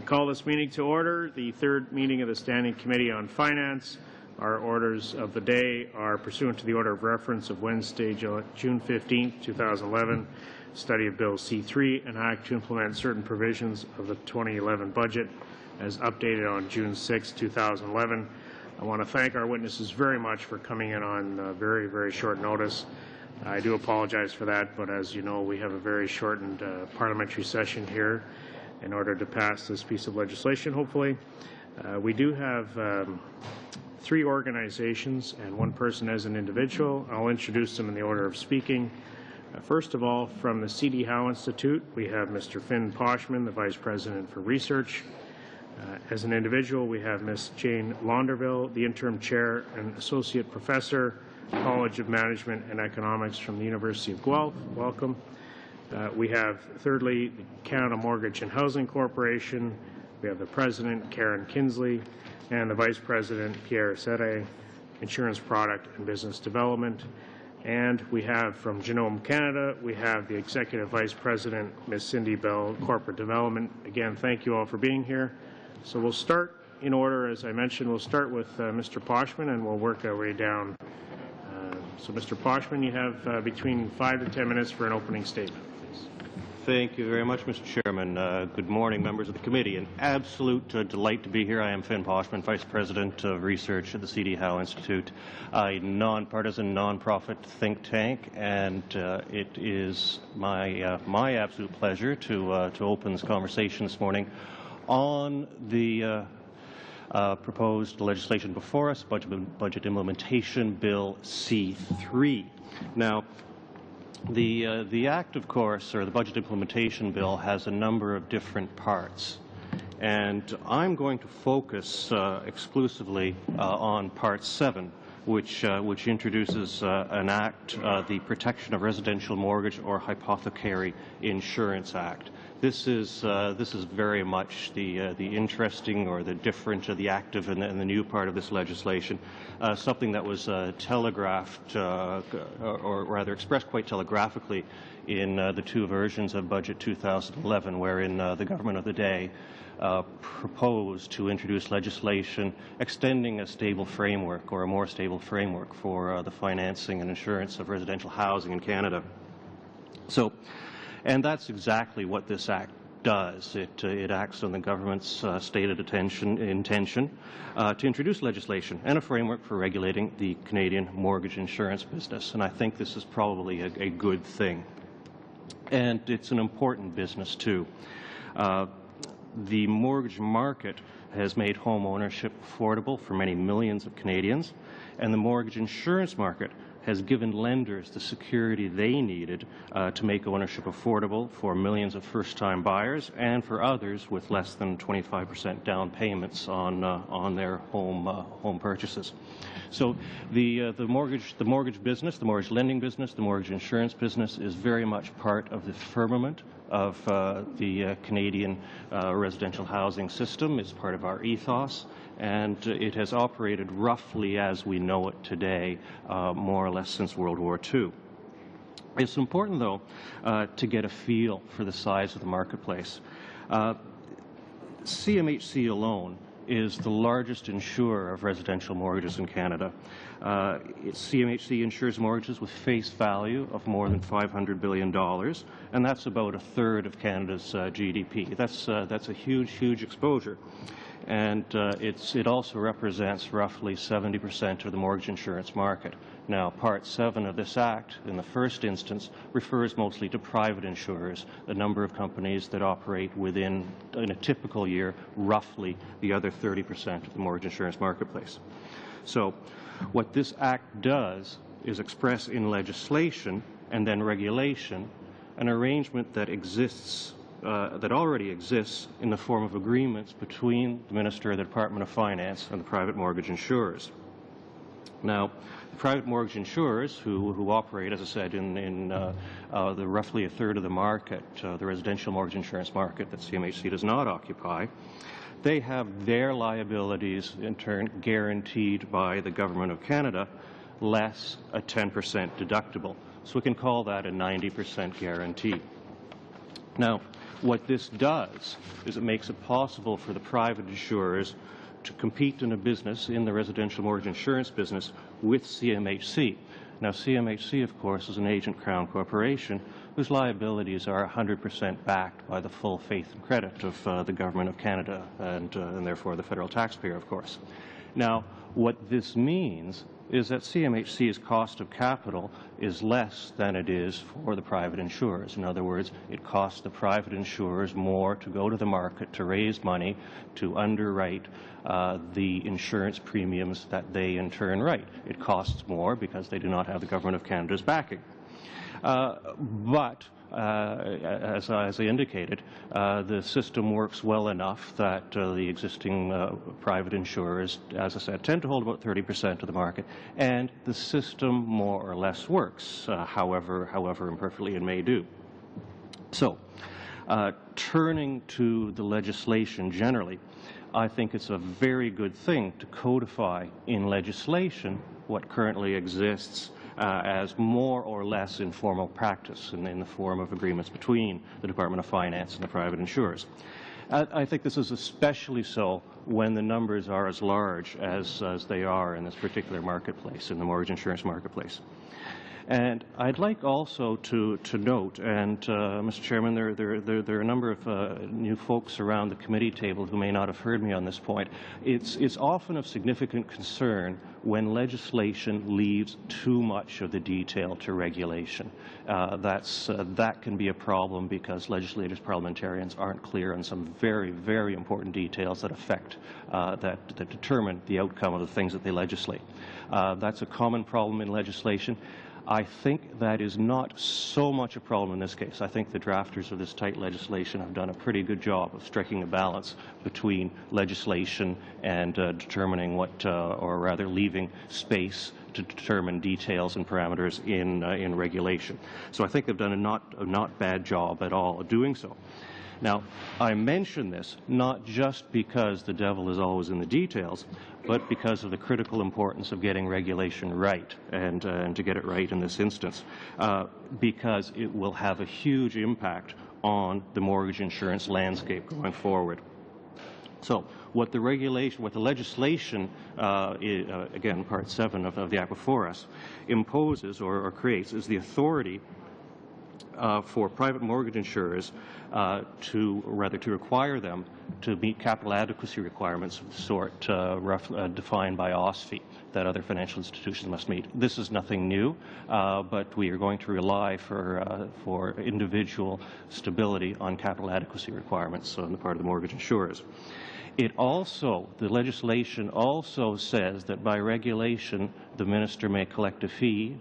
call this meeting to order, the third meeting of the Standing Committee on Finance. Our orders of the day are pursuant to the order of reference of Wednesday, June 15, 2011, study of Bill C-3, an act to implement certain provisions of the 2011 budget as updated on June 6, 2011. I want to thank our witnesses very much for coming in on very, very short notice. I do apologize for that, but as you know, we have a very shortened parliamentary session here in order to pass this piece of legislation, hopefully. We do have three organizations and one person as an individual. I'll introduce them in the order of speaking. First of all, from the C.D. Howe Institute, we have Mr. Finn Poshman, the Vice President for Research. As an individual, we have Ms. Jane Launderville, the Interim Chair and Associate Professor, College of Management and Economics from the University of Guelph. Welcome. We have, thirdly, the Canada Mortgage and Housing Corporation. We have the President, Karen Kinsley, and the Vice President, Pierre Serre, Insurance Product and Business Development. And we have from Genome Canada, we have the Executive Vice President, Ms. Cindy Bell, Corporate Development. Again, thank you all for being here. So we'll start in order, as I mentioned. We'll start with Mr. Poshman, and we'll work our way down. So Mr. Poshman, you have between 5 to 10 minutes for an opening statement. Thank you very much, Mr. Chairman. Good morning, members of the committee. An absolute delight to be here. I am Finn Poshman, Vice President of Research at the C.D. Howe Institute, a nonpartisan, nonprofit think tank, and it is my absolute pleasure to open this conversation this morning on the proposed legislation before us, Budget Implementation Bill C-3. Now, the Act, of course, or the Budget Implementation Bill, has a number of different parts. And I'm going to focus exclusively on Part 7, which introduces an act, the Protection of Residential Mortgage or Hypothecary Insurance Act. This is very much the interesting or the different, the active and the new part of this legislation, something that was telegraphed, or rather expressed quite telegraphically in the two versions of Budget 2011, wherein the government of the day proposed to introduce legislation extending a stable framework or a more stable framework for the financing and insurance of residential housing in Canada. And that's exactly what this Act does. It acts on the government's stated intention to introduce legislation and a framework for regulating the Canadian mortgage insurance business. And I think this is probably a good thing. And it's an important business, too. The mortgage market has made home ownership affordable for many millions of Canadians, and the mortgage insurance market has given lenders the security they needed to make ownership affordable for millions of first-time buyers and for others with less than 25% down payments on their home purchases. So the mortgage business, the mortgage lending business, the mortgage insurance business is very much part of the firmament of the Canadian residential housing system. It's part of our ethos, and it has operated roughly as we know it today, more or less since World War II. It's important, though, to get a feel for the size of the marketplace. CMHC alone is the largest insurer of residential mortgages in Canada. CMHC insures mortgages with face value of more than $500 billion, and that's about a third of Canada's GDP. That's a huge, huge exposure. And it also represents roughly 70% of the mortgage insurance market. Now, Part 7 of this Act, in the first instance, refers mostly to private insurers, the number of companies that operate within, in a typical year, roughly the other 30% of the mortgage insurance marketplace. So what this Act does is express in legislation and then regulation an arrangement that exists that already exists in the form of agreements between the Minister of the Department of Finance and the private mortgage insurers. Now, the private mortgage insurers who operate, as I said, in the roughly a third of the market, the residential mortgage insurance market that CMHC does not occupy, they have their liabilities in turn guaranteed by the Government of Canada, less a 10% deductible. So we can call that a 90% guarantee. Now, What this does is it makes it possible for the private insurers to compete in a business, in the residential mortgage insurance business, with CMHC. Now, CMHC, of course, is an agent Crown corporation whose liabilities are 100% backed by the full faith and credit of the Government of Canada and therefore the federal taxpayer, of course. Now, what this means is that CMHC's cost of capital is less than it is for the private insurers. In other words, it costs the private insurers more to go to the market to raise money to underwrite the insurance premiums that they in turn write. It costs more because they do not have the Government of Canada's backing. As I indicated, the system works well enough that the existing private insurers, as I said, tend to hold about 30% of the market, and the system more or less works, however imperfectly it may do. So, turning to the legislation generally, I think it's a very good thing to codify in legislation what currently exists as more or less informal practice in the form of agreements between the Department of Finance and the private insurers. I think this is especially so when the numbers are as large as they are in this particular marketplace, in the mortgage insurance marketplace. And I'd like also to note, and Mr. Chairman, there are a number of new folks around the committee table who may not have heard me on this point. It's often of significant concern when legislation leaves too much of the detail to regulation. That can be a problem because legislators, parliamentarians aren't clear on some very, very important details that affect, that determine the outcome of the things that they legislate. That's a common problem in legislation. I think that is not so much a problem in this case. I think the drafters of this tight legislation have done a pretty good job of striking a balance between legislation and determining what, or rather leaving space to determine details and parameters in regulation. So I think they've done a not bad job at all of doing so. Now, I mention this not just because the devil is always in the details, but because of the critical importance of getting regulation right, and to get it right in this instance, because it will have a huge impact on the mortgage insurance landscape going forward. So what the legislation, again, Part 7 of the Act before us, imposes or creates is the authority for private mortgage insurers to require them to meet capital adequacy requirements of the sort defined by OSFI that other financial institutions must meet. This is nothing new, but we are going to rely for individual stability on capital adequacy requirements on the part of the mortgage insurers. The legislation also says that by regulation, the minister may collect a fee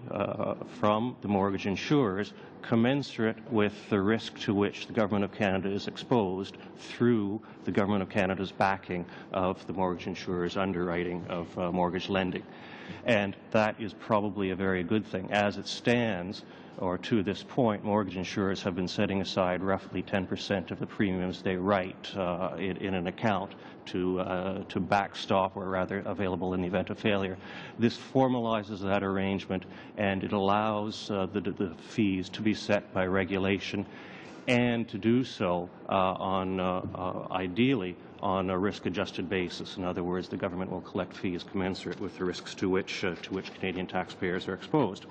from the mortgage insurers commensurate with the risk to which the Government of Canada is exposed through the Government of Canada's backing of the mortgage insurers' underwriting of mortgage lending. And that is probably a very good thing. As it stands, or to this point, mortgage insurers have been setting aside roughly 10% of the premiums they write in an account to backstop, or rather available in the event of failure. This formalizes that arrangement, and it allows the fees to be set by regulation, and to do so ideally on a risk-adjusted basis. In other words, the government will collect fees commensurate with the risks to which Canadian taxpayers are exposed.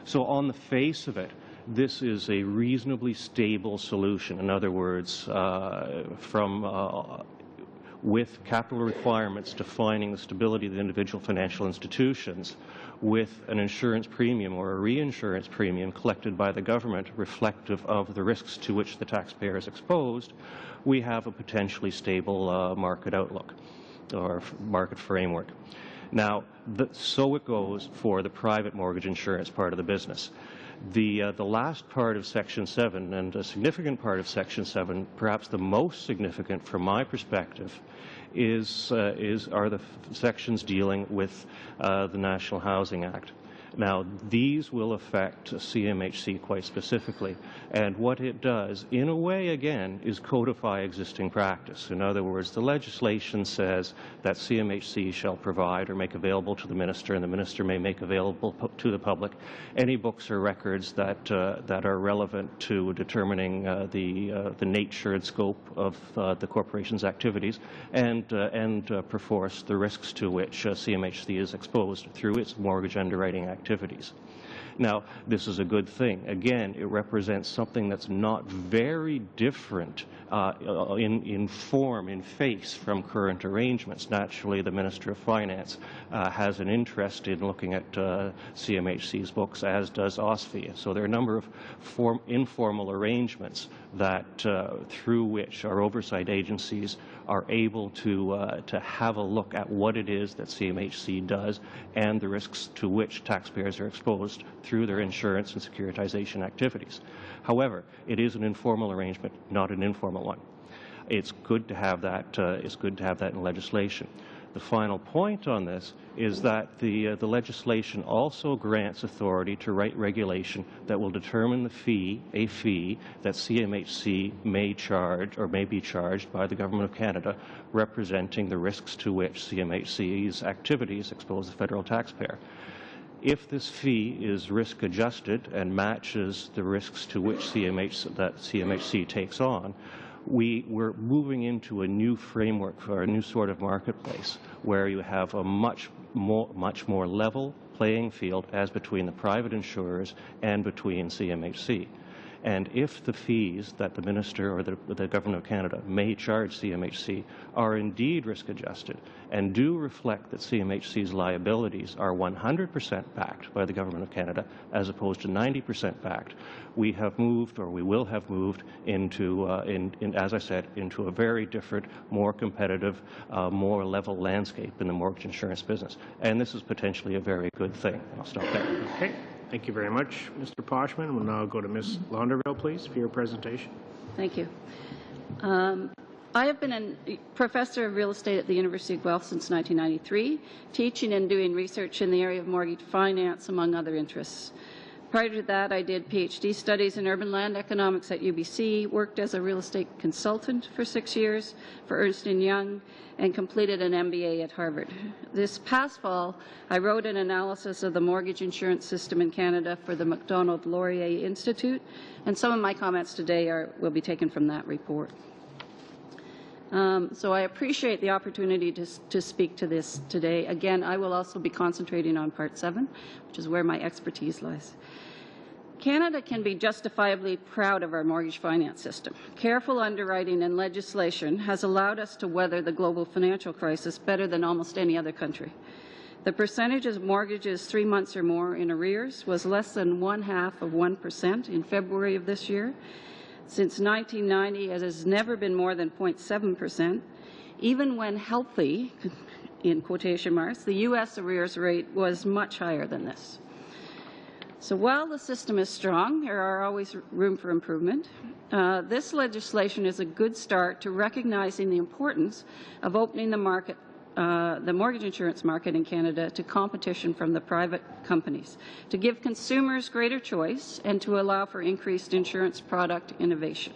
So on the face of it, this is a reasonably stable solution. In other words, with capital requirements defining the stability of the individual financial institutions, with an insurance premium or a reinsurance premium collected by the government reflective of the risks to which the taxpayer is exposed, we have a potentially stable market outlook or market framework. Now, so it goes for the private mortgage insurance part of the business. The last part of Section 7, and a significant part of Section 7, perhaps the most significant from my perspective, are the sections dealing with the National Housing Act. Now, these will affect CMHC quite specifically, and what it does, in a way, again, is codify existing practice. In other words, the legislation says that CMHC shall provide or make available to the minister, and the minister may make available to the public any books or records that that are relevant to determining the nature and scope of the corporation's activities, and perforce the risks to which CMHC is exposed through its mortgage underwriting activities. Now, this is a good thing. Again, it represents something that's not very different in form, in face, from current arrangements. Naturally, the Minister of Finance has an interest in looking at CMHC's books, as does OSFI. So there are a number of informal arrangements that through which our oversight agencies are able to have a look at what it is that CMHC does and the risks to which taxpayers are exposed through their insurance and securitization activities. However, it is an informal arrangement, not an informal one. It's good to have that. It's good to have that in legislation. The final point on this is that the legislation also grants authority to write regulation that will determine a fee that CMHC may charge or may be charged by the Government of Canada, representing the risks to which CMHC's activities expose the federal taxpayer. If this fee is risk adjusted and matches the risks to which CMHC takes on, we're moving into a new framework for a new sort of marketplace where you have a much more level playing field as between the private insurers and between CMHC. And if the fees that the Minister or the Government of Canada may charge CMHC are indeed risk adjusted and do reflect that CMHC's liabilities are 100% backed by the Government of Canada as opposed to 90% backed, we have moved, or we will have moved, into, as I said, into a very different, more competitive, more level landscape in the mortgage insurance business. And this is potentially a very good thing. I'll stop there. Okay. Thank you very much, Mr. Poshman. We'll now go to Ms. Launderville, please, for your presentation. Thank you. I have been a professor of real estate at the University of Guelph since 1993, teaching and doing research in the area of mortgage finance, among other interests. Prior to that, I did PhD studies in urban land economics at UBC, worked as a real estate consultant for 6 years for Ernst & Young, and completed an MBA at Harvard. This past fall, I wrote an analysis of the mortgage insurance system in Canada for the Macdonald-Laurier Institute, and some of my comments today will be taken from that report. So I appreciate the opportunity to speak to this today. Again, I will also be concentrating on Part 7, which is where my expertise lies. Canada can be justifiably proud of our mortgage finance system. Careful underwriting and legislation has allowed us to weather the global financial crisis better than almost any other country. The percentage of mortgages 3 months or more in arrears was less than 0.5% in February of this year. Since 1990, it has never been more than 0.7%. Even when healthy, in quotation marks, the U.S. arrears rate was much higher than this. So while the system is strong, there are always room for improvement. This legislation is a good start to recognizing the importance of opening the market, the mortgage insurance market in Canada, to competition from the private companies, to give consumers greater choice and to allow for increased insurance product innovation.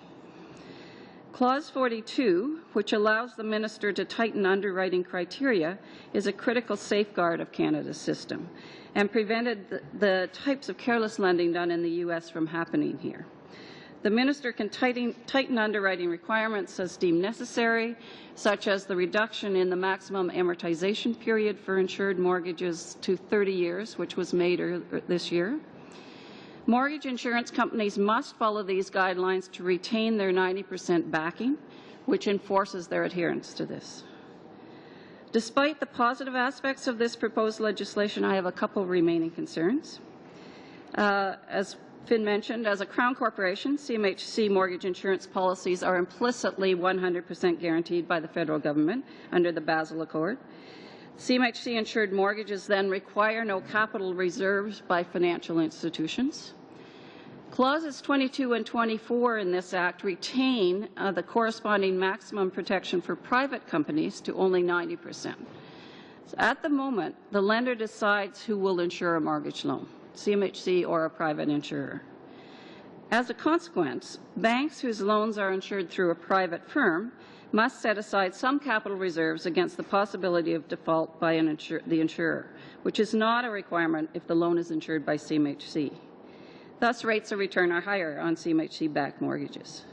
Clause 42, which allows the Minister to tighten underwriting criteria, is a critical safeguard of Canada's system and prevented the types of careless lending done in the U.S. from happening here. The Minister can tighten underwriting requirements as deemed necessary, such as the reduction in the maximum amortization period for insured mortgages to 30 years, which was made this year. Mortgage insurance companies must follow these guidelines to retain their 90% backing, which enforces their adherence to this. Despite the positive aspects of this proposed legislation, I have a couple remaining concerns. As Finn mentioned, as a Crown Corporation, CMHC mortgage insurance policies are implicitly 100% guaranteed by the federal government under the Basel Accord. CMHC insured mortgages then require no capital reserves by financial institutions. Clauses 22 and 24 in this Act retain the corresponding maximum protection for private companies to only 90%. So at the moment, the lender decides who will insure a mortgage loan, CMHC or a private insurer. As a consequence, banks whose loans are insured through a private firm must set aside some capital reserves against the possibility of default by the insurer, which is not a requirement if the loan is insured by CMHC. Thus, rates of return are higher on CMHC-backed mortgages.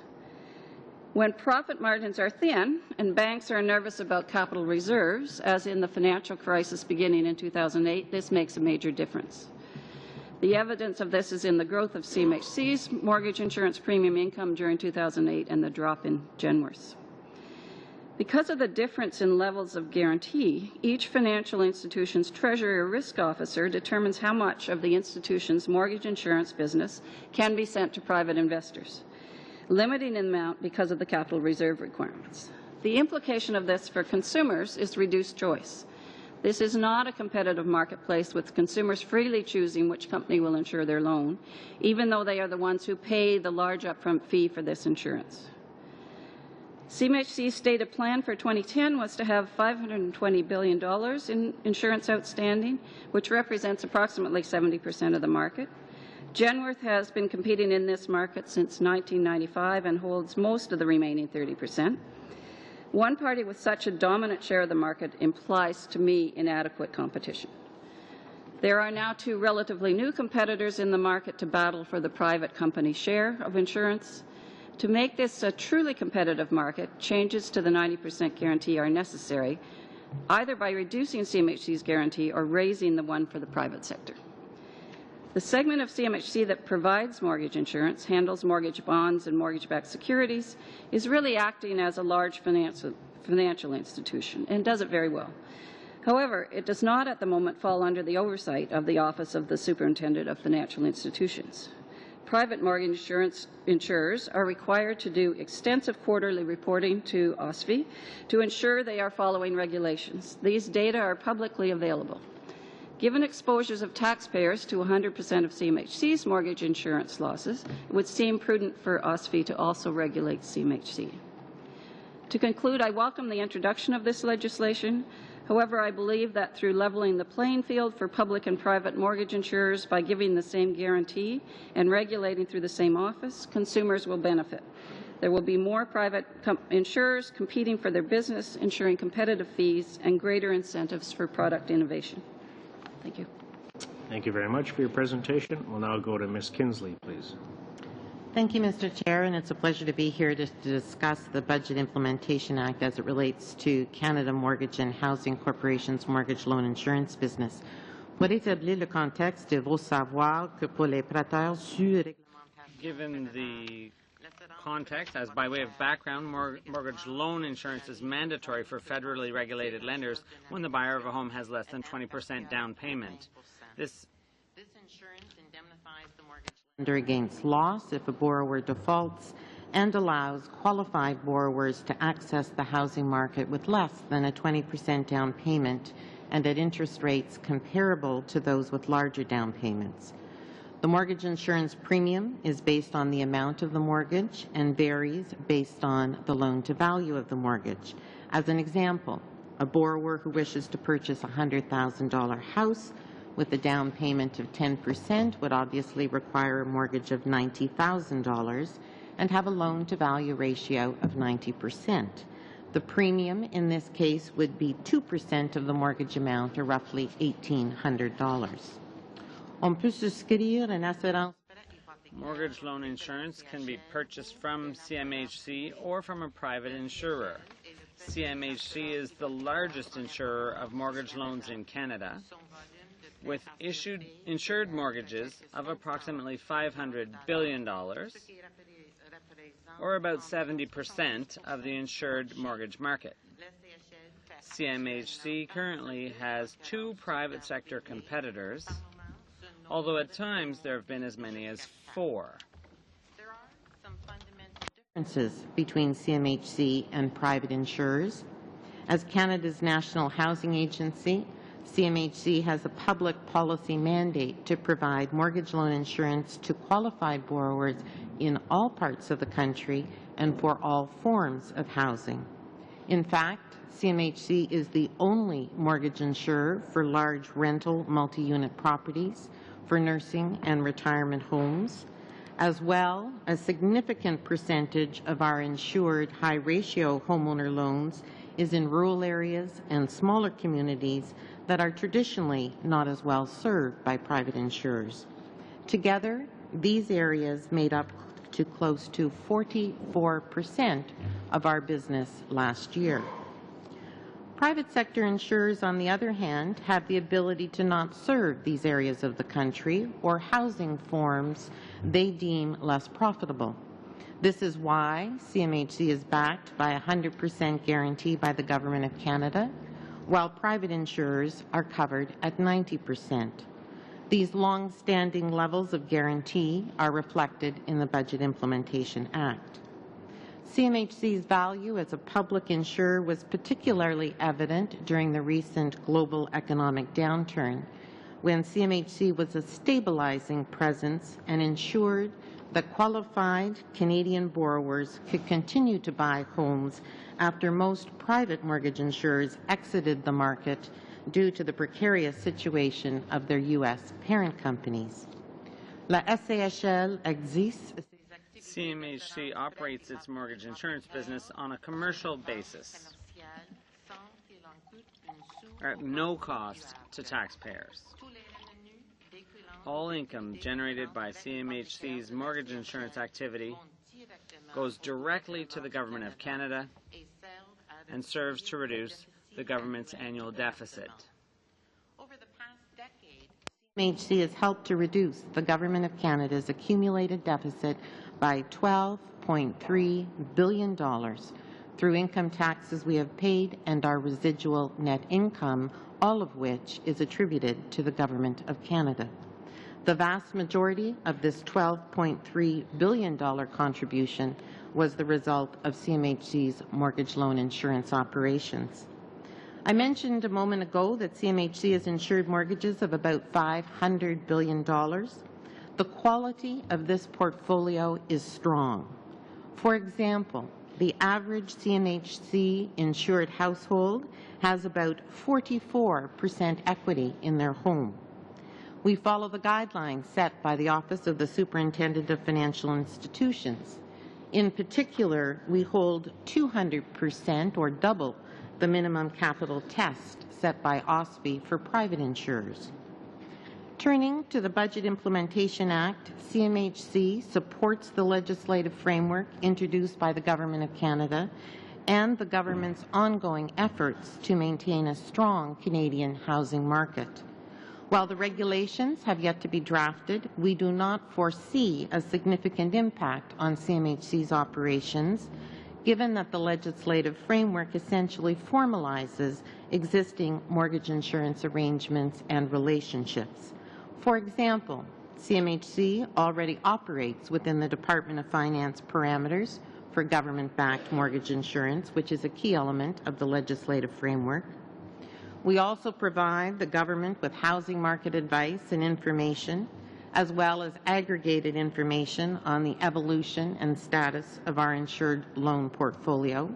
When profit margins are thin and banks are nervous about capital reserves, as in the financial crisis beginning in 2008, this makes a major difference. The evidence of this is in the growth of CMHC's mortgage insurance premium income during 2008 and the drop in Genworth's. Because of the difference in levels of guarantee, each financial institution's treasury or risk officer determines how much of the institution's mortgage insurance business can be sent to private investors, limiting an amount because of the capital reserve requirements. The implication of this for consumers is reduced choice. This is not a competitive marketplace with consumers freely choosing which company will insure their loan, even though they are the ones who pay the large upfront fee for this insurance. CMHC's stated plan for 2010 was to have $520 billion in insurance outstanding, which represents approximately 70% of the market. Genworth has been competing in this market since 1995 and holds most of the remaining 30%. One party with such a dominant share of the market implies to me inadequate competition. There are now two relatively new competitors in the market to battle for the private company share of insurance. To make this a truly competitive market, changes to the 90% guarantee are necessary, either by reducing CMHC's guarantee or raising the one for the private sector. The segment of CMHC that provides mortgage insurance, handles mortgage bonds and mortgage-backed securities, is really acting as a large financial institution and does it very well. However, it does not at the moment fall under the oversight of the Office of the Superintendent of Financial Institutions. Private mortgage insurance insurers are required to do extensive quarterly reporting to OSFI to ensure they are following regulations. These data are publicly available. Given exposures of taxpayers to 100% of CMHC's mortgage insurance losses, it would seem prudent for OSFI to also regulate CMHC. To conclude, I welcome the introduction of this legislation. However, I believe that through leveling the playing field for public and private mortgage insurers by giving the same guarantee and regulating through the same office, consumers will benefit. There will be more private insurers competing for their business, ensuring competitive fees and greater incentives for product innovation. Thank you. Thank you very much for your presentation. We'll now go to Ms. Kinsley, please. Thank you, Mr. Chair, and it's a pleasure to be here to discuss the Budget Implementation Act as it relates to Canada Mortgage and Housing Corporation's mortgage loan insurance business. Pour établir le contexte, il faut savoir que pour les prêteurs sur réglementation. Given the context, as by way of background, mortgage loan insurance is mandatory for federally regulated lenders when the buyer of a home has less than 20% down payment. This insurance indemnifies the mortgage lender against loss if a borrower defaults and allows qualified borrowers to access the housing market with less than a 20% down payment and at interest rates comparable to those with larger down payments. The mortgage insurance premium is based on the amount of the mortgage and varies based on the loan-to-value of the mortgage. As an example, a borrower who wishes to purchase a $100,000 house with a down payment of 10% would obviously require a mortgage of $90,000 and have a loan-to-value ratio of 90%. The premium in this case would be 2% of the mortgage amount, or roughly $1,800. On peut souscrire une assurance. mortgage loan insurance can be purchased from CMHC or from a private insurer. CMHC is the largest insurer of mortgage loans in Canada, with insured mortgages of approximately $500 billion, or about 70% of the insured mortgage market. CMHC currently has two private sector competitors, although at times there have been as many as 4. There are some fundamental differences between CMHC and private insurers. As Canada's national housing agency, CMHC has a public policy mandate to provide mortgage loan insurance to qualified borrowers in all parts of the country and for all forms of housing. In fact, CMHC is the only mortgage insurer for large rental multi-unit properties, for nursing and retirement homes. As well, a significant percentage of our insured high-ratio homeowner loans is in rural areas and smaller communities that are traditionally not as well served by private insurers. Together, these areas made up to close to 44% of our business last year. Private sector insurers, on the other hand, have the ability to not serve these areas of the country or housing forms they deem less profitable. This is why CMHC is backed by a 100% guarantee by the Government of Canada, while private insurers are covered at 90%. These long-standing levels of guarantee are reflected in the Budget Implementation Act. CMHC's value as a public insurer was particularly evident during the recent global economic downturn, when CMHC was a stabilizing presence and ensured that qualified Canadian borrowers could continue to buy homes after most private mortgage insurers exited the market due to the precarious situation of their U.S. parent companies. La SCHL existe. CMHC operates its mortgage insurance business on a commercial basis at no cost to taxpayers. All income generated by CMHC's mortgage insurance activity goes directly to the Government of Canada and serves to reduce the government's annual deficit. CMHC has helped to reduce the Government of Canada's accumulated deficit by $12.3 billion through income taxes we have paid and our residual net income, all of which is attributed to the Government of Canada. The vast majority of this $12.3 billion contribution was the result of CMHC's mortgage loan insurance operations. I mentioned a moment ago that CMHC has insured mortgages of about $500 billion. The quality of this portfolio is strong. For example, the average CMHC insured household has about 44% equity in their home. We follow the guidelines set by the Office of the Superintendent of Financial Institutions. In particular, we hold 200% or double the minimum capital test set by OSFI for private insurers. Turning to the Budget Implementation Act, CMHC supports the legislative framework introduced by the Government of Canada and the government's ongoing efforts to maintain a strong Canadian housing market. While the regulations have yet to be drafted, we do not foresee a significant impact on CMHC's operations, given that the legislative framework essentially formalizes existing mortgage insurance arrangements and relationships. For example, CMHC already operates within the Department of Finance parameters for government-backed mortgage insurance, which is a key element of the legislative framework. We also provide the government with housing market advice and information, as well as aggregated information on the evolution and status of our insured loan portfolio.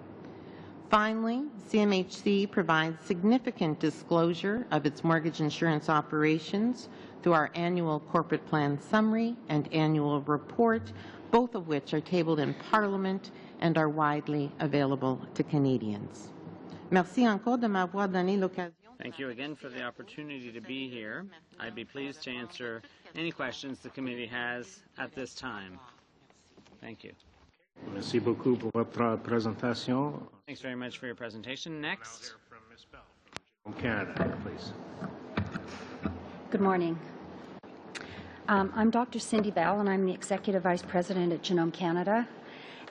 Finally, CMHC provides significant disclosure of its mortgage insurance operations through our annual corporate plan summary and annual report, both of which are tabled in Parliament and are widely available to Canadians. Merci encore de m'avoir donné l'occasion. Thank you again for the opportunity to be here. I'd be pleased to answer any questions the committee has at this time. Thank you. Merci beaucoup pour votre présentation. Thanks very much for your presentation. Next. From Canada, please. Good morning. I'm Dr. Cindy Bell, and I'm the Executive Vice President at Genome Canada.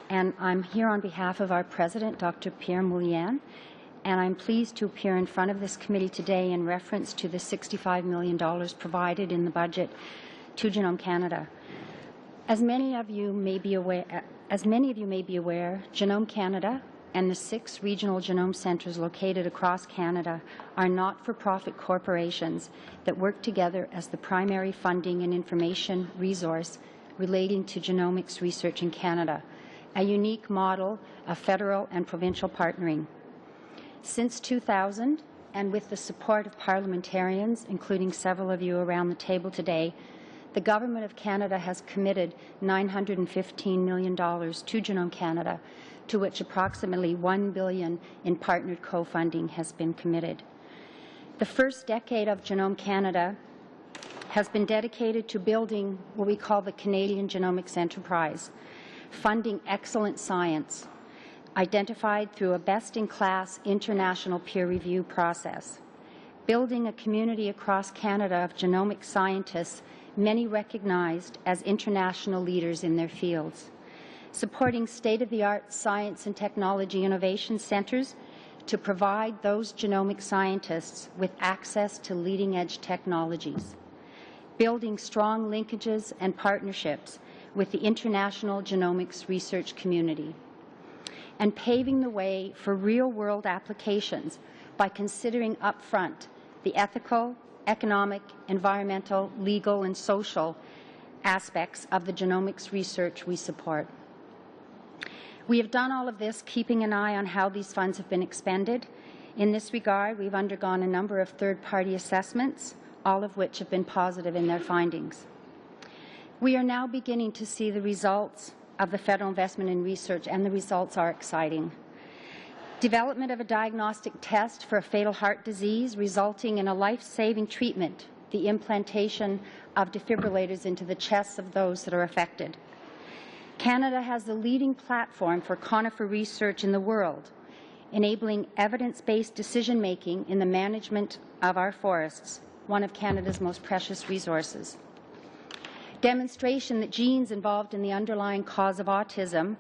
And I'm here on behalf of our President, Dr. Pierre Moulian, and I'm pleased to appear in front of this committee today in reference to the $65 million provided in the budget to Genome Canada. As many of you may be aware, Genome Canada and the 6 regional genome centres located across Canada are not-for-profit corporations that work together as the primary funding and information resource relating to genomics research in Canada, a unique model of federal and provincial partnering. Since 2000, and with the support of parliamentarians, including several of you around the table today, the Government of Canada has committed $915 million to Genome Canada, to which approximately $1 billion in partnered co-funding has been committed. The first decade of Genome Canada has been dedicated to building what we call the Canadian Genomics Enterprise, funding excellent science, identified through a best-in-class international peer review process, building a community across Canada of genomic scientists, many recognized as international leaders in their fields, supporting state-of-the-art science and technology innovation centers to provide those genomic scientists with access to leading-edge technologies, building strong linkages and partnerships with the international genomics research community, and paving the way for real-world applications by considering upfront the ethical, economic, environmental, legal, and social aspects of the genomics research we support. We have done all of this keeping an eye on how these funds have been expended. In this regard, we've undergone a number of third-party assessments, all of which have been positive in their findings. We are now beginning to see the results of the federal investment in research, and the results are exciting. Development of a diagnostic test for a fatal heart disease resulting in a life-saving treatment, the implantation of defibrillators into the chests of those that are affected. Canada has the leading platform for conifer research in the world, enabling evidence-based decision-making in the management of our forests, one of Canada's most precious resources. Demonstration that genes involved in the underlying cause of autism,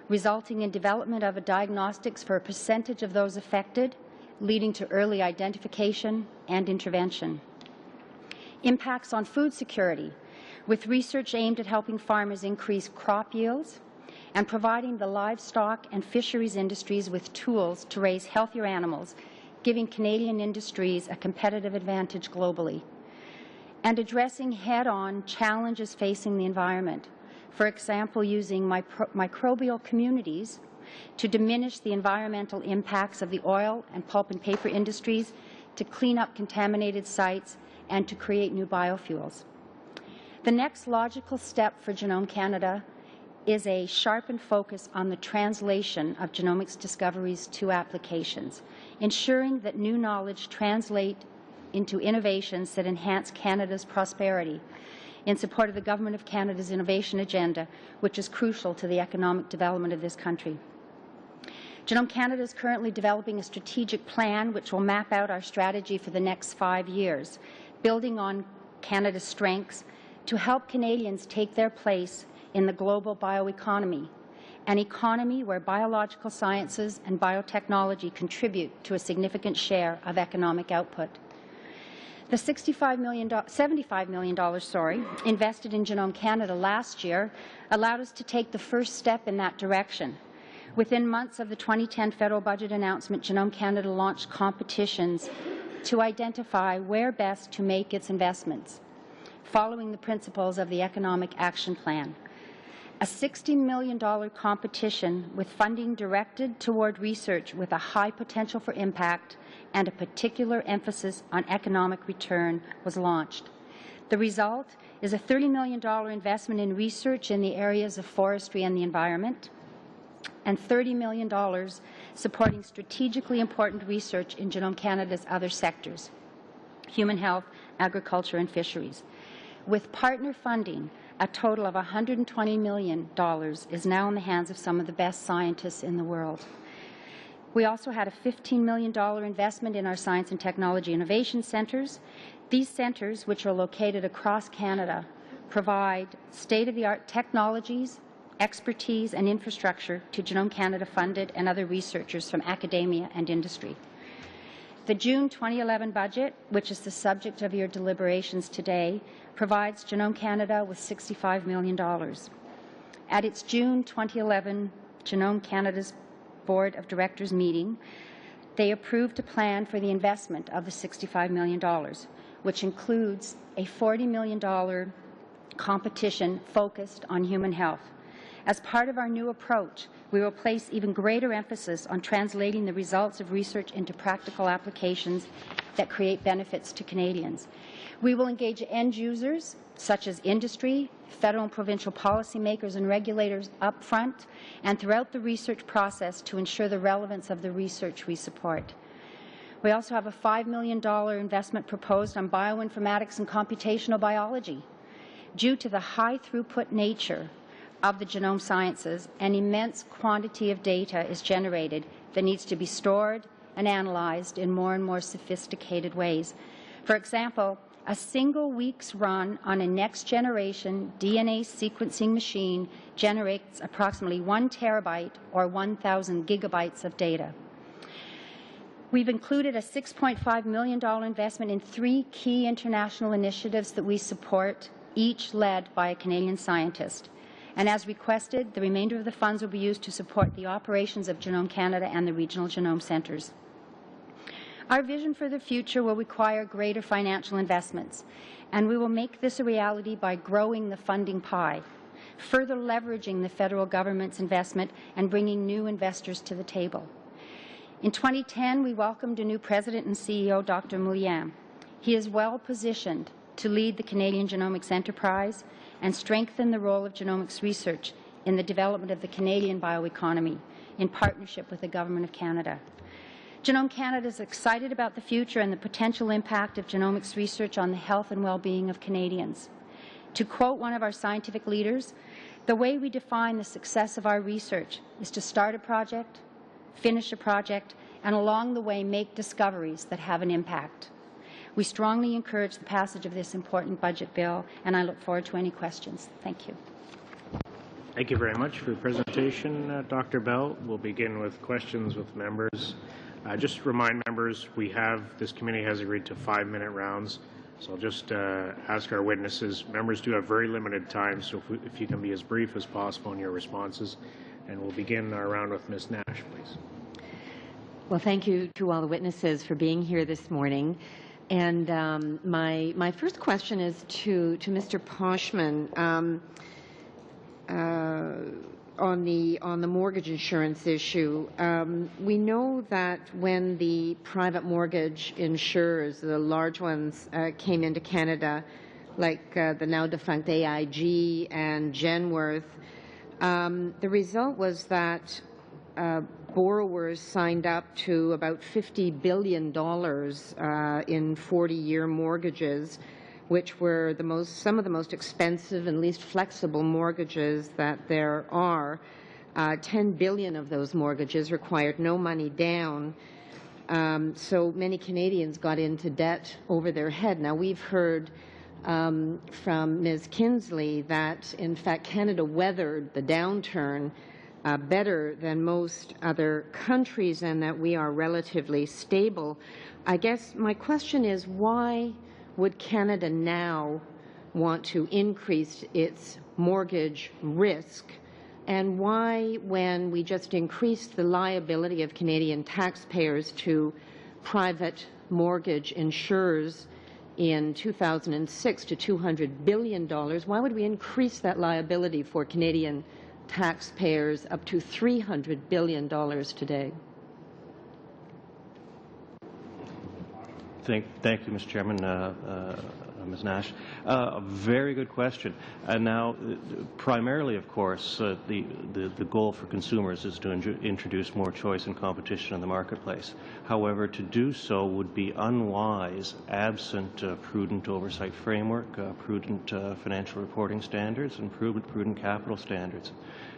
resulting in development of a diagnostics for a percentage of those affected, leading to early identification and intervention. Impacts on food security, with research aimed at helping farmers increase crop yields and providing the livestock and fisheries industries with tools to raise healthier animals, giving Canadian industries a competitive advantage globally. And addressing head-on challenges facing the environment, for example, using microbial communities to diminish the environmental impacts of the oil and pulp and paper industries, to clean up contaminated sites, and to create new biofuels. The next logical step for Genome Canada is a sharpened focus on the translation of genomics discoveries to applications, ensuring that new knowledge translate into innovations that enhance Canada's prosperity in support of the Government of Canada's innovation agenda, which is crucial to the economic development of this country. Genome Canada is currently developing a strategic plan which will map out our strategy for the next 5 years, building on Canada's strengths to help Canadians take their place in the global bioeconomy, an economy where biological sciences and biotechnology contribute to a significant share of economic output. The $75 million invested in Genome Canada last year allowed us to take the first step in that direction. Within months of the 2010 federal budget announcement, Genome Canada launched competitions to identify where best to make its investments, following the principles of the Economic Action Plan. A $60 million competition with funding directed toward research with a high potential for impact and a particular emphasis on economic return was launched. The result is a $30 million investment in research in the areas of forestry and the environment, and $30 million supporting strategically important research in Genome Canada's other sectors, human health, agriculture, and fisheries. With partner funding, a total of $120 million is now in the hands of some of the best scientists in the world. We also had a $15 million investment in our science and technology innovation centres. These centres, which are located across Canada, provide state-of-the-art technologies, expertise, and infrastructure to Genome Canada funded and other researchers from academia and industry. The June 2011 budget, which is the subject of your deliberations today, provides Genome Canada with $65 million. At its June 2011 Genome Canada's Board of Directors meeting, they approved a plan for the investment of the $65 million, which includes a $40 million competition focused on human health. As part of our new approach, We will place even greater emphasis on translating the results of research into practical applications that create benefits to Canadians. We will engage end users, such as industry, federal and provincial policymakers and regulators up front and throughout the research process to ensure the relevance of the research we support. We also have a $5 million investment proposed on bioinformatics and computational biology. Due to the high throughput nature of the genome sciences, an immense quantity of data is generated that needs to be stored and analyzed in more and more sophisticated ways. For example, a single week's run on a next-generation DNA sequencing machine generates approximately 1 terabyte or 1,000 gigabytes of data. We've included a $6.5 million investment in 3 key international initiatives that we support, each led by a Canadian scientist. And as requested, the remainder of the funds will be used to support the operations of Genome Canada and the regional genome centres. Our vision for the future will require greater financial investments, and we will make this a reality by growing the funding pie, further leveraging the federal government's investment and bringing new investors to the table. In 2010, we welcomed a new president and CEO, Dr. Moulian. He is well positioned to lead the Canadian Genomics enterprise and strengthen the role of genomics research in the development of the Canadian bioeconomy in partnership with the Government of Canada. Genome Canada is excited about the future and the potential impact of genomics research on the health and well-being of Canadians. To quote one of our scientific leaders, the way we define the success of our research is to start a project, finish a project, and along the way make discoveries that have an impact. We strongly encourage the passage of this important budget bill, and I look forward to any questions. Thank you. Thank you very much for your presentation, Dr. Bell. We'll begin with questions with members. Just remind members, this committee has agreed to 5-minute rounds, so I'll just ask our witnesses. Members do have very limited time, so if you can be as brief as possible in your responses. And we'll begin our round with Ms. Nash, please. Well, thank you to all the witnesses for being here this morning. And my first question is to Mr. Poshman on the mortgage insurance issue. We know that when the private mortgage insurers, the large ones, came into Canada, like the now defunct AIG and Genworth, the result was that borrowers signed up to about $50 billion in 40-year mortgages, which were some of the most expensive and least flexible mortgages that there are. 10 billion of those mortgages required no money down. So many Canadians got into debt over their head. Now, we've heard from Ms. Kinsley that, in fact, Canada weathered the downturn better than most other countries and that we are relatively stable. I guess my question is, why would Canada now want to increase its mortgage risk? And why, when we just increased the liability of Canadian taxpayers to private mortgage insurers in 2006 to $200 billion, why would we increase that liability for Canadian taxpayers up to $300 billion today? Thank you, Mr. Chairman. Ms. Nash. A very good question. And now, primarily, of course, the goal for consumers is to introduce more choice and competition in the marketplace. However, to do so would be unwise absent prudent oversight framework, prudent financial reporting standards, and prudent capital standards.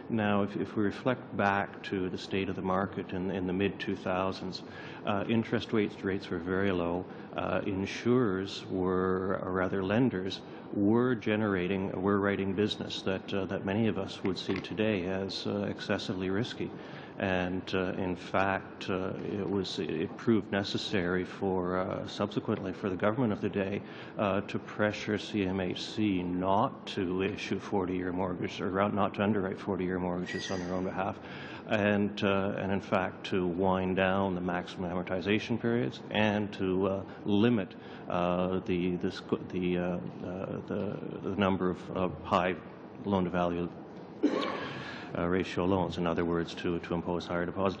Now, if we reflect back to the state of the market in the mid-2000s, interest rates were very low. Insurers were, or rather lenders, were writing business that many of us would see today as excessively risky. And in fact, it proved necessary subsequently for the government of the day to pressure CMHC not to issue 40-year mortgages, or not to underwrite 40-year mortgages on their own behalf, and in fact to wind down the maximum amortization periods and to limit the number of high loan-to-value. ratio loans. In other words, to impose higher deposit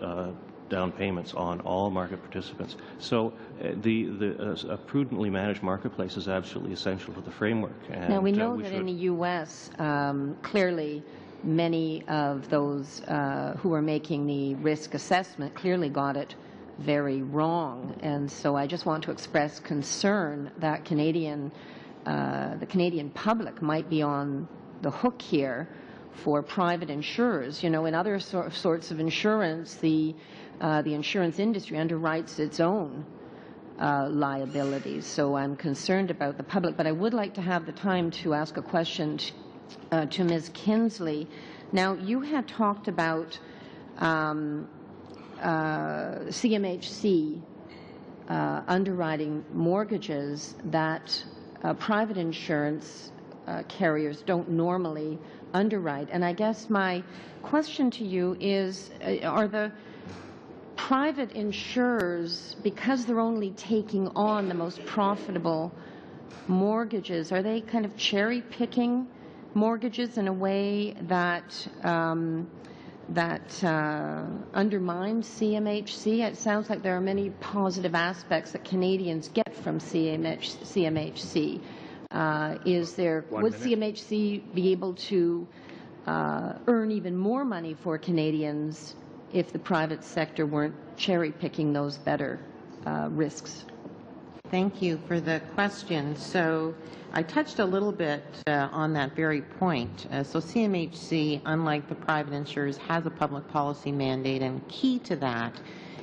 down payments on all market participants. So a prudently managed marketplace is absolutely essential to the framework. And, now, we know that in the U.S., clearly many of those who are making the risk assessment clearly got it very wrong. And so I just want to express concern that the Canadian public might be on the hook here for private insurers. You know, in other sorts of insurance, the insurance industry underwrites its own liabilities. So I'm concerned about the public. But I would like to have the time to ask a question to Ms. Kinsley. Now, you had talked about CMHC underwriting mortgages that private insurance carriers don't normally underwrite. And I guess my question to you is, are the private insurers, because they're only taking on the most profitable mortgages, are they kind of cherry-picking mortgages in a way that undermines CMHC? It sounds like there are many positive aspects that Canadians get from CMHC. Would CMHC be able to earn even more money for Canadians if the private sector weren't cherry-picking those better risks? Thank you for the question. So I touched a little bit on that very point. So CMHC, unlike the private insurers, has a public policy mandate, and key to that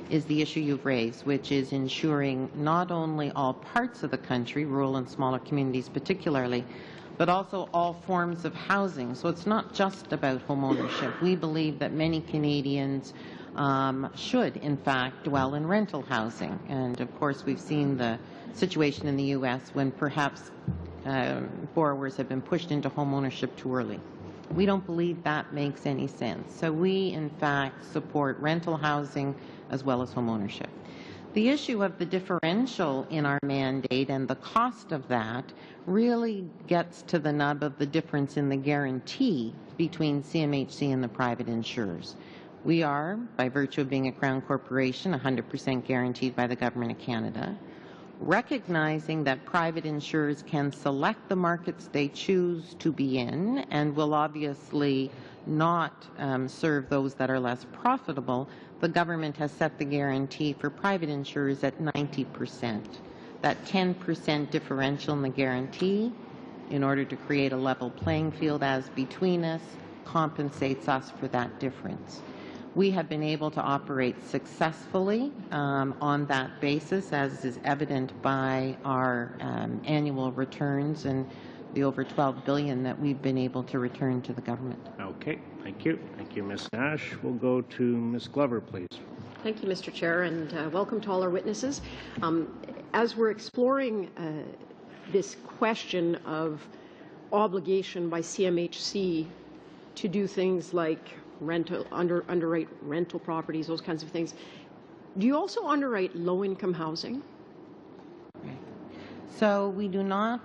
is the issue you've raised, which is ensuring not only all parts of the country, rural and smaller communities particularly, but also all forms of housing. So it's not just about home ownership. We believe that many Canadians should, in fact, dwell in rental housing. And of course, we've seen the situation in the U.S. when perhaps borrowers have been pushed into home ownership too early. We don't believe that makes any sense. So we, in fact, support rental housing as well as home ownership. The issue of the differential in our mandate and the cost of that really gets to the nub of the difference in the guarantee between CMHC and the private insurers. We are, by virtue of being a Crown corporation, 100% guaranteed by the Government of Canada. Recognizing that private insurers can select the markets they choose to be in and will obviously not serve those that are less profitable, the government has set the guarantee for private insurers at 90%. That 10% differential in the guarantee, in order to create a level playing field as between us, compensates us for that difference. We have been able to operate successfully on that basis, as is evident by our annual returns and the over $12 billion that we've been able to return to the government. Okay, thank you. Thank you, Ms. Nash. We'll go to Ms. Glover, please. Thank you, Mr. Chair, and welcome to all our witnesses. As we're exploring this question of obligation by CMHC to do things like underwrite rental properties, those kinds of things, do you also underwrite low-income housing? So we do not,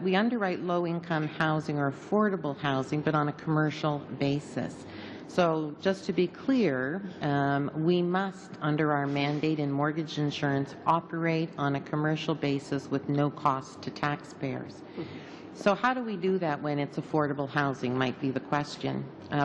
we underwrite low-income housing or affordable housing, but on a commercial basis. So just to be clear, we must, under our mandate in mortgage insurance, operate on a commercial basis with no cost to taxpayers. So how do we do that when it's affordable housing, might be the question.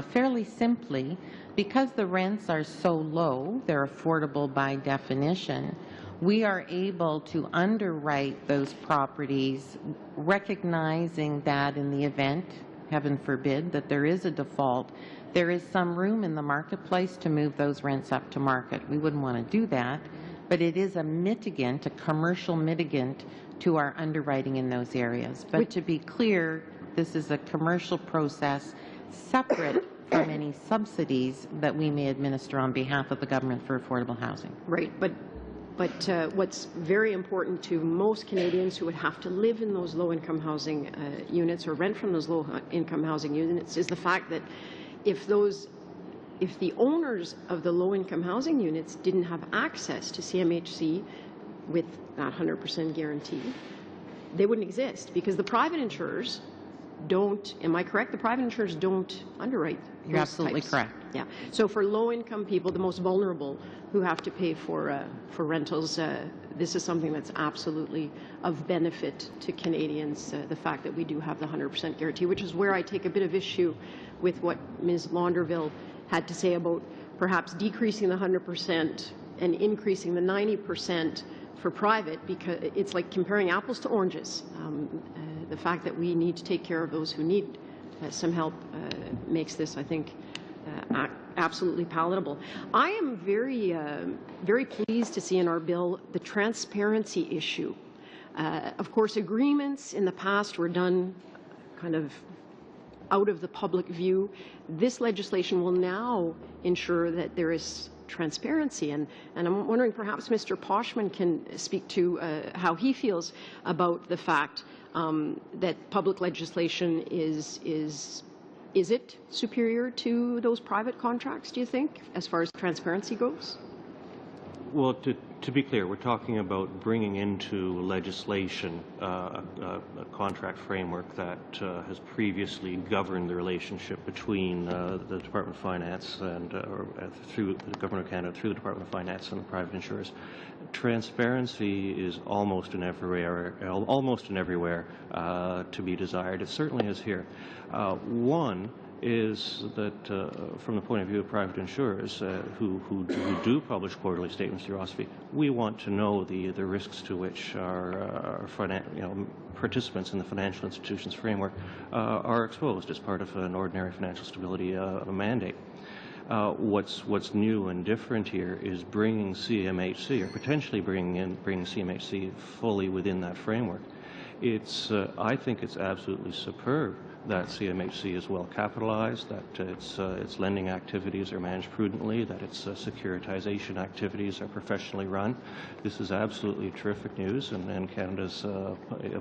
Fairly simply, because the rents are so low, they're affordable by definition, we are able to underwrite those properties, recognizing that in the event, heaven forbid, that there is a default, there is some room in the marketplace to move those rents up to market. We wouldn't want to do that, but it is a mitigant, a commercial mitigant to our underwriting in those areas. But to be clear, this is a commercial process separate from any subsidies that we may administer on behalf of the government for affordable housing. Right, but what's very important to most Canadians who would have to live in those low-income housing units or rent from those low-income housing units is the fact that if the owners of the low-income housing units didn't have access to CMHC with that 100% guarantee, they wouldn't exist, because the private insurers don't, am I correct? The private insurers don't underwrite those You're absolutely types. correct. Yeah. So for low-income people, the most vulnerable who have to pay for rentals, this is something that's absolutely of benefit to Canadians, the fact that we do have the 100% guarantee, which is where I take a bit of issue with what Ms. Launderville had to say about perhaps decreasing the 100% and increasing the 90% for private, because it's like comparing apples to oranges. The fact that we need to take care of those who need some help makes this, I think, absolutely palatable. I am very pleased to see in our bill the transparency issue. Of course, agreements in the past were done kind of out of the public view. This legislation will now ensure that there is transparency, and I'm wondering perhaps Mr. Poshman can speak to how he feels about the fact that public legislation is it superior to those private contracts, do you think, as far as transparency goes? Well, to be clear, we're talking about bringing into legislation a contract framework that has previously governed the relationship between the Department of Finance and through the Government of Canada, through the Department of Finance and the private insurers. Transparency is almost in everywhere to be desired. It certainly is here. One is that from the point of view of private insurers who do publish quarterly statements through OSFI, we want to know the risks to which our participants in the financial institutions framework are exposed as part of an ordinary financial stability mandate. What's new and different here is bringing CMHC, or potentially bringing CMHC fully within that framework. I think it's absolutely superb that CMHC is well capitalized, that its lending activities are managed prudently, that its securitization activities are professionally run. This is absolutely terrific news, and Canada's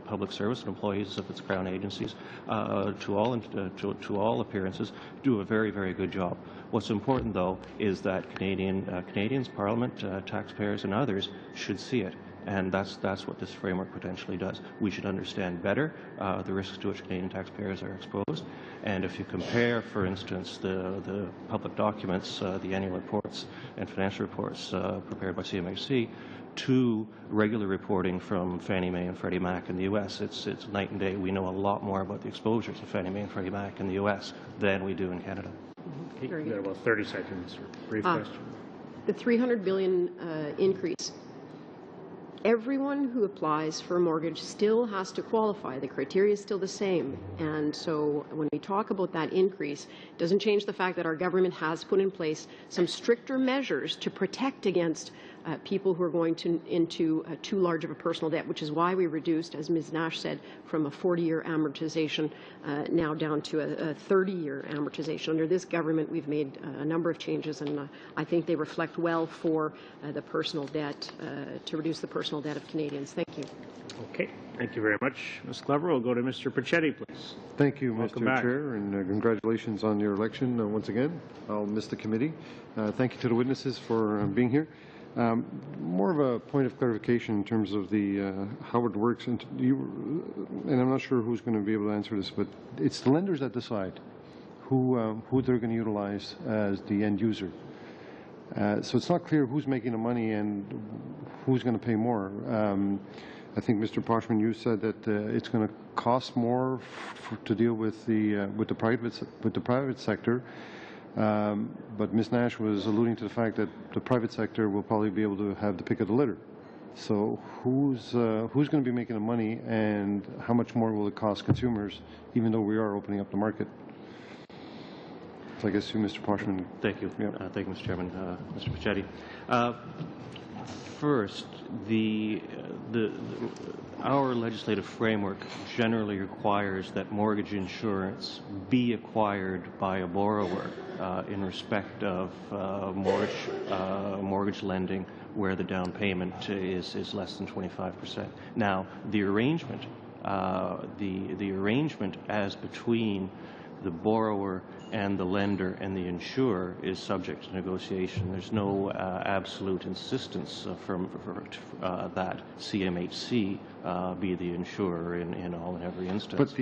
public service and employees of its Crown agencies, to all appearances, do a very, very good job. What's important, though, is that Canadians, Parliament, taxpayers, and others should see it. And that's what this framework potentially does. We should understand better the risks to which Canadian taxpayers are exposed. And if you compare, for instance, the public documents, the annual reports and financial reports prepared by CMHC to regular reporting from Fannie Mae and Freddie Mac in the U.S., it's night and day. We know a lot more about the exposures of Fannie Mae and Freddie Mac in the U.S. than we do in Canada. Okay, you've got about 30 seconds for a brief question. The $300 billion increase. Everyone who applies for a mortgage still has to qualify. The criteria is still the same. And so when we talk about that increase, it doesn't change the fact that our government has put in place some stricter measures to protect against people who are going into too large of a personal debt, which is why we reduced, as Ms. Nash said, from a 40-year amortization now down to a 30-year amortization. Under this government, we've made a number of changes, and I think they reflect well for the personal debt, to reduce the personal debt of Canadians. Thank you. Okay, thank you very much. Ms. Clever, we'll go to Mr. Pachetti, please. Thank you, Welcome Mr. back. Chair, and congratulations on your election once again. I'll miss the committee. Thank you to the witnesses for being here. More of a point of clarification in terms of the how it works, and I'm not sure who's going to be able to answer this, but it's the lenders that decide who they're going to utilize as the end user. So it's not clear who's making the money and who's going to pay more. I think Mr. Poshman, you said that it's going to cost more to deal with the private sector. But Ms. Nash was alluding to the fact that the private sector will probably be able to have the pick of the litter. So who's going to be making the money, and how much more will it cost consumers, even though we are opening up the market? So I guess you, Mr. Poshman. Thank you. Yeah. Thank you, Mr. Chairman. Mr. Pachetti. First, our legislative framework generally requires that mortgage insurance be acquired by a borrower in respect of mortgage lending where the down payment is less than 25%. Now, the arrangement as between the borrower and the lender and the insurer is subject to negotiation. There's no absolute insistence that CMHC be the insurer in all and every instance. But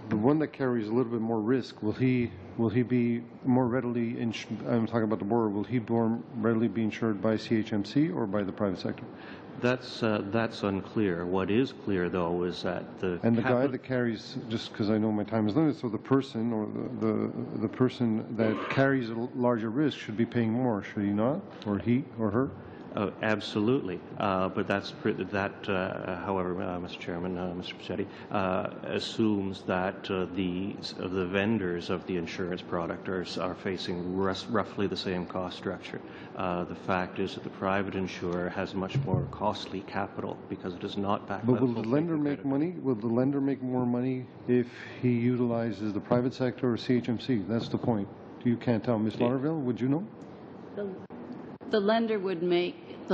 the one that carries a little bit more risk, will he be more readily, I'm talking about the borrower, will he more readily be insured by CHMC or by the private sector? That's unclear. What is clear, though, is that the guy that carries, just because I know my time is limited, so the person or the person that carries a larger risk should be paying more, should he not, or he or her? Absolutely, but however, Mr. Chairman, Mr. Pacetti, assumes that the vendors of the insurance product are facing roughly the same cost structure. The fact is that the private insurer has much more costly capital because it is not backed by the But will the lender make money? Will the lender make more money if he utilizes the private sector or CHMC? That's the point. You can't tell. Ms. Lauderville, would you know? The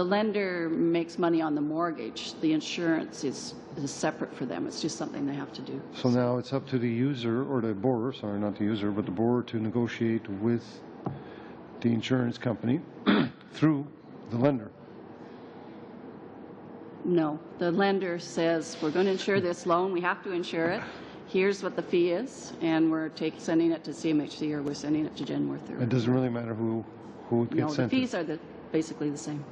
lender makes money on the mortgage. The insurance is separate for them. It's just something they have to do. So now it's up to the user or the borrower, sorry, not the user, but the borrower to negotiate with the insurance company through the lender. No, the lender says, we're going to insure this loan. We have to insure it. Here's what the fee is, and we're sending it to CMHC or we're sending it to Genworth. It doesn't really matter who it gets sent to. The fees are basically the same.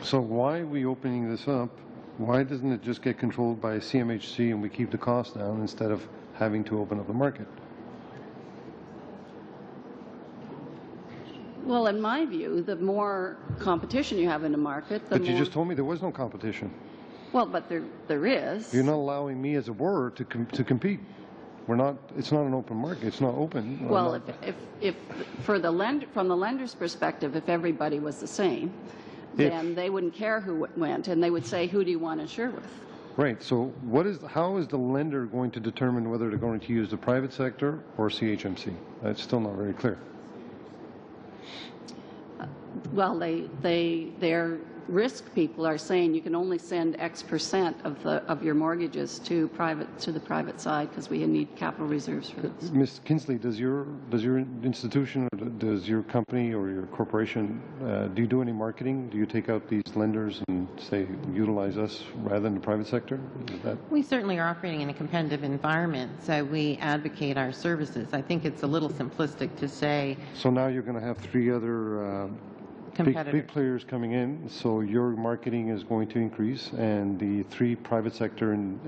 So why are we opening this up? Why doesn't it just get controlled by CMHC and we keep the cost down instead of having to open up the market? Well, in my view, the more competition you have in the market, the more... But you just told me there was no competition. Well, but there is. You're not allowing me as a borrower to compete. It's not an open market. It's not open. Well, if from the lender's perspective, if everybody was the same, then they wouldn't care who went, and they would say, who do you want to insure with? Right. So how is the lender going to determine whether they're going to use the private sector or CHMC? That's still not very clear. Well, their risk people are saying you can only send X% of your mortgages to the private side because we need capital reserves for this. Ms. Kinsley, does your institution or does your company or your corporation do you do any marketing? Do you take out these lenders and say utilize us rather than the private sector? We certainly are operating in a competitive environment, so we advocate our services. I think it's a little simplistic to say. So now you're going to have three other big players coming in, so your marketing is going to increase, and the three private sector and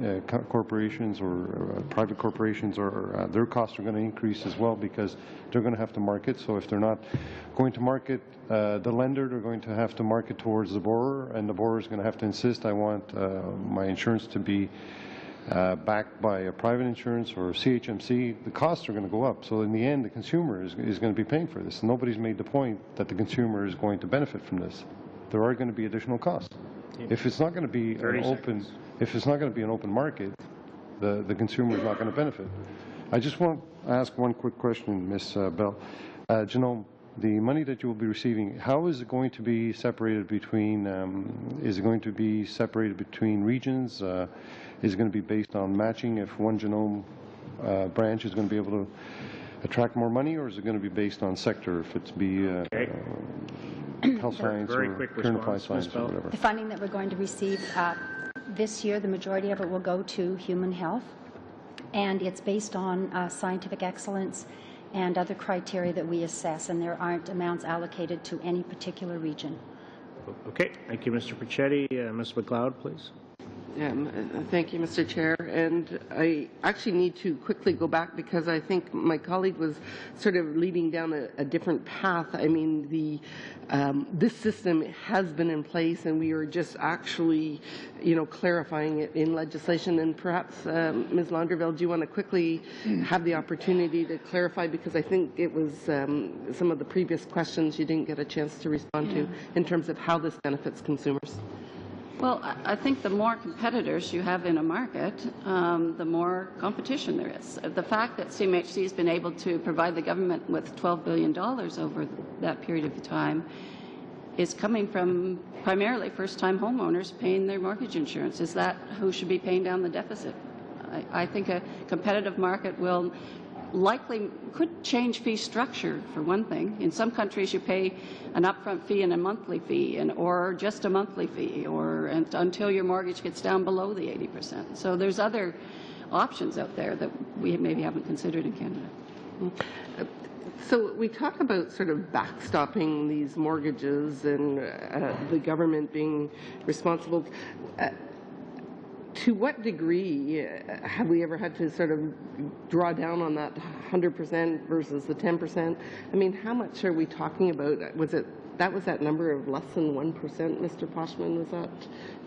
corporations or private corporations, or their costs are going to increase as well because they're going to have to market. So if they're not going to market the lender, they're going to have to market towards the borrower, and the borrower is going to have to insist, I want my insurance to be backed by a private insurance or CHMC. The costs are going to go up. So in the end, the consumer is going to be paying for this. Nobody's made the point that the consumer is going to benefit from this. There are going to be additional costs. If it's not going to be an open market, the consumer is not going to benefit. I just want to ask one quick question, Ms. Bell. Genome, the money that you will be receiving, how is it going to be separated between? Is it going to be separated between regions? Is it going to be based on matching if one Genome branch is going to be able to attract more money, or is it going to be based on sector, if it's health science or current applied science or whatever? The funding that we're going to receive this year, the majority of it will go to human health, and it's based on scientific excellence and other criteria that we assess, and there aren't amounts allocated to any particular region. Okay, thank you, Mr. Pacetti. Ms. McLeod, please. Thank you, Mr. Chair. And I actually need to quickly go back because I think my colleague was sort of leading down a different path. I mean, this system has been in place, and we are just actually, clarifying it in legislation. And perhaps, Ms. Launderville, do you want to quickly have the opportunity to clarify, because I think it was some of the previous questions you didn't get a chance to respond to in terms of how this benefits consumers. Well, I think the more competitors you have in a market, the more competition there is. The fact that CMHC has been able to provide the government with $12 billion over that period of time is coming from primarily first-time homeowners paying their mortgage insurance. Is that who should be paying down the deficit? I think a competitive market will likely could change fee structure, for one thing. In some countries, you pay an upfront fee and a monthly fee, or just a monthly fee, until your mortgage gets down below the 80%. So there's other options out there that we maybe haven't considered in Canada. So we talk about sort of backstopping these mortgages and the government being responsible. To what degree have we ever had to sort of draw down on that 100% versus the 10%? I mean, how much are we talking about? Was that number of less than 1%, Mr. Poshman? Was that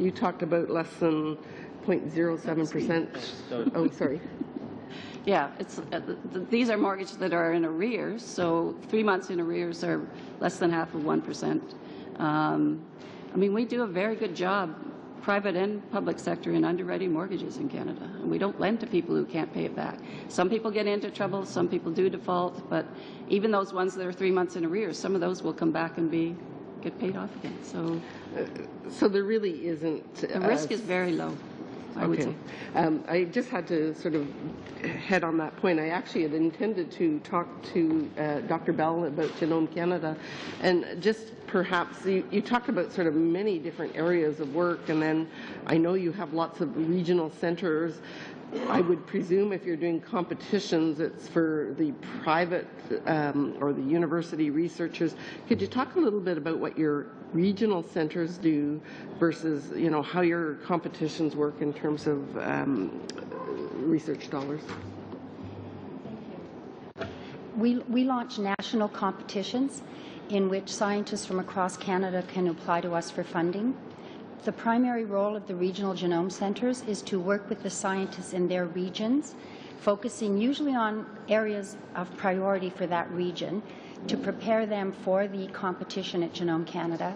you talked about less than 0.07%? Oh, sorry. Yeah, these are mortgages that are in arrears, so 3 months in arrears are less than half of 1%. I mean, we do a very good job, private and public sector, in underwriting mortgages in Canada. And we don't lend to people who can't pay it back. Some people get into trouble, some people do default, but even those ones that are 3 months in arrears, some of those will come back and get paid off again. So there really isn't... The risk is very low. I would say. I just had to sort of head on that point. I actually had intended to talk to Dr. Bell about Genome Canada, and just perhaps you talked about sort of many different areas of work, and then I know you have lots of regional centers. I would presume if you're doing competitions, it's for the private or the university researchers. Could you talk a little bit about what your regional centers do versus, how your competitions work in terms of research dollars? We launch national competitions in which scientists from across Canada can apply to us for funding. The primary role of the regional genome centers is to work with the scientists in their regions, focusing usually on areas of priority for that region, to prepare them for the competition at Genome Canada,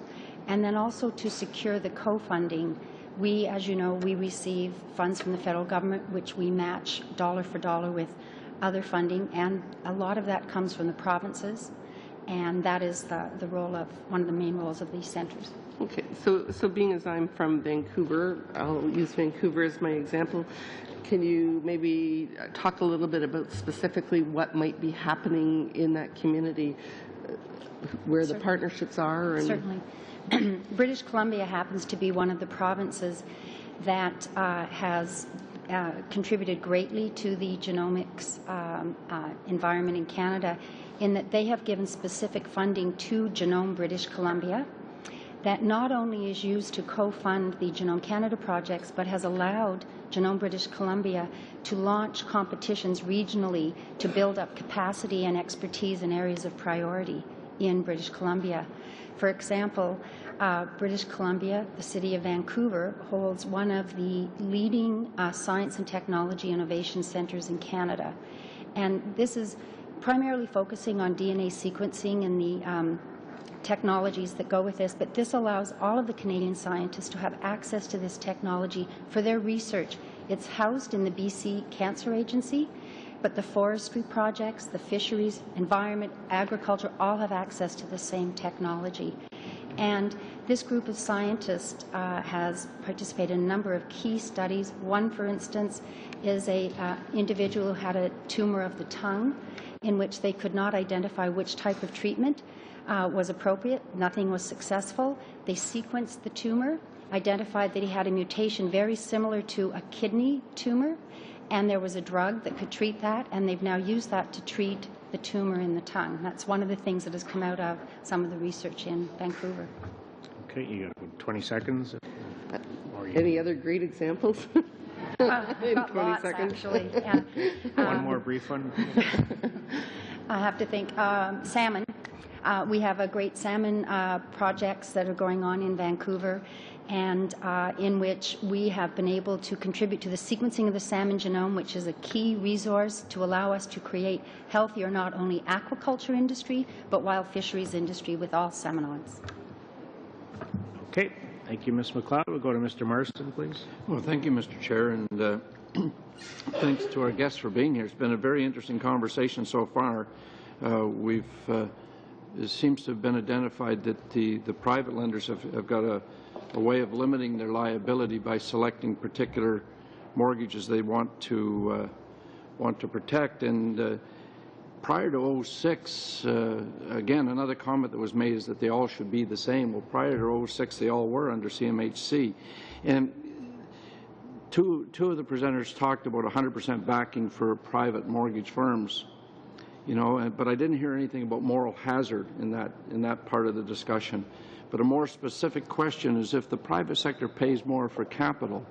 and then also to secure the co-funding. We, as you know, we receive funds from the federal government, which we match dollar for dollar with other funding, and a lot of that comes from the provinces, and that is the role of one of the main roles of these centers. Okay, so being as I'm from Vancouver, I'll use Vancouver as my example. Can you maybe talk a little bit about specifically what might be happening in that community, where Certainly. the partnerships are? And Certainly. British Columbia happens to be one of the provinces that has contributed greatly to the genomics environment in Canada, in that they have given specific funding to Genome British Columbia that not only is used to co-fund the Genome Canada projects, but has allowed Genome British Columbia to launch competitions regionally to build up capacity and expertise in areas of priority in British Columbia. For example, British Columbia, the city of Vancouver, holds one of the leading science and technology innovation centers in Canada. And this is primarily focusing on DNA sequencing and the technologies that go with this, but this allows all of the Canadian scientists to have access to this technology for their research. It's housed in the BC Cancer Agency, but the forestry projects, the fisheries, environment, agriculture, all have access to the same technology. And this group of scientists has participated in a number of key studies. One, for instance, is an individual who had a tumor of the tongue in which they could not identify which type of treatment was appropriate. Nothing was successful. They sequenced the tumor, identified that he had a mutation very similar to a kidney tumor, and there was a drug that could treat that, and they've now used that to treat the tumor in the tongue. That's one of the things that has come out of some of the research in Vancouver. Okay, you got 20 seconds. Any other great examples? In 20 lots, seconds. actually. Yeah. One more brief one. I have to think. Salmon. We have a great salmon projects that are going on in Vancouver, and in which we have been able to contribute to the sequencing of the salmon genome, which is a key resource to allow us to create healthier not only aquaculture industry, but wild fisheries industry with all salmonids. Okay, thank you, Ms. McLeod. We'll go to Mr. Marston, please. Well, thank you, Mr. Chair, and thanks to our guests for being here. It's been a very interesting conversation so far. It seems to have been identified that the private lenders have got a way of limiting their liability by selecting particular mortgages they want to want to protect. And prior to 06, again, another comment that was made is that they all should be the same. Well, prior to 06, they all were under CMHC. And two of the presenters talked about 100% backing for private mortgage firms, you know, but I didn't hear anything about moral hazard in that part of the discussion. But a more specific question is, if the private sector pays more for capital,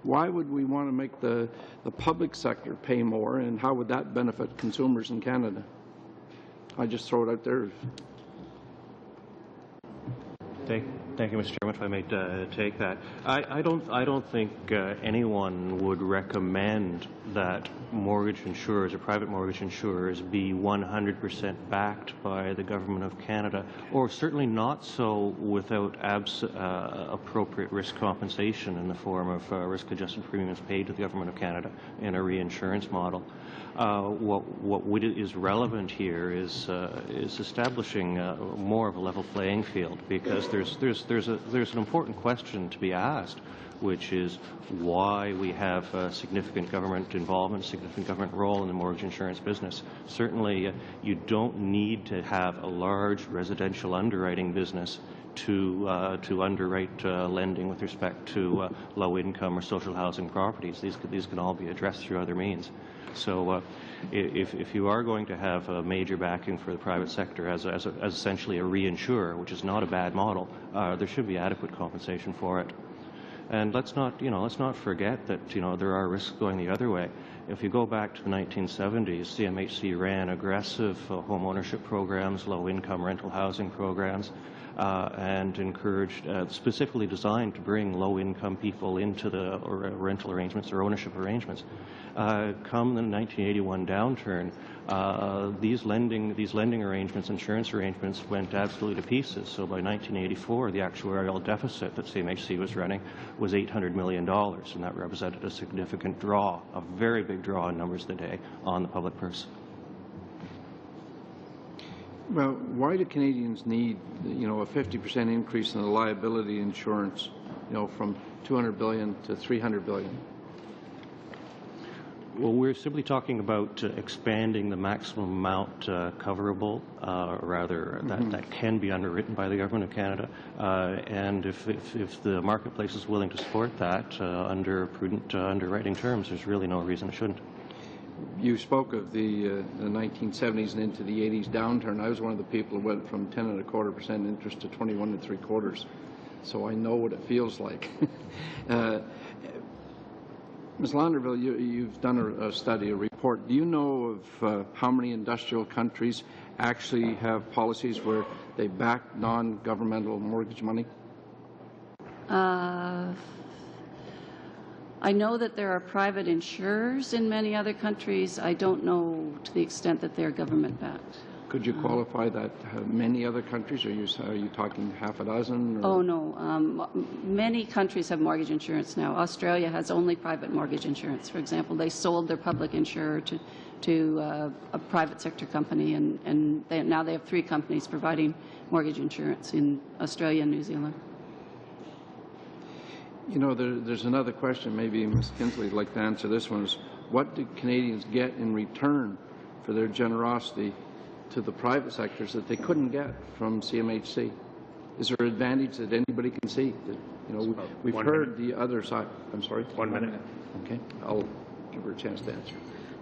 why would we want to make the public sector pay more, and how would that benefit consumers in Canada? I just throw it out there. Thank you, Mr. Chairman. If I may take that, I don't think anyone would recommend that mortgage insurers or private mortgage insurers be 100% backed by the Government of Canada, or certainly not so without appropriate risk compensation in the form of risk-adjusted premiums paid to the Government of Canada in a reinsurance model. What is relevant here is establishing more of a level playing field, because there's an important question to be asked, which is why we have significant government involvement, significant government role in the mortgage insurance business. Certainly, you don't need to have a large residential underwriting business to underwrite lending with respect to low-income or social housing properties. These can all be addressed through other means. So if you are going to have a major backing for the private sector as essentially a reinsurer, which is not a bad model, there should be adequate compensation for it. And let's not forget that there are risks going the other way. If you go back to the 1970s, CMHC ran aggressive home ownership programs, low-income rental housing programs, and encouraged, specifically designed to bring low-income people into the rental arrangements or ownership arrangements. Come the 1981 downturn, these lending arrangements, insurance arrangements, went absolutely to pieces. So by 1984, the actuarial deficit that CMHC was running was $800 million, and that represented a significant draw, a very big draw in numbers of the day on the public purse. Well, why do Canadians need, a 50% increase in the liability insurance, from $200 billion to $300 billion? Well, we're simply talking about expanding the maximum amount coverable, that can be underwritten by the Government of Canada. And if the marketplace is willing to support that under prudent underwriting terms, there's really no reason it shouldn't. You spoke of the 1970s and into the 80s downturn. I was one of the people who went from 10.25% interest to 21 3/4. So I know what it feels like. Ms. Launderville, you've done a study, a report. Do you know of how many industrial countries actually have policies where they back non-governmental mortgage money? I know that there are private insurers in many other countries. I don't know to the extent that they're government-backed. Could you qualify that? Many other countries? Are you talking half a dozen? Or? Oh, no. Many countries have mortgage insurance now. Australia has only private mortgage insurance. For example, they sold their public insurer to a private sector company, and now they have 3 companies providing mortgage insurance in Australia and New Zealand. There's another question. Maybe Ms. Kinsley would like to answer this one. Is what do Canadians get in return for their generosity to the private sectors that they couldn't get from CMHC? Is there an advantage that anybody can see? We've heard the other side. I'm sorry? 1 minute. Okay. I'll give her a chance to answer.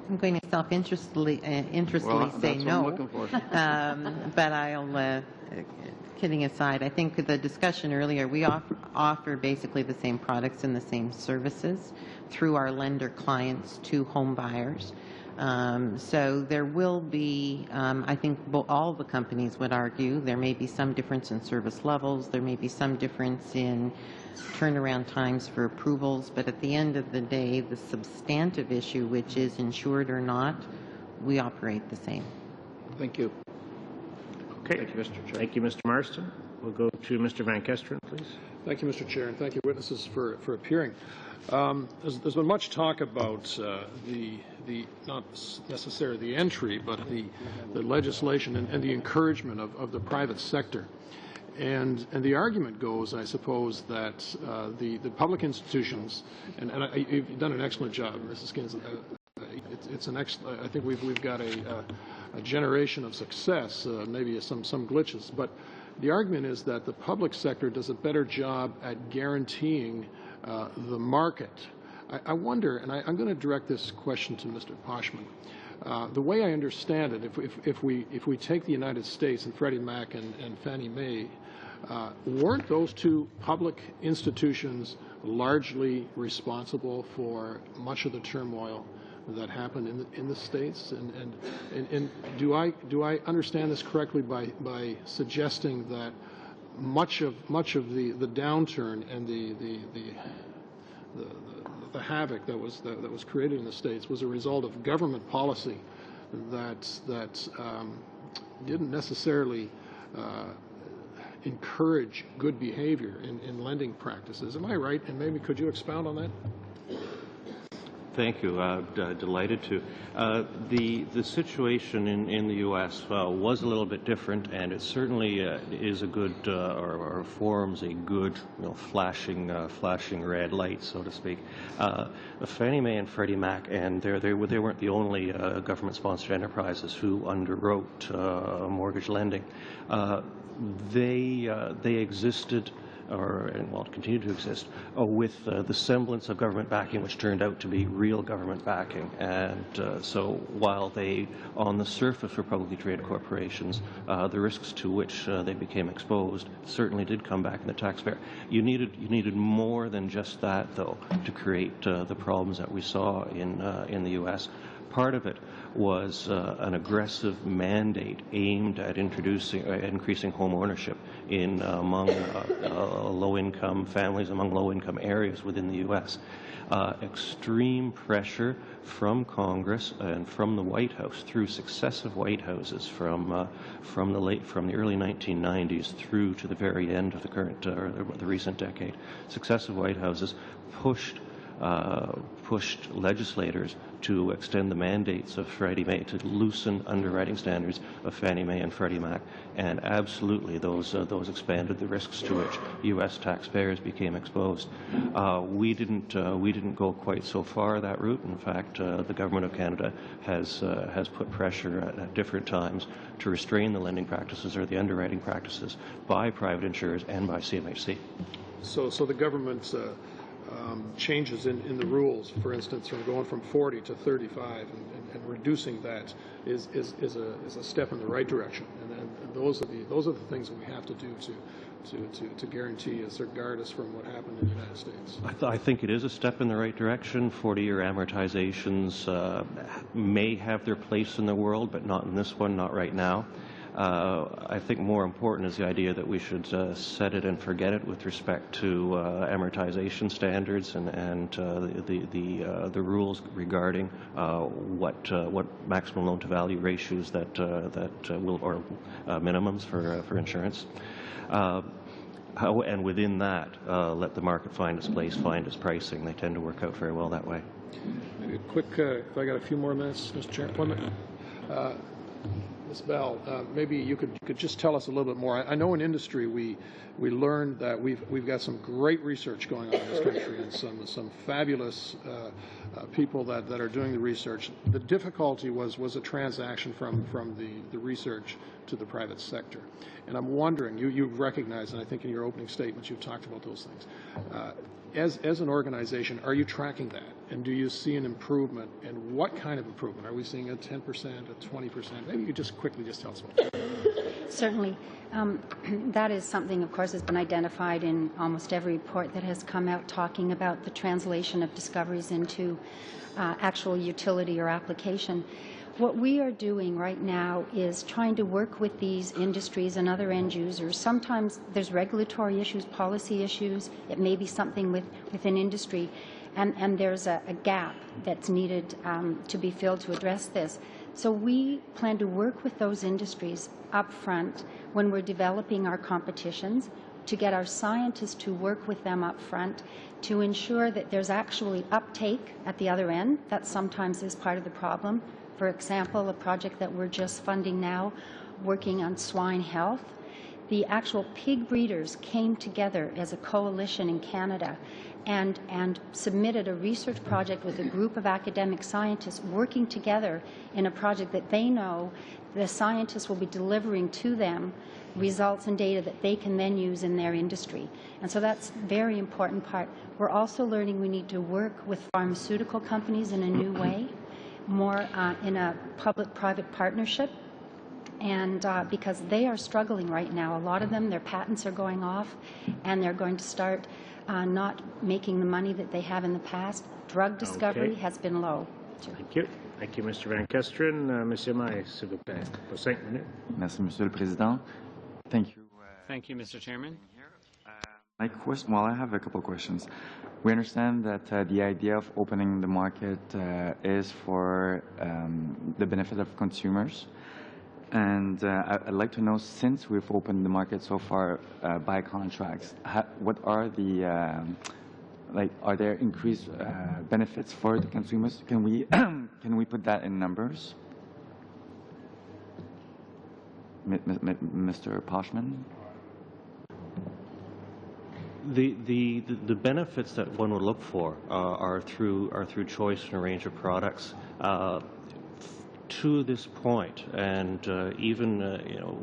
I'm going to self-interestedly say no. What I'm looking for. But I'll, kidding aside, I think the discussion earlier, we offer basically the same products and the same services through our lender clients to home buyers. So there will be, I think all the companies would argue, there may be some difference in service levels, there may be some difference in turnaround times for approvals, but at the end of the day, the substantive issue, which is insured or not, we operate the same. Thank you. Okay. Thank you, Mr. Chair. Thank you, Mr. Marston. We'll go to Mr. Van Kesteren, please. Thank you, Mr. Chair, and thank you, witnesses, for appearing. There's been much talk about the not necessarily the entry, but the legislation and the encouragement of the private sector. And the argument goes, I suppose, that the public institutions, and you've done an excellent job, Mrs. Kinsley, it's an I think we've got a generation of success, maybe some glitches, but the argument is that the public sector does a better job at guaranteeing the market. I wonder, and I'm going to direct this question to Mr. Poshman. The way I understand it, if we take the United States and Freddie Mac and Fannie Mae, weren't those two public institutions largely responsible for much of the turmoil that happened in the States? And do I understand this correctly by suggesting that much of the downturn and the havoc that was created in the States was a result of government policy that didn't necessarily encourage good behavior in lending practices? Am I right? And maybe could you expound on that? Thank you. Delighted to. The situation in the U.S. Was a little bit different, and it certainly is a good or forms a good, flashing red light, so to speak. Fannie Mae and Freddie Mac, and they weren't the only government-sponsored enterprises who underwrote mortgage lending. They existed, or continue to exist, with the semblance of government backing, which turned out to be real government backing. And so while they, on the surface, were publicly traded corporations, the risks to which they became exposed certainly did come back in the taxpayer. You needed more than just that, though, to create the problems that we saw in the U.S. Part of it was an aggressive mandate aimed at increasing home ownership among low-income families, among low-income areas within the U.S. Extreme pressure from Congress and from the White House through successive White Houses from the early 1990s through to the very end of the recent decade. Successive White Houses pushed legislators to extend the mandates of Freddie Mae, to loosen underwriting standards of Fannie Mae and Freddie Mac, and absolutely those expanded the risks to which U.S. taxpayers became exposed. We didn't go quite so far that route. In fact, the government of Canada has put pressure at different times to restrain the lending practices or the underwriting practices by private insurers and by CMHC. So the government's changes in the rules, for instance, from going from 40 to 35 and reducing that is a step in the right direction. And those are the things that we have to do to guarantee or guard us from what happened in the United States. I think it is a step in the right direction. 40-year amortizations may have their place in the world, but not in this one, not right now. I think more important is the idea that we should set it and forget it with respect to amortization standards and the rules regarding what maximum loan-to-value ratios that will, or minimums for insurance. And within that, let the market find its place, find its pricing. They tend to work out very well that way. Maybe a quick, if I got a few more minutes, Mr. Chair. 1 minute. Ms. Bell, maybe you could just tell us a little bit more. I know in industry we learned that we've got some great research going on in this country and some fabulous people that are doing the research. The difficulty was a transaction from the research to the private sector. And I'm wondering, you've recognized, and I think in your opening statements you've talked about those things. As an organization, are you tracking that? And do you see an improvement? And what kind of improvement? Are we seeing a 10%, a 20%? Maybe you could just quickly tell us about that. Certainly. That is something, of course, has been identified in almost every report that has come out talking about the translation of discoveries into actual utility or application. What we are doing right now is trying to work with these industries and other end users. Sometimes there's regulatory issues, policy issues. It may be something within industry, and there's a gap that's needed to be filled to address this. So we plan to work with those industries up front when we're developing our competitions, to get our scientists to work with them up front to ensure that there's actually uptake at the other end. That sometimes is part of the problem. For example, a project that we're just funding now, working on swine health. the actual pig breeders came together as a coalition in Canada and submitted a research project with a group of academic scientists working together in a project that they know the scientists will be delivering to them results and data that they can then use in their industry. And so that's a very important part. We're also learning we need to work with pharmaceutical companies in a new way, more in a public-private partnership, and because they are struggling right now. A lot of them, their patents are going off, and they're going to start not making the money that they have in the past. Drug discovery has been low. Thank you. Thank you, Mr. Van Kesteren. Monsieur Maille, s'il vous plaît, pour 5 minutes. Merci, Monsieur le Président. Thank you. Thank you, Mr. Chairman. My question, well, I have a couple of questions. We understand that the idea of opening the market is for the benefit of consumers. And I'd like to know, since we've opened the market so far by contracts, what are the, are there increased benefits for the consumers? Can we, can we put that in numbers? Mr. Poshman? The benefits that one would look for are through choice in a range of products. To this point, and even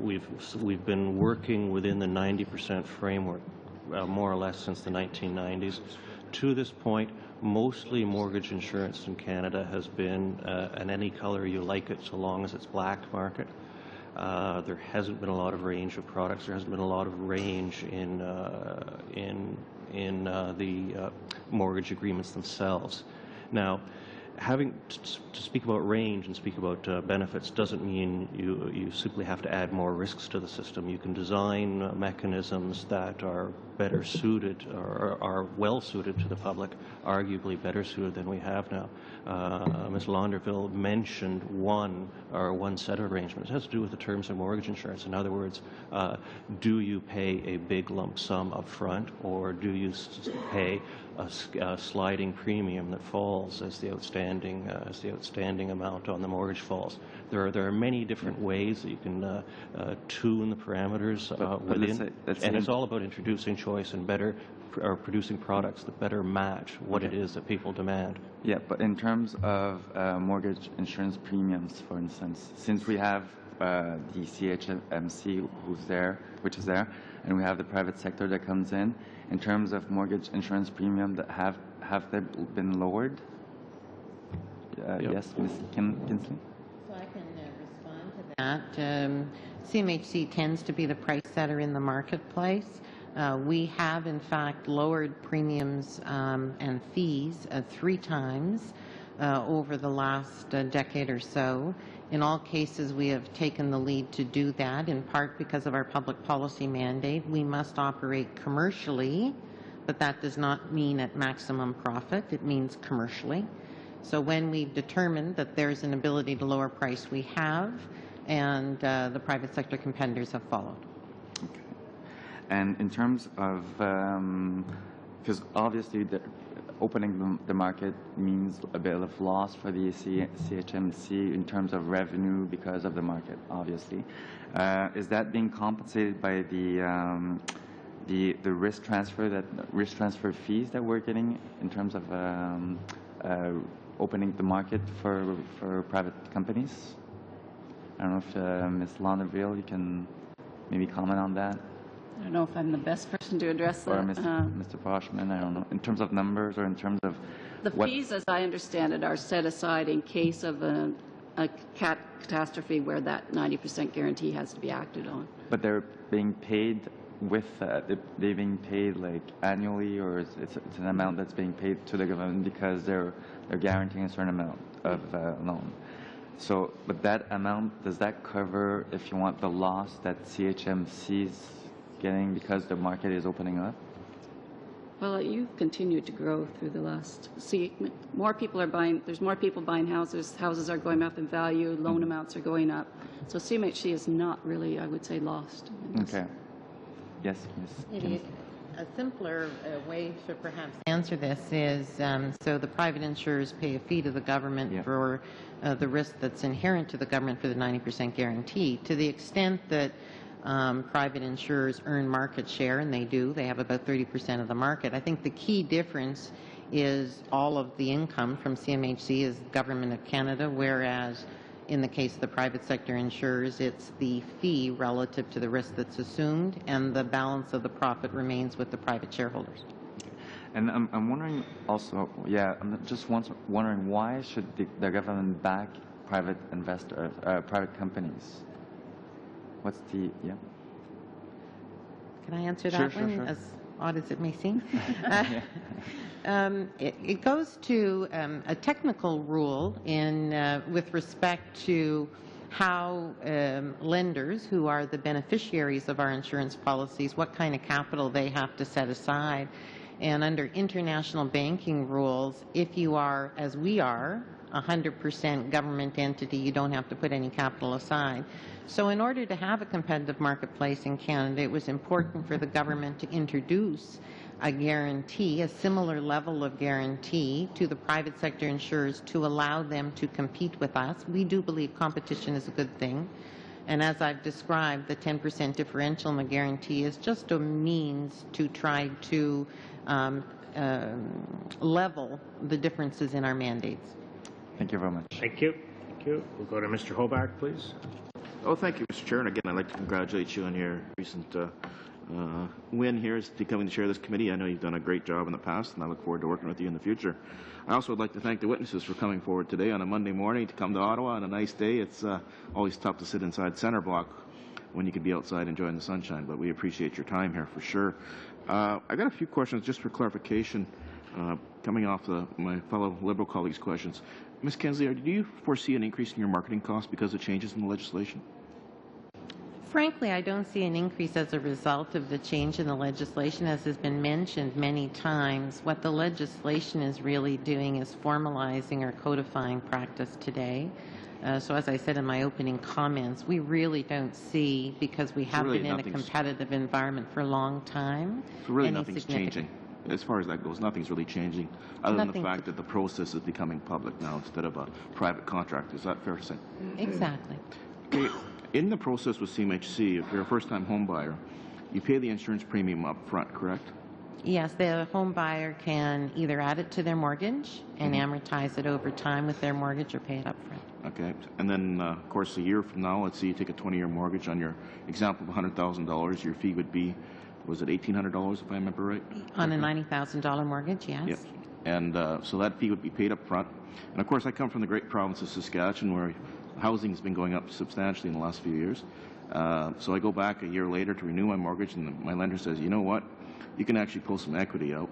we've been working within the 90% framework more or less since the 1990s. To this point, mostly mortgage insurance in Canada has been an any color you like it, so long as it's black market. There hasn't been a lot of range of products. There hasn't been a lot of range in the mortgage agreements themselves. Now, having to speak about range and speak about benefits doesn't mean you simply have to add more risks to the system. You can design mechanisms that are better suited or are well suited to the public, arguably better suited than we have now. Ms. Launderville mentioned one set of arrangements. It has to do with the terms of mortgage insurance. In other words, do you pay a big lump sum up front, or do you pay a sliding premium that falls as the outstanding amount on the mortgage falls? There are many different ways that you can tune the parameters within, and it's all about introducing choice and producing products that better match what it is that people demand. Yeah, but in terms of mortgage insurance premiums, for instance, since we have the CHMC which is there, and we have the private sector that comes in terms of mortgage insurance premium, that have they been lowered? Yes, Ms. Kinsley? So I can respond to that. CMHC tends to be the price setter in the marketplace. We have, in fact, lowered premiums and fees 3 times over the last decade or so. In all cases, we have taken the lead to do that, in part because of our public policy mandate. We must operate commercially, but that does not mean at maximum profit. It means commercially. So when we've determined that there's an ability to lower price, we have, and the private sector competitors have followed. Okay. And in terms of, because obviously opening the market means a bit of loss for the CHMC in terms of revenue because of the market, obviously. Is that being compensated by the risk transfer fees that we're getting in terms of opening the market for private companies? I don't know if Ms. Launderville, you can maybe comment on that. I don't know if I'm the best person to address that. Or Mr. Poshman, I don't know. In terms of numbers or in terms of the fees, as I understand it, are set aside in case of a catastrophe where that 90% guarantee has to be acted on. But they're being paid with, they're being paid like annually, or it's an amount that's being paid to the government because they're guaranteeing a certain amount of loan. So, but that amount, does that cover, if you want, the loss that CHMC's getting because the market is opening up? Well, you've continued to grow through the last. See, more people are buying. There's more people buying houses. Houses are going up in value. Loan amounts are going up. So CMHC is not really, I would say, lost. Okay. Yes, Ms. A simpler way to perhaps answer this is, so the private insurers pay a fee to the government for the risk that's inherent to the government for the 90% guarantee. To the extent that private insurers earn market share, and they do. They have about 30% of the market. I think the key difference is all of the income from CMHC is Government of Canada, whereas in the case of the private sector insurers, it's the fee relative to the risk that's assumed, and the balance of the profit remains with the private shareholders. And I'm wondering also, I'm just wondering why should the government back private investors, private companies? What's the, Can I answer that one, sure. as odd as it may seem? It goes to a technical rule in with respect to how lenders who are the beneficiaries of our insurance policies, what kind of capital they have to set aside. And under international banking rules, if you are, as we are, 100% government entity, you don't have to put any capital aside. So in order to have a competitive marketplace in Canada, it was important for the government to introduce a guarantee, a similar level of guarantee to the private sector insurers to allow them to compete with us. We do believe competition is a good thing. And as I've described, the 10% differential in the guarantee is just a means to try to level the differences in our mandates. Thank you very much. Thank you. Thank you. We'll go to Mr. Hobart, please. Oh, thank you, Mr. Chair. And again, I'd like to congratulate you on your recent win here as becoming the chair of this committee. I know you've done a great job in the past, and I look forward to working with you in the future. I also would like to thank the witnesses for coming forward today on a Monday morning to come to Ottawa on a nice day. It's always tough to sit inside Centre Block when you could be outside enjoying the sunshine, but we appreciate your time here for sure. I got a few questions just for clarification coming off my fellow Liberal colleagues' questions. Ms. Kensley, do you foresee an increase in your marketing costs because of changes in the legislation? Frankly, I don't see an increase as a result of the change in the legislation. As has been mentioned many times, what the legislation is really doing is formalizing or codifying practice today. So as I said in my opening comments, we really don't see, because we have been in a competitive environment for a long time. So really nothing's changing. As far as that goes, nothing's really changing, other than the fact that the process is becoming public now instead of a private contract. Is that fair to say? Exactly. Okay. In the process with CMHC, if you're a first-time home buyer, you pay the insurance premium up front, correct? Yes, the home buyer can either add it to their mortgage and amortize it over time with their mortgage, or pay it up front. Okay. And then, of course, a year from now, let's say you take a 20-year mortgage on your example of $100,000, your fee would be, was it $1,800 if I remember right? On a $90,000 mortgage, yes. Yep. And so that fee would be paid up front. And of course, I come from the great province of Saskatchewan, where housing has been going up substantially in the last few years. So I go back a year later to renew my mortgage, and my lender says, you know what, you can actually pull some equity out,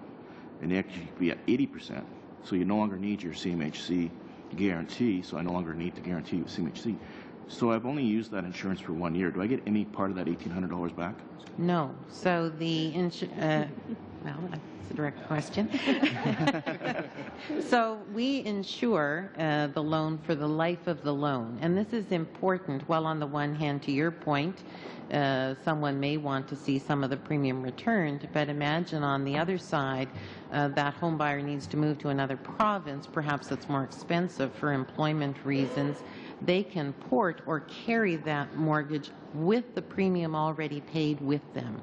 and the equity could be at 80%. So you no longer need your CMHC guarantee, so I no longer need to guarantee with CMHC. So I've only used that insurance for 1 year. Do I get any part of that $1,800 back? No. So the well, that's a direct question. So we insure the loan for the life of the loan, and this is important. Well, on the one hand, to your point, someone may want to see some of the premium returned, but imagine on the other side, that home buyer needs to move to another province, perhaps it's more expensive for employment reasons. They can port or carry that mortgage with the premium already paid with them.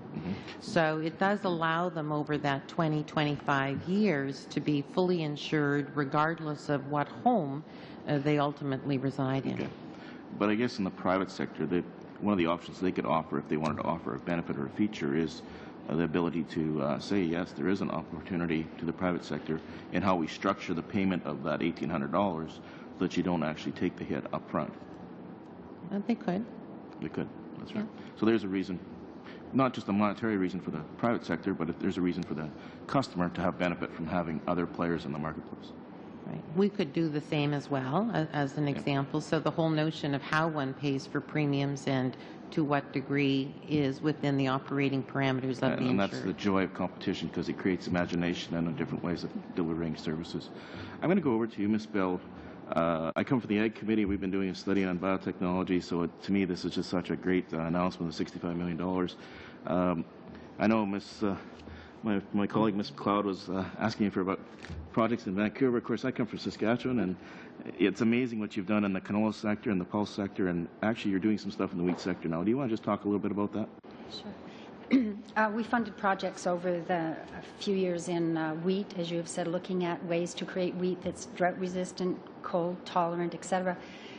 So it does allow them over that 20, 25 years to be fully insured regardless of what home they ultimately reside in. Okay. But I guess in the private sector, one of the options they could offer if they wanted to offer a benefit or a feature is the ability to say, yes, there is an opportunity to the private sector in how we structure the payment of that $1,800 so that you don't actually take the hit up front. They could. They could. That's right. So there's a reason, not just a monetary reason for the private sector, but if there's a reason for the customer to have benefit from having other players in the marketplace. Right. We could do the same as well, as an example. So the whole notion of how one pays for premiums and to what degree is within the operating parameters of the insurer. And that's the joy of competition, because it creates imagination and different ways of delivering services. I'm going to go over to you, Ms. Bell. I come from the Ag Committee. We've been doing a study on biotechnology, so to me this is just such a great announcement of $65 million. I know Ms. my colleague, Ms. McLeod, was asking for about projects in Vancouver. Of course, I come from Saskatchewan, and it's amazing what you've done in the canola sector and the pulse sector, and actually you're doing some stuff in the wheat sector now. Do you want to just talk a little bit about that? Sure. We funded projects over a few years in wheat, as you have said, looking at ways to create wheat that's drought resistant, cold tolerant, etc.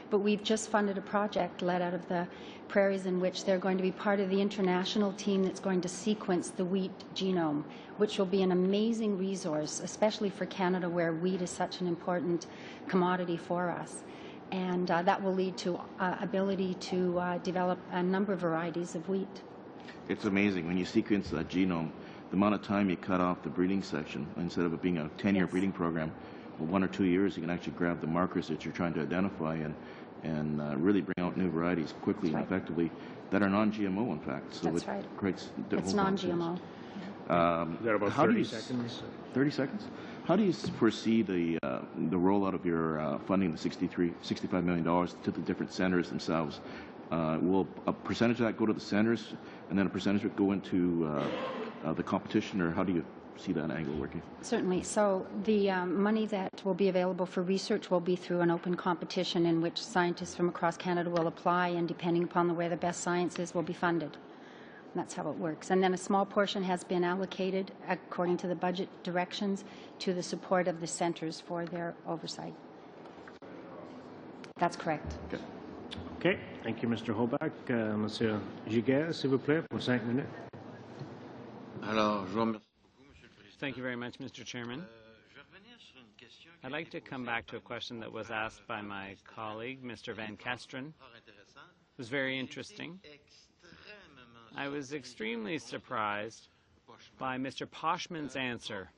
But we've just funded a project led out of the prairies in which they're going to be part of the international team that's going to sequence the wheat genome, which will be an amazing resource, especially for Canada, where wheat is such an important commodity for us. And that will lead to ability to develop a number of varieties of wheat. It's amazing. When you sequence that genome, the amount of time you cut off the breeding section, instead of it being a 10-year breeding program, 1 or 2 years, you can actually grab the markers that you're trying to identify and really bring out new varieties quickly and effectively that are non-GMO, in fact. So That's right. Creates it's non-GMO. You've got about 30 seconds. 30 seconds? How do you foresee the rollout of your funding, the $65 million to the different centers themselves? Will a percentage of that go to the centers, and then a percentage of it go into the competition, or how do you see that angle working? Certainly. So the money that will be available for research will be through an open competition in which scientists from across Canada will apply, and depending upon where the best science is, will be funded. And that's how it works. And then a small portion has been allocated, according to the budget directions, to the support of the centers for their oversight. That's correct. Okay. Okay. Thank you, Mr. Holbach. Monsieur Giguère, s'il vous plaît, pour 5 minutes. Thank you very much, Mr. Chairman. I'd like to come back to a question that was asked by my colleague, Mr. Van Kesteren. It was very interesting. I was extremely surprised by Mr. Poshman's answer.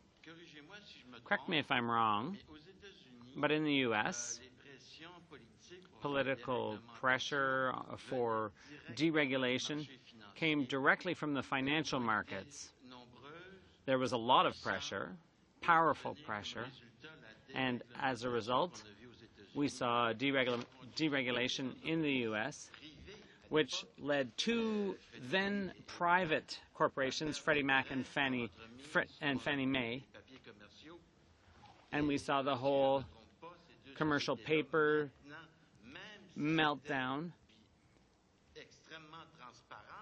Correct me if I'm wrong, but in the U.S., political pressure for deregulation came directly from the financial markets. There was a lot of pressure, powerful pressure, and as a result, we saw deregulation in the U.S., which led to then private corporations, Freddie Mac and Fannie Mae, and we saw the whole commercial paper meltdown.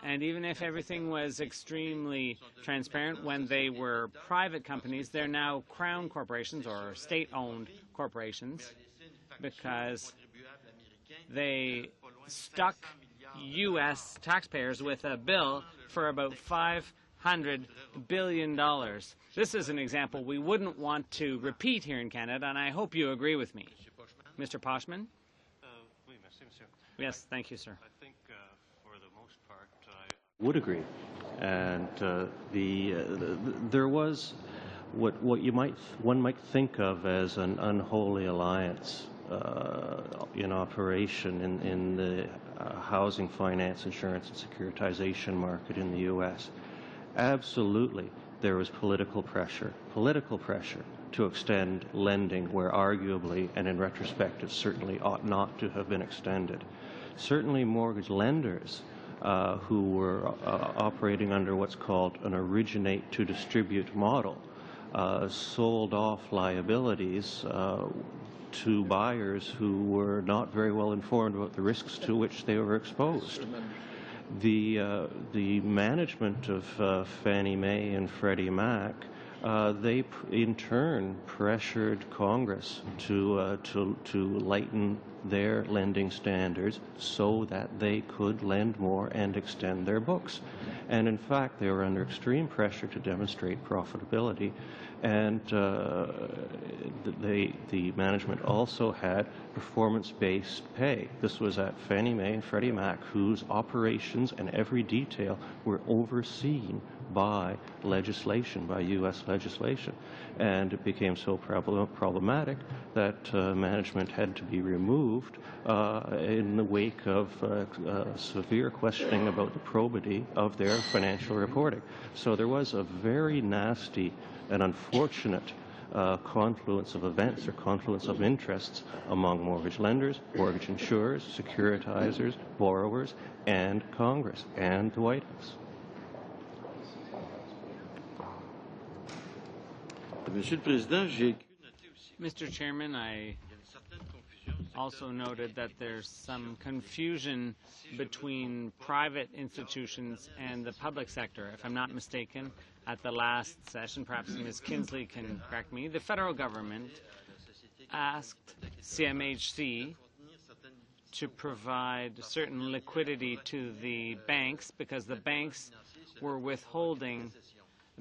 And even if everything was extremely transparent when they were private companies, they're now crown corporations or state-owned corporations because they stuck U.S. taxpayers with a bill for about $500 billion. This is an example we wouldn't want to repeat here in Canada, and I hope you agree with me. Mr. Poshman? Yes, thank you, sir. I think for the most part I would agree. And there was what one might think of as an unholy alliance in operation in the housing finance, insurance, and securitization market in the U.S. Absolutely, there was political pressure to extend lending where arguably, and in retrospect, it certainly ought not to have been extended. Certainly mortgage lenders who were operating under what's called an originate-to-distribute model sold off liabilities to buyers who were not very well informed about the risks to which they were exposed. The management of Fannie Mae and Freddie Mac, they in turn pressured Congress to lighten their lending standards so that they could lend more and extend their books. And in fact, they were under extreme pressure to demonstrate profitability. And the management also had performance-based pay. This was at Fannie Mae and Freddie Mac, whose operations and every detail were overseen by legislation, by U.S. legislation. And it became so problematic that management had to be removed in the wake of severe questioning about the probity of their financial reporting. So there was a very nasty and unfortunate confluence of events or confluence of interests among mortgage lenders, mortgage insurers, securitizers, borrowers, and Congress, and the White House. Mr. Chairman, I also noted that there's some confusion between private institutions and the public sector. If I'm not mistaken, at the last session, perhaps Ms. Kinsley can correct me, the federal government asked CMHC to provide certain liquidity to the banks because the banks were withholding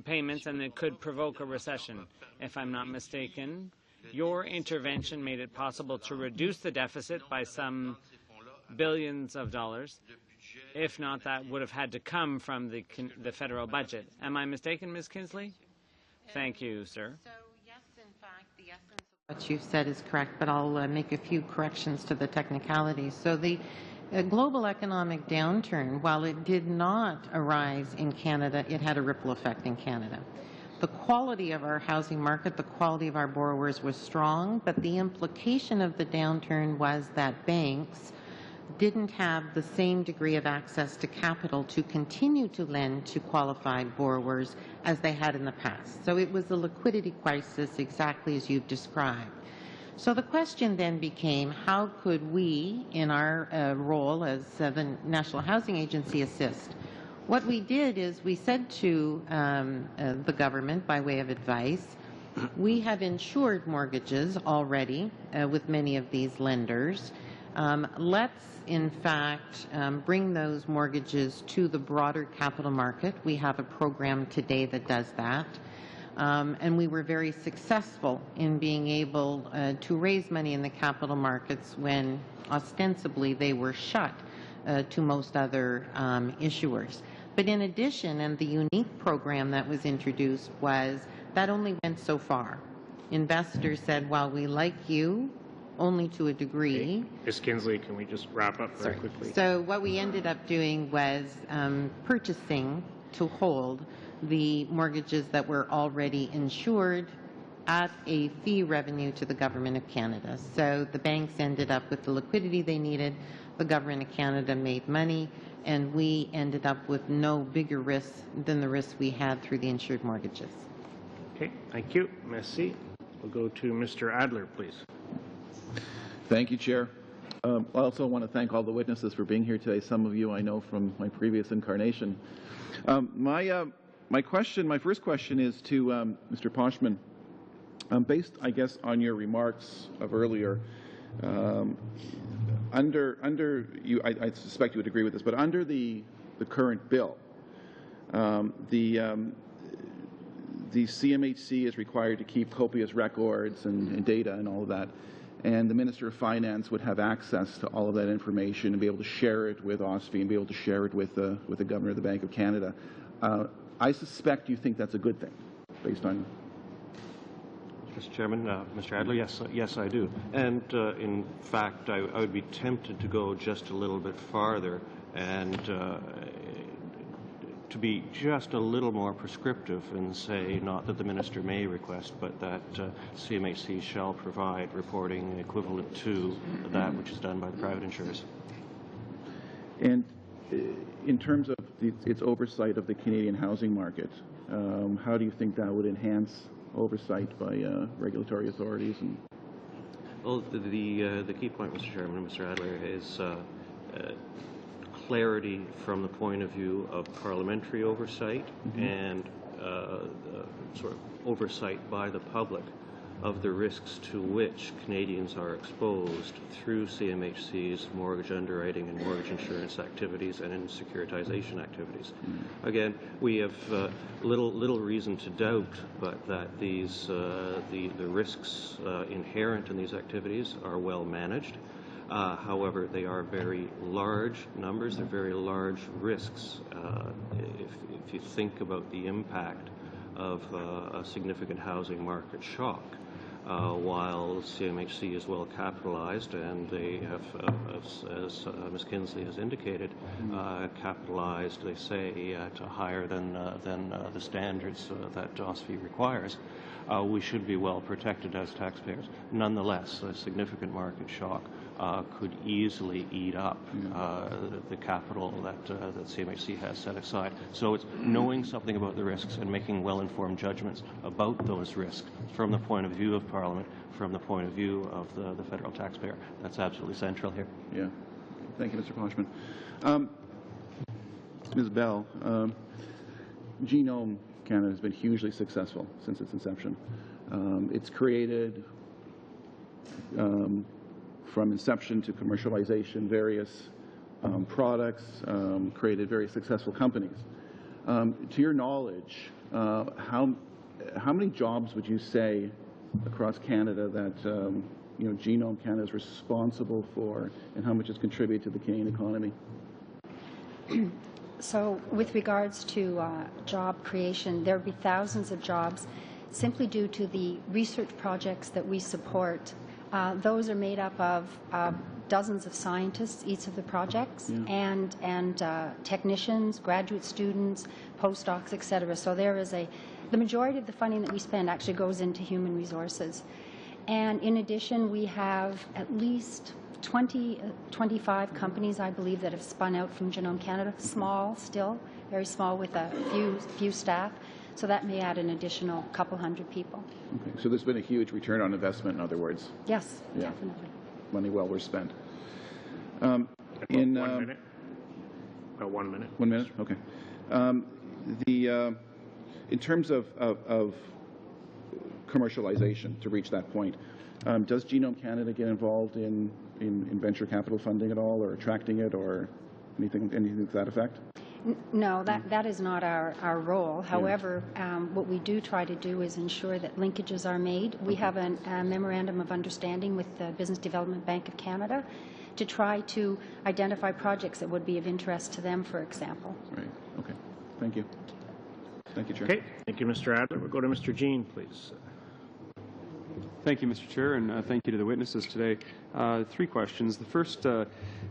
payments and it could provoke a recession. If I'm not mistaken, your intervention made it possible to reduce the deficit by some billions of dollars. If not, that would have had to come from the federal budget. Am I mistaken, Ms. Kinsley? Thank you, sir. So, yes, in fact, the essence of what you've said is correct, but I'll make a few corrections to the technicalities. So the global economic downturn, while it did not arise in Canada, it had a ripple effect in Canada. The quality of our housing market, the quality of our borrowers was strong, but the implication of the downturn was that banks didn't have the same degree of access to capital to continue to lend to qualified borrowers as they had in the past. So it was a liquidity crisis exactly as you've described. So the question then became, how could we, in our role as the National Housing Agency, assist? What we did is we said to the government, by way of advice, we have insured mortgages already with many of these lenders. Let's, in fact, bring those mortgages to the broader capital market. We have a program today that does that. And we were very successful in being able to raise money in the capital markets when ostensibly they were shut to most other issuers. But in addition, and the unique program that was introduced was that only went so far. Investors said, well, we like you only to a degree. Ms. Kinsley, can we just wrap up very quickly? So what we ended up doing was purchasing to hold the mortgages that were already insured at a fee revenue to the Government of Canada. So the banks ended up with the liquidity they needed, the Government of Canada made money, and we ended up with no bigger risk than the risk we had through the insured mortgages. Okay, thank you. Merci. We'll go to Mr. Adler, please. Thank you, Chair. I also want to thank all the witnesses for being here today. Some of you I know from my previous incarnation. My first question is to Mr. Poshman. Based, I guess, on your remarks of earlier, I suspect you would agree with this, but under the current bill, the CMHC is required to keep copious records and data and all of that, and the Minister of Finance would have access to all of that information and be able to share it with OSFI and be able to share it with the Governor of the Bank of Canada. I suspect you think that's a good thing, based on... Mr. Chairman, Mr. Adler, yes, I do. And in fact, I would be tempted to go just a little bit farther and to be just a little more prescriptive and say not that the minister may request, but that CMHC shall provide reporting equivalent to that which is done by the private insurers. And in terms of its oversight of the Canadian housing market, how do you think that would enhance oversight by regulatory authorities? And well, the key point, Mr. Chairman and Mr. Adler, is clarity from the point of view of parliamentary oversight and sort of oversight by the public of the risks to which Canadians are exposed through CMHC's mortgage underwriting and mortgage insurance activities and in securitization activities. Again, we have little reason to doubt but that these the risks inherent in these activities are well managed. However, they are very large numbers, they're very large risks. If you think about the impact of a significant housing market shock, while CMHC is well capitalized and they have, as Ms. Kinsley has indicated, capitalized, they say, at higher than the standards that OSFI requires. we should be well protected as taxpayers. Nonetheless, a significant market shock could easily eat up the capital that CMHC has set aside. So it's knowing something about the risks and making well-informed judgments about those risks from the point of view of Parliament, from the point of view of the federal taxpayer. That's absolutely central here. Yeah. Thank you, Mr. Poshman. Ms. Bell, Genome Canada has been hugely successful since its inception. It's created from inception to commercialization various products, created very successful companies. To your knowledge, how many jobs would you say across Canada that Genome Canada is responsible for, and how much it's contributed to the Canadian economy? So with regards to job creation, there will be thousands of jobs simply due to the research projects that we support. Those are made up of dozens of scientists, each of the projects, and technicians, graduate students, postdocs, etc. So there is the majority of the funding that we spend actually goes into human resources. And in addition, we have at least 25 companies, I believe, that have spun out from Genome Canada. Small still, very small, with a few staff. So that may add an additional couple hundred people. Okay. So there's been a huge return on investment, in other words. Yes, definitely. Money well worth spent. 1 minute. About 1 minute. 1 minute? Okay. In terms of commercialization, to reach that point, does Genome Canada get involved in venture capital funding at all, or attracting it, or anything to that effect? No, that is not our role. However, what we do try to do is ensure that linkages are made. We have a memorandum of understanding with the Business Development Bank of Canada to try to identify projects that would be of interest to them, for example. Right. Okay. Thank you. Thank you, Chair. Okay. Thank you, Mr. Adler. We'll go to Mr. Jean, please. Thank you, Mr. Chair, and thank you to the witnesses today. 3 questions. The first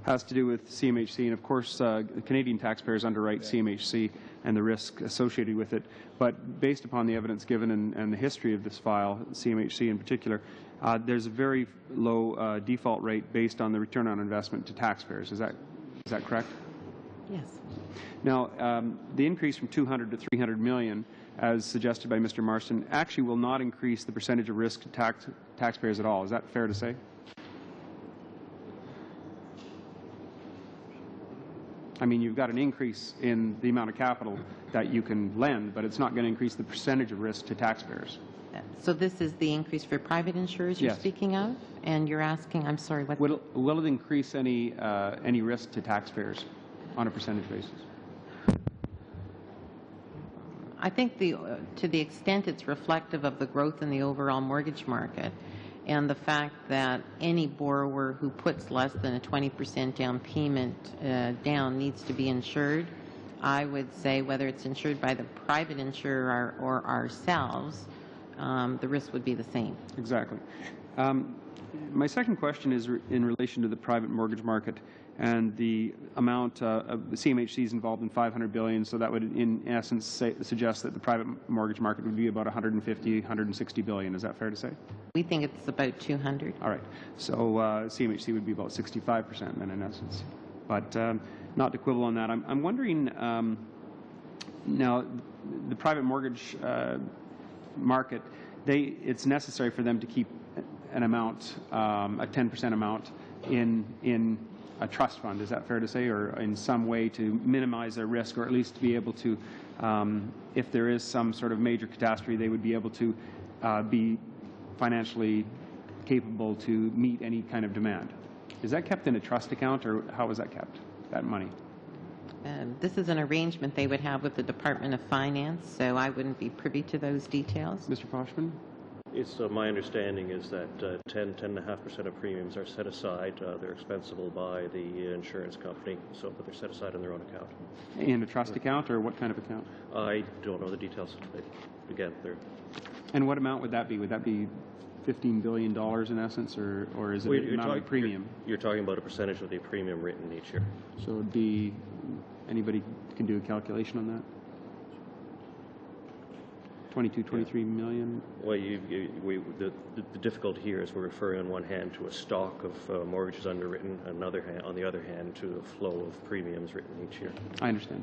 has to do with CMHC, and of course, Canadian taxpayers underwrite CMHC and the risk associated with it. But based upon the evidence given and the history of this file, CMHC in particular, there's a very low default rate based on the return on investment to taxpayers. Is that correct? Yes. Now, the increase from 200 to 300 million, as suggested by Mr. Marston, actually will not increase the percentage of risk to taxpayers at all. Is that fair to say? I mean, you've got an increase in the amount of capital that you can lend, but it's not going to increase the percentage of risk to taxpayers. So this is the increase for private insurers you're speaking of? And you're asking, I'm sorry, what? Will it increase any risk to taxpayers on a percentage basis? I think to the extent it's reflective of the growth in the overall mortgage market and the fact that any borrower who puts less than a 20% down payment down needs to be insured, I would say whether it's insured by the private insurer or ourselves, the risk would be the same. Exactly. My second question is in relation to the private mortgage market and the amount of the CMHC is involved in $500 billion, so that would in essence suggest that the private mortgage market would be about $150, $160 billion. Is that fair to say? We think it's about 200. All right. So CMHC would be about 65% then in essence. But not to quibble on that, I'm wondering now the private mortgage market, it's necessary for them to keep an amount, a 10% amount in a trust fund. Is that fair to say, or in some way to minimize their risk, or at least to be able to, if there is some sort of major catastrophe, they would be able to be financially capable to meet any kind of demand. Is that kept in a trust account, or how is that kept, that money? This is an arrangement they would have with the Department of Finance, so I wouldn't be privy to those details. Mr. Poshman? It's my understanding is that 10.5% of premiums are set aside. They're expensable by the insurance company, but they're set aside in their own account. In a trust account, or what kind of account? I don't know the details. Again, they're. And what amount would that be? Would that be $15 billion in essence, or is it an amount of premium? You're talking about a percentage of the premium written each year. So it would be, anybody can do a calculation on that? 22, 23 million? Well, the difficulty here is we're referring on one hand to a stock of mortgages underwritten, on the other hand to the flow of premiums written each year. I understand.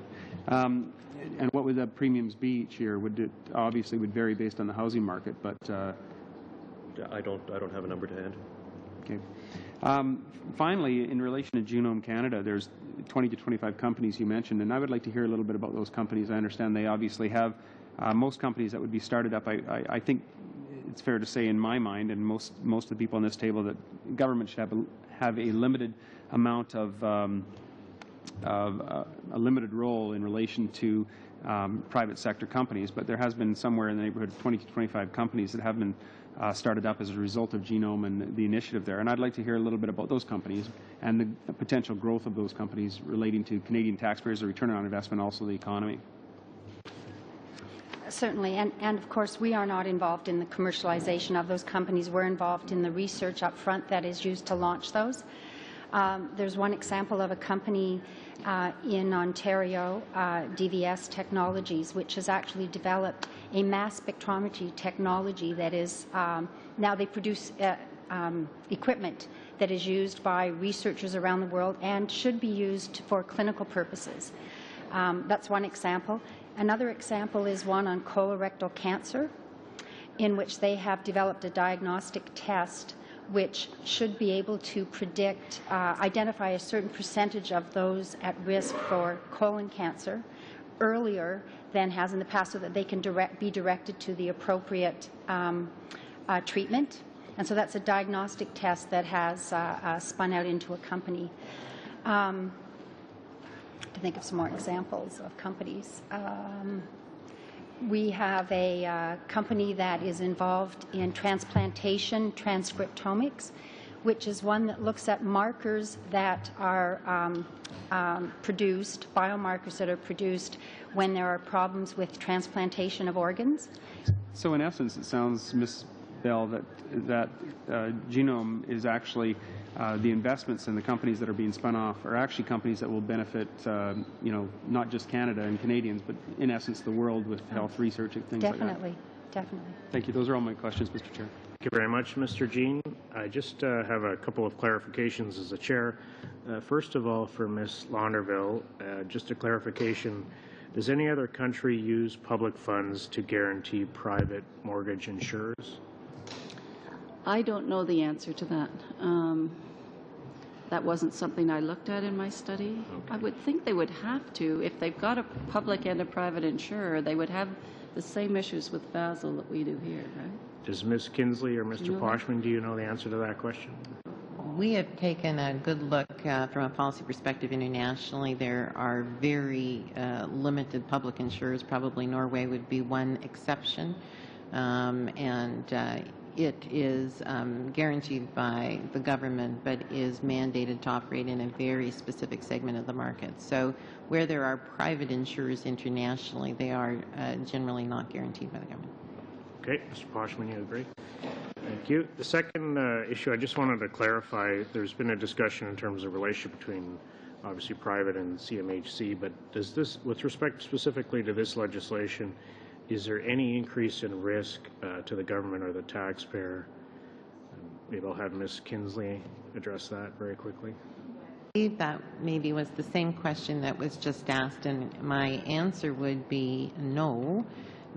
And what would the premiums be each year? Would it obviously would vary based on the housing market, but I don't have a number to hand. Okay. Finally, in relation to Genome Canada, there's 20 to 25 companies you mentioned, and I would like to hear a little bit about those companies. I understand they obviously have most companies that would be started up. I think it's fair to say in my mind, and most of the people on this table, that government should have a limited amount of a limited role in relation to private sector companies, but there has been somewhere in the neighborhood of 20 to 25 companies that have been started up as a result of Genome and the initiative there. And I'd like to hear a little bit about those companies and the potential growth of those companies relating to Canadian taxpayers, the return on investment, also the economy. Certainly, and of course we are not involved in the commercialization of those companies. We're involved in the research up front that is used to launch those. There's one example of a company in Ontario, DVS Technologies, which has actually developed a mass spectrometry technology that is, now they produce equipment that is used by researchers around the world and should be used for clinical purposes. That's one example. Another example is one on colorectal cancer, in which they have developed a diagnostic test which should be able to predict, identify a certain percentage of those at risk for colon cancer earlier than has in the past, so that they can be directed to the appropriate treatment. And so that's a diagnostic test that has spun out into a company. To think of some more examples of companies. We have a company that is involved in transplantation transcriptomics, which is one that looks at markers that are produced, biomarkers that are produced when there are problems with transplantation of organs. So in essence, it sounds, Ms. Bell, that Genome is actually the investments in the companies that are being spun off are actually companies that will benefit, not just Canada and Canadians, but in essence the world with health research and things like that. Definitely. Thank you. Those are all my questions, Mr. Chair. Thank you very much, Mr. Jean. I just have a couple of clarifications as a chair. First of all, for Ms. Launderville, just a clarification. Does any other country use public funds to guarantee private mortgage insurers? I don't know the answer to that. That wasn't something I looked at in my study. Okay. I would think they would have to. If they've got a public and a private insurer, they would have the same issues with Basel that we do here, right? Does Ms. Kinsley or Mr. Poshman, do you know the answer to that question? We have taken a good look from a policy perspective internationally. There are very limited public insurers. Probably Norway would be one exception. It is guaranteed by the government, but is mandated to operate in a very specific segment of the market. So where there are private insurers internationally, they are generally not guaranteed by the government. Okay. Mr. Poshman, you agree? Thank you. The second issue, I just wanted to clarify, there's been a discussion in terms of relationship between obviously private and CMHC, but does this, with respect specifically to this legislation, is there any increase in risk to the government or the taxpayer? Maybe I'll have Ms. Kinsley address that very quickly. That maybe was the same question that was just asked, and my answer would be no.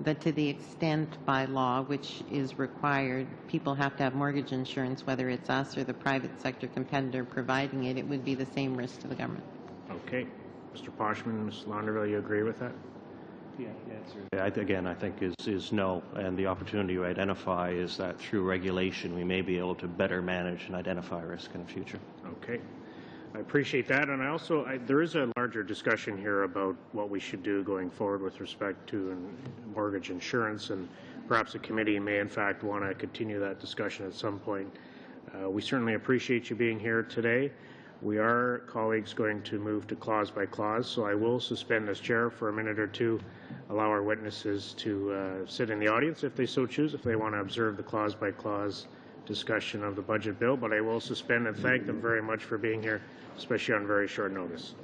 But to the extent by law, which is required, people have to have mortgage insurance, whether it's us or the private sector competitor providing it, it would be the same risk to the government. Okay. Mr. Poshman, Ms. Launderville, you agree with that? Yeah, again, I think is no, and the opportunity you identify is that through regulation we may be able to better manage and identify risk in the future. Okay. I appreciate that, and there is a larger discussion here about what we should do going forward with respect to mortgage insurance, and perhaps the committee may in fact want to continue that discussion at some point. We certainly appreciate you being here today. We are, colleagues, going to move to clause by clause, so I will suspend as chair for a minute or two, allow our witnesses to sit in the audience if they so choose, if they want to observe the clause by clause discussion of the budget bill, but I will suspend and thank them very much for being here, especially on very short notice.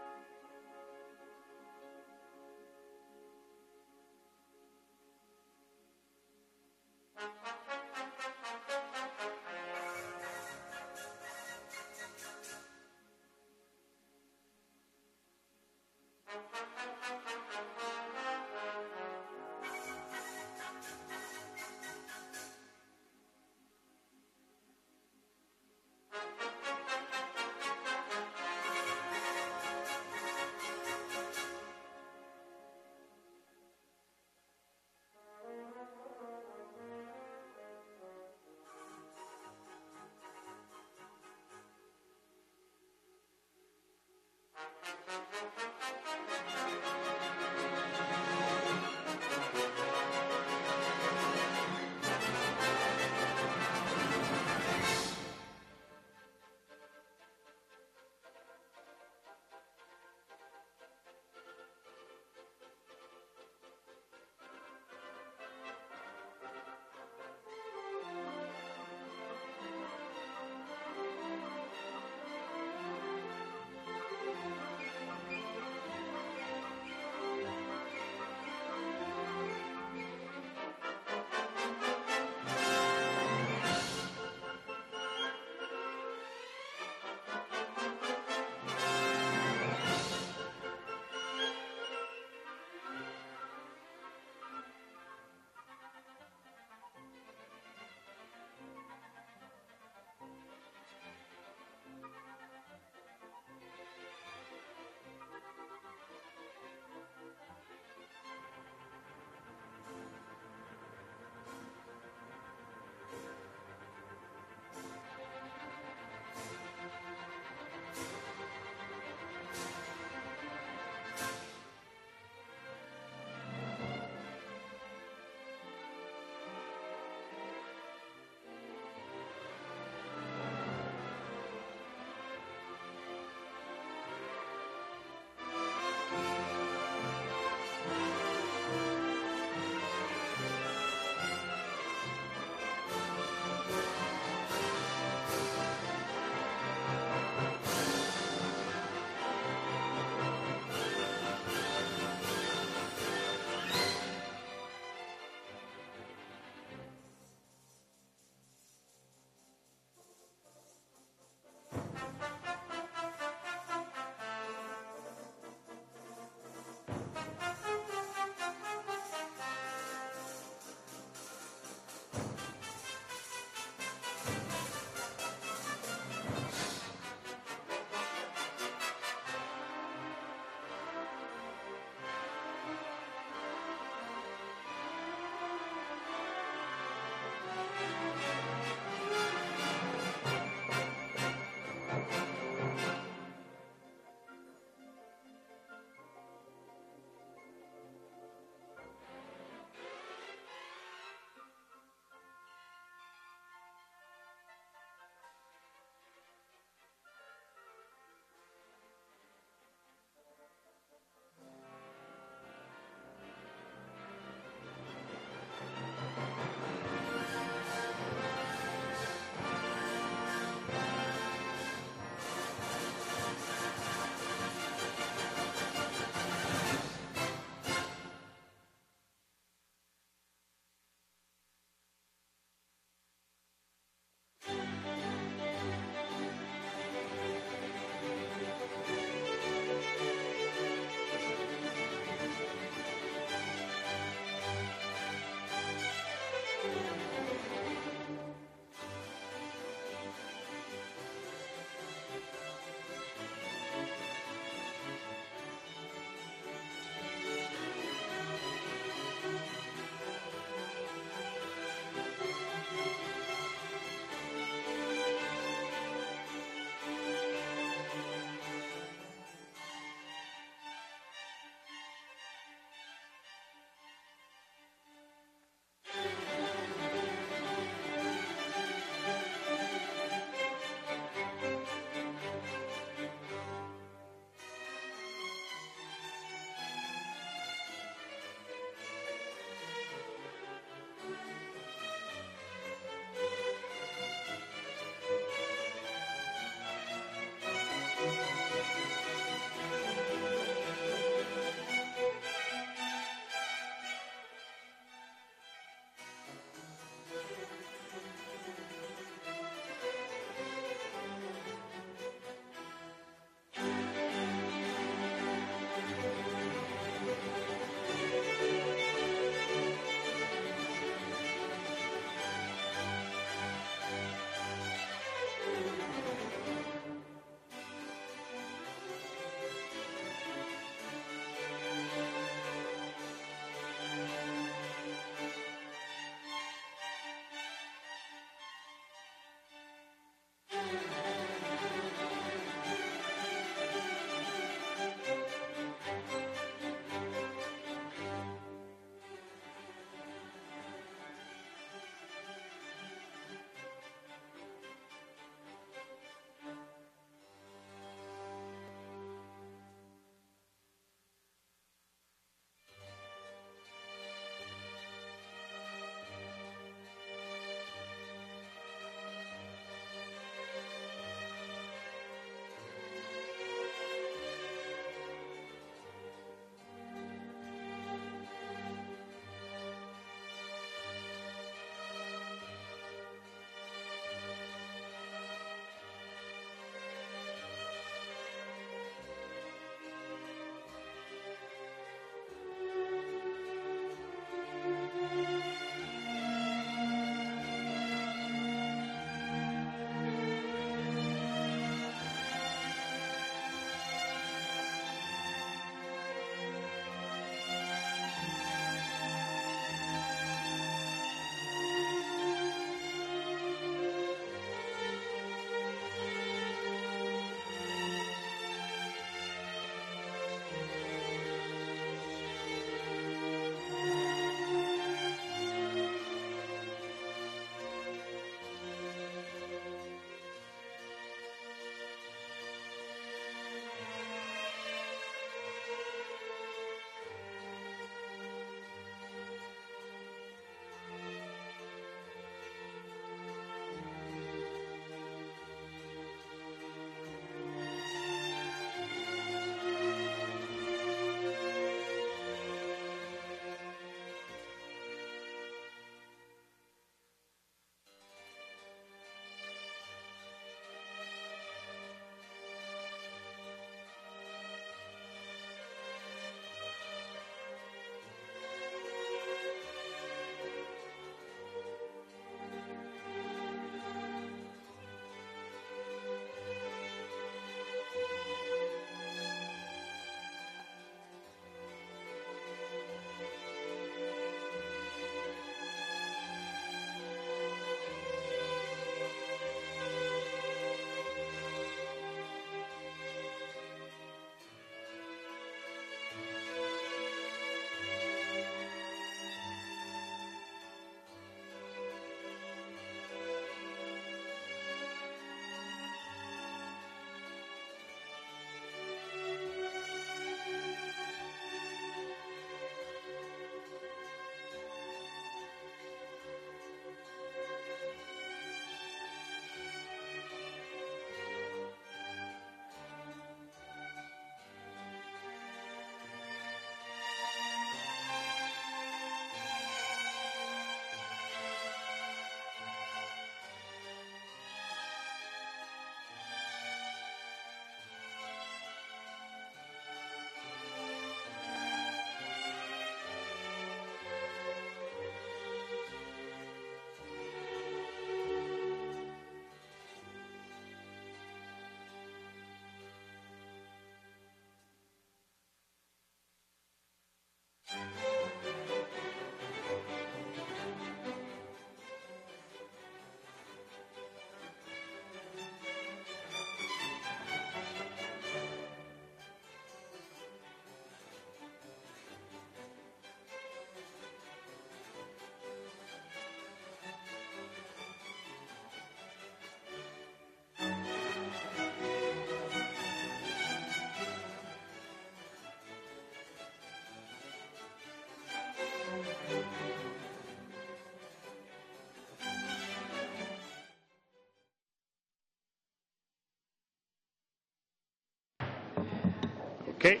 Okay.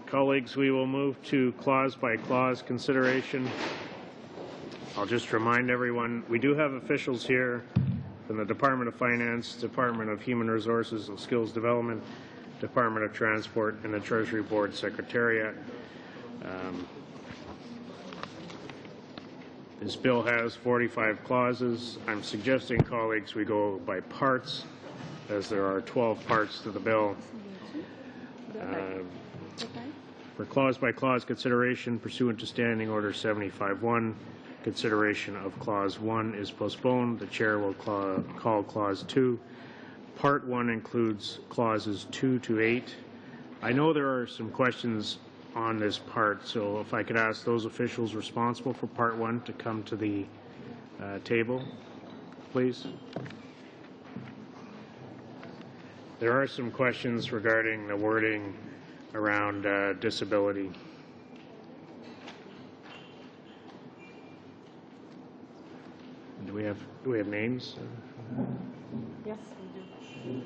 Colleagues, we will move to clause-by-clause consideration. I'll just remind everyone, we do have officials here from the Department of Finance, Department of Human Resources and Skills Development, Department of Transport, and the Treasury Board Secretariat. This bill has 45 clauses. I'm suggesting, colleagues, we go by parts, as there are 12 parts to the bill. For clause-by-clause consideration pursuant to Standing Order 75-1, consideration of Clause 1 is postponed. The Chair will call Clause 2. Part 1 includes Clauses 2 to 8. I know there are some questions on this part, so if I could ask those officials responsible for Part 1 to come to the table, please. There are some questions regarding the wording around disability. Do we have names? Yes, we do.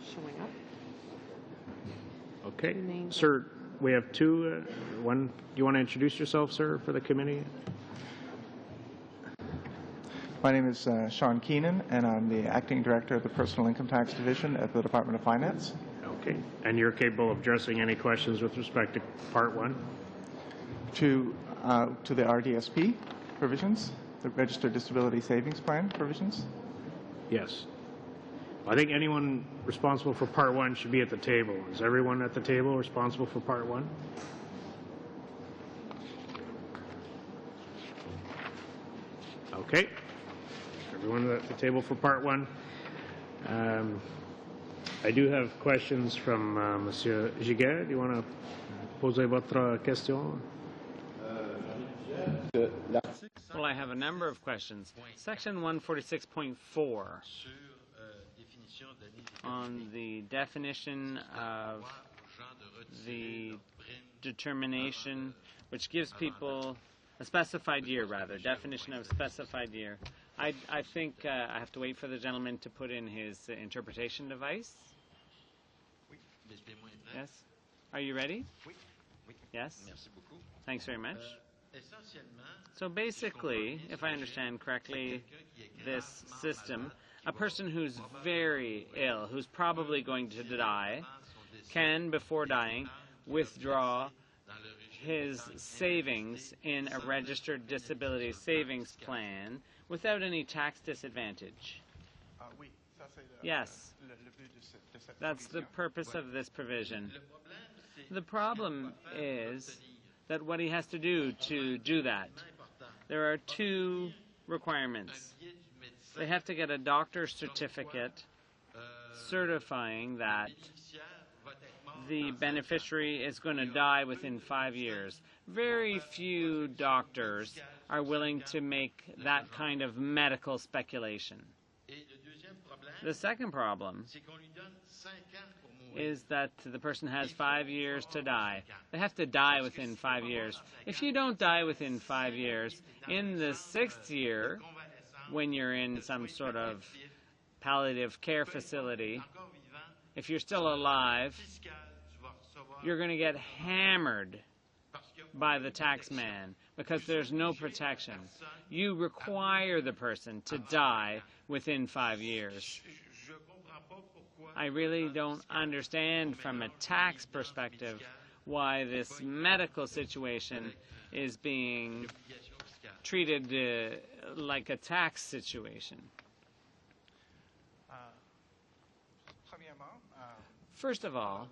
Showing up. Okay. Sir, we have two. One, do you want to introduce yourself, sir, for the committee? My name is Sean Keenan, and I'm the Acting Director of the Personal Income Tax Division at the Department of Finance. Okay. And you're capable of addressing any questions with respect to Part 1? To the RDSP provisions, the Registered Disability Savings Plan provisions? Yes. I think anyone responsible for Part 1 should be at the table. Is everyone at the table responsible for Part 1? Okay. Everyone at the table for Part 1. I do have questions from Monsieur Giguet. Do you want to poser votre question? Well, I have a number of questions. Section 146.4 on the definition of the determination, which gives people a specified year, rather, definition of specified year. I think I have to wait for the gentleman to put in his interpretation device. Yes? Are you ready? Yes? Thanks very much. So basically, if I understand correctly, this system, a person who's very ill, who's probably going to die, can, before dying, withdraw his savings in a registered disability savings plan without any tax disadvantage. Yes, that's the purpose of this provision. The problem is that what he has to do that, there are two requirements. They have to get a doctor's certificate certifying that the beneficiary is going to die within 5 years. Very few doctors are willing to make that kind of medical speculation. The second problem is that the person has 5 years to die. They have to die within 5 years. If you don't die within 5 years, in the 6th year, when you're in some sort of palliative care facility, if you're still alive, you're going to get hammered by the tax man because there's no protection. You require the person to die within 5 years. I really don't understand from a tax perspective why this medical situation is being treated like a tax situation. First of all,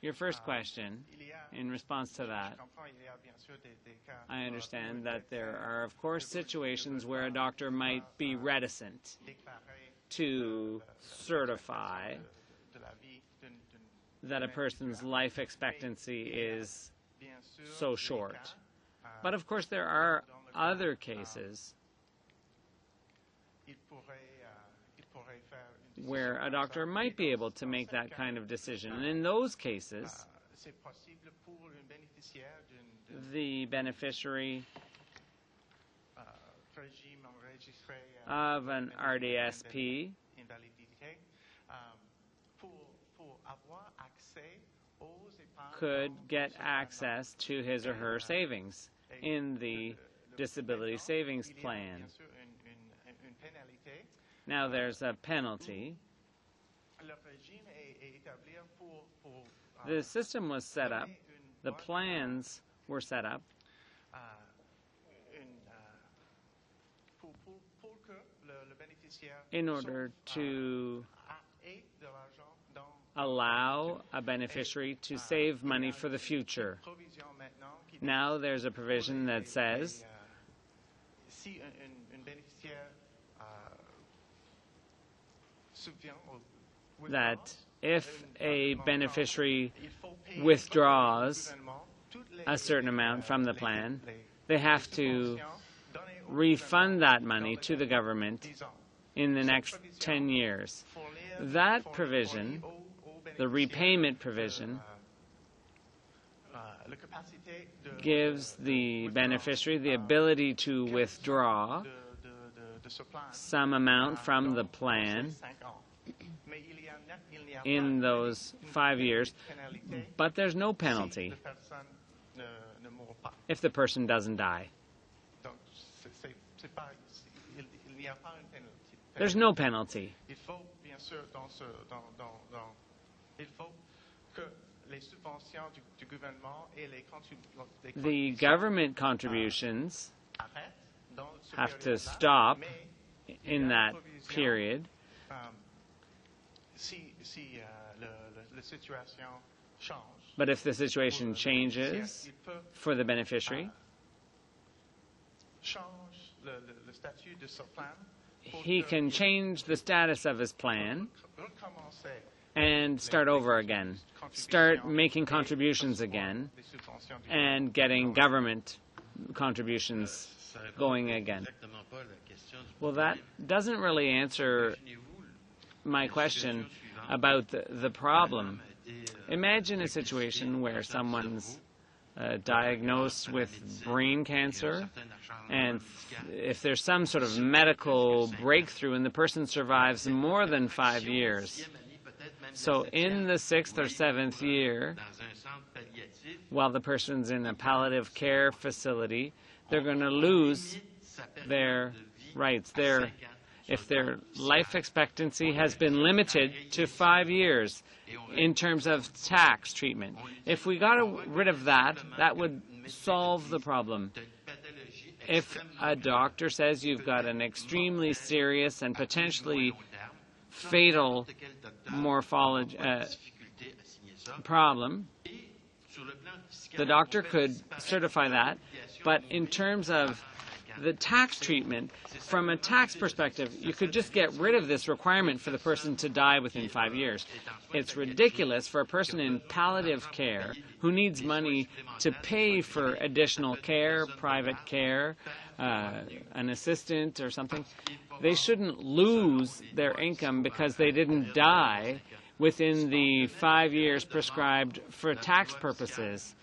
your first question, in response to that, I understand that there are, of course, situations where a doctor might be reticent to certify that a person's life expectancy is so short. But of course, there are other cases where a doctor might be able to make that kind of decision. And in those cases, the beneficiary of an RDSP could get access to his or her savings in the disability savings plan. Now there's a penalty. The system was set up, the plans were set up in order to allow a beneficiary to save money for the future. Now there's a provision that says that if a beneficiary withdraws a certain amount from the plan, they have to refund that money to the government in the next 10 years. That provision, the repayment provision, gives the beneficiary the ability to withdraw some amount from the plan in those 5 years, but there's no penalty if the person doesn't die. There's no penalty. The government contributions have to stop in that period but if the situation changes for the beneficiary, he can change the status of his plan and start over again, start making contributions again, and getting government contributions going again. Well, that doesn't really answer my question about the problem. Imagine a situation where someone's diagnosed with brain cancer, and if there's some sort of medical breakthrough and the person survives more than 5 years. So in the 6th or 7th year, while the person's in a palliative care facility, they're going to lose their rights. If their life expectancy has been limited to 5 years in terms of tax treatment. If we got rid of that, that would solve the problem. If a doctor says you've got an extremely serious and potentially fatal morphology problem, the doctor could certify that, but in terms of the tax treatment, from a tax perspective, you could just get rid of this requirement for the person to die within 5 years. It's ridiculous for a person in palliative care who needs money to pay for additional care, private care, an assistant or something. They shouldn't lose their income because they didn't die within the 5 years prescribed for tax purposes.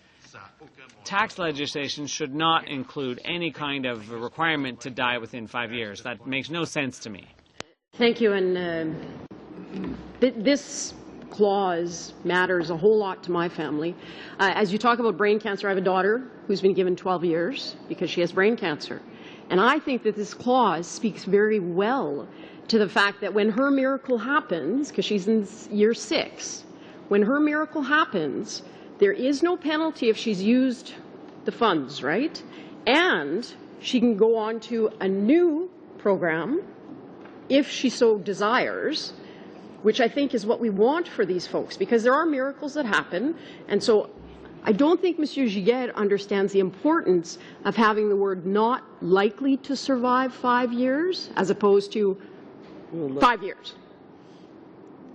Tax legislation should not include any kind of requirement to die within 5 years. That makes no sense to me. Thank you. And this clause matters a whole lot to my family. As you talk about brain cancer, I have a daughter who's been given 12 years because she has brain cancer. And I think that this clause speaks very well to the fact that when her miracle happens, because she's in year 6, when her miracle happens, there is no penalty if she's used the funds, right? And she can go on to a new program if she so desires, which I think is what we want for these folks, because there are miracles that happen. And so I don't think Monsieur Giguère understands the importance of having the word not likely to survive 5 years as opposed to 5 years.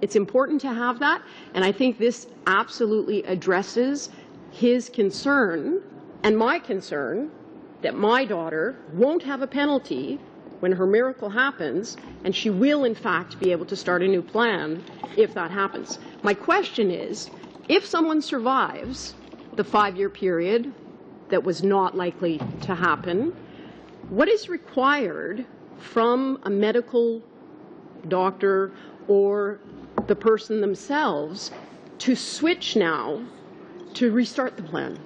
It's important to have that, and I think this absolutely addresses his concern and my concern that my daughter won't have a penalty when her miracle happens, and she will, in fact, be able to start a new plan if that happens. My question is, if someone survives the 5-year period that was not likely to happen, what is required from a medical doctor or the person themselves to switch now to restart the plan?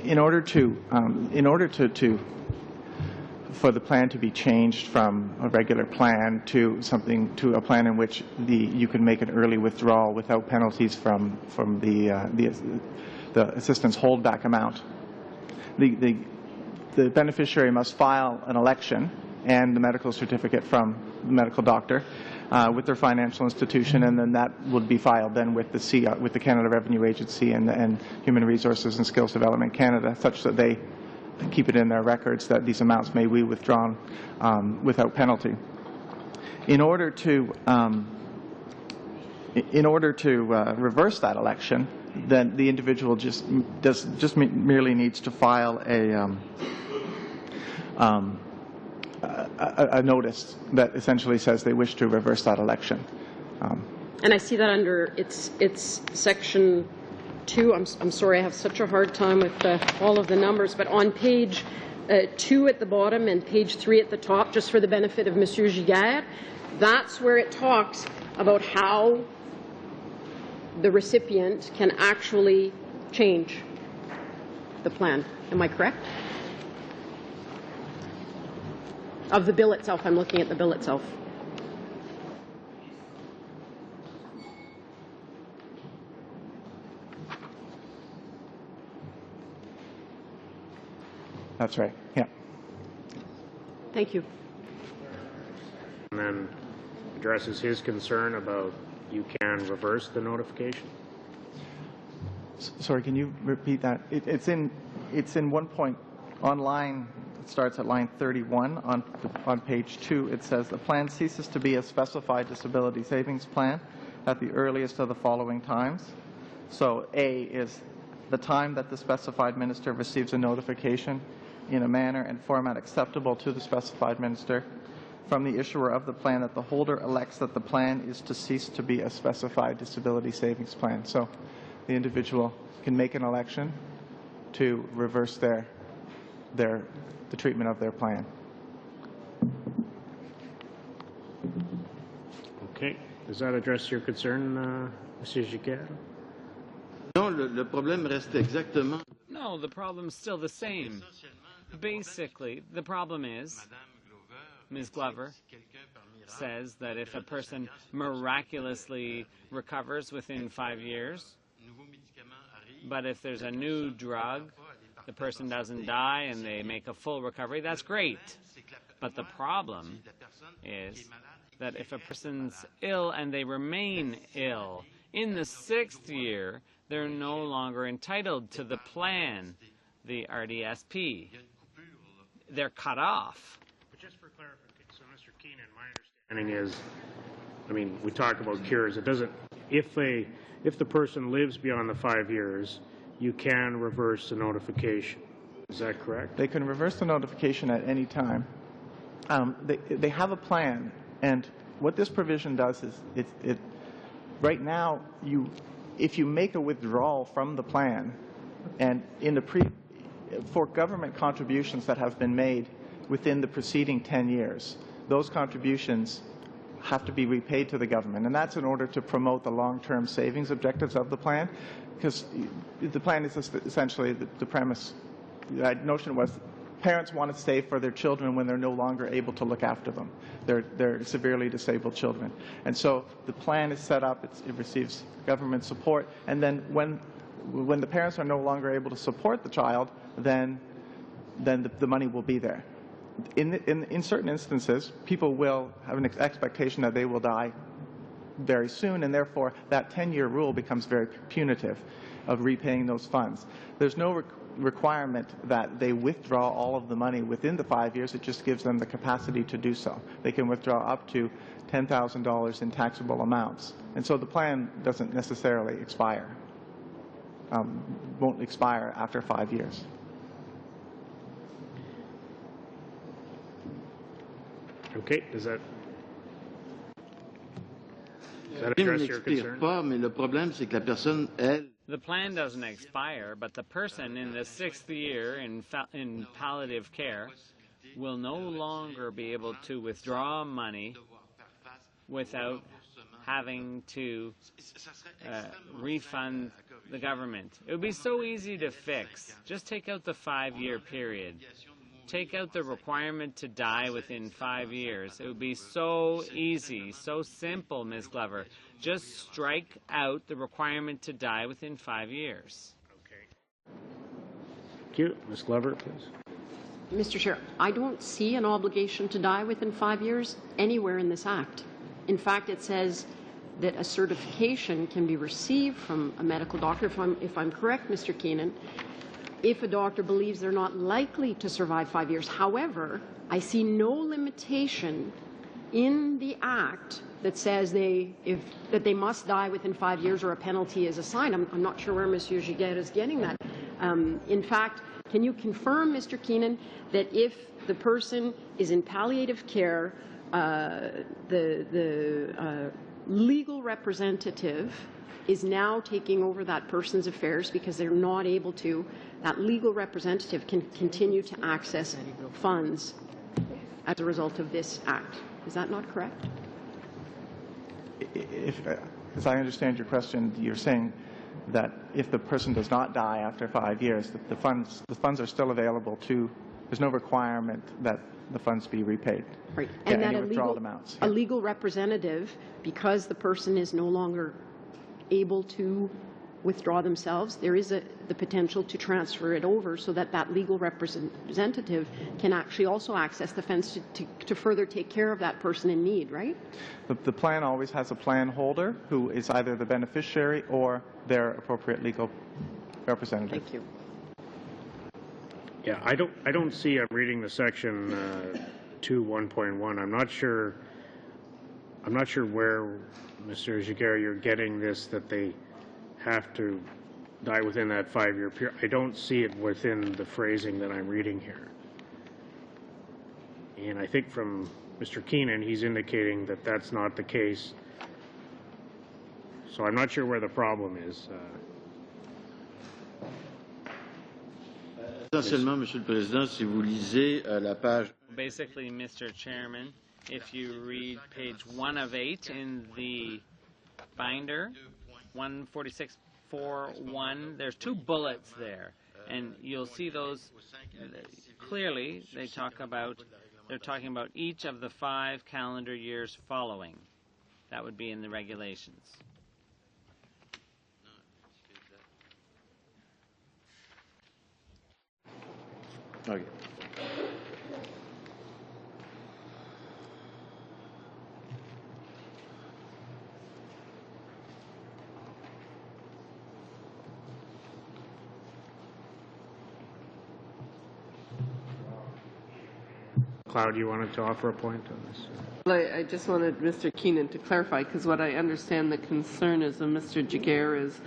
In order for the plan to be changed from a regular plan to a plan in which you can make an early withdrawal without penalties from the assistance holdback amount, the beneficiary must file an election and the medical certificate from the medical doctor with their financial institution, and then that would be filed then with the Canada Revenue Agency and Human Resources and Skills Development Canada, such that they keep it in their records that these amounts may be withdrawn without penalty. In order to reverse that election, then the individual just merely needs to file a notice that essentially says they wish to reverse that election. And I see that under it's section 2. I'm sorry, I have such a hard time with all of the numbers, but on page 2 at the bottom and page 3 at the top, just for the benefit of Monsieur Giguère, that's where it talks about how the recipient can actually change the plan. Am I correct? Of the bill itself, I'm looking at the bill itself. That's right, yeah. Thank you. And then addresses his concern about you can reverse the notification. Sorry, can you repeat that? It's in one point online. It starts at line 31 on page 2. It says the plan ceases to be a specified disability savings plan at the earliest of the following times. So A is the time that the specified minister receives a notification in a manner and format acceptable to the specified minister from the issuer of the plan that the holder elects that the plan is to cease to be a specified disability savings plan. So the individual can make an election to reverse the treatment of their plan. Okay. Does that address your concern, Monsieur Giguère? No, the problem's still the same. Basically, the problem is, Ms. Glover says that if a person miraculously recovers within 5 years, but if there's a new drug, the person doesn't die and they make a full recovery, that's great. But the problem is that if a person's ill and they remain ill, in the 6th year, they're no longer entitled to the plan, the RDSP. They're cut off. But just for clarification, so Mr. Keenan, my understanding is, I mean, we talk about cures. It doesn't, if the person lives beyond the 5 years, you can reverse the notification. Is that correct? They can reverse the notification at any time. They have a plan, and what this provision does is, right now, if you make a withdrawal from the plan, and for government contributions that have been made within the preceding 10 years, those contributions have to be repaid to the government, and that's in order to promote the long-term savings objectives of the plan, because the plan is essentially the premise. The notion was parents want to save for their children when they're no longer able to look after them. They're severely disabled children, and so the plan is set up. It receives government support, and then when the parents are no longer able to support the child, then the money will be there. In certain instances, people will have an expectation that they will die very soon, and therefore that 10-year rule becomes very punitive of repaying those funds. There's no requirement that they withdraw all of the money within the 5 years. It just gives them the capacity to do so. They can withdraw up to $10,000 in taxable amounts. And so the plan doesn't necessarily expire, won't expire after 5 years. Okay, does that address your concern? The plan doesn't expire, but the person in the 6th year in palliative care will no longer be able to withdraw money without having to refund the government. It would be so easy to fix. Just take out the 5-year period. Take out the requirement to die within 5 years. It would be so easy, so simple, Ms. Glover. Just strike out the requirement to die within 5 years. Okay. Thank you. Ms. Glover, please. Mr. Chair, I don't see an obligation to die within 5 years anywhere in this Act. In fact, it says that a certification can be received from a medical doctor, if I'm correct, Mr. Keenan, if a doctor believes they're not likely to survive 5 years. However, I see no limitation in the Act that says that they must die within 5 years or a penalty is assigned. I'm not sure where Monsieur Giguère is getting that. In fact, can you confirm, Mr. Keenan, that if the person is in palliative care, the legal representative is now taking over that person's affairs because they're not able to, that legal representative can continue to access funds as a result of this Act. Is that not correct? As I understand your question, you're saying that if the person does not die after 5 years, the funds are still available to, there's no requirement that the funds be repaid. Right. And that a legal representative, because the person is no longer able to withdraw themselves, there is the potential to transfer it over so that that legal representative can actually also access the funds to further take care of that person in need, right? The plan always has a plan holder who is either the beneficiary or their appropriate legal representative. Thank you. Yeah, I don't see. I'm reading the section 2.1.1. I'm not sure where, Mr. Giguère, you're getting this that they have to die within that 5-year period. I don't see it within the phrasing that I'm reading here. And I think from Mr. Keenan, he's indicating that that's not the case. So I'm not sure where the problem is. Essentiellement, Monsieur le Président, si vous lisez la page... Basically, Mr. Chairman, if you read page 1 of 8 in the binder, 146.4.1, there's 2 bullets there, and you'll see those clearly. They're talking about each of the 5 calendar years following. That would be in the regulations. Okay. Cloud, you wanted to offer a point on this? Well, I just wanted Mr. Keenan to clarify, because what I understand the concern is of Mr. Giguère is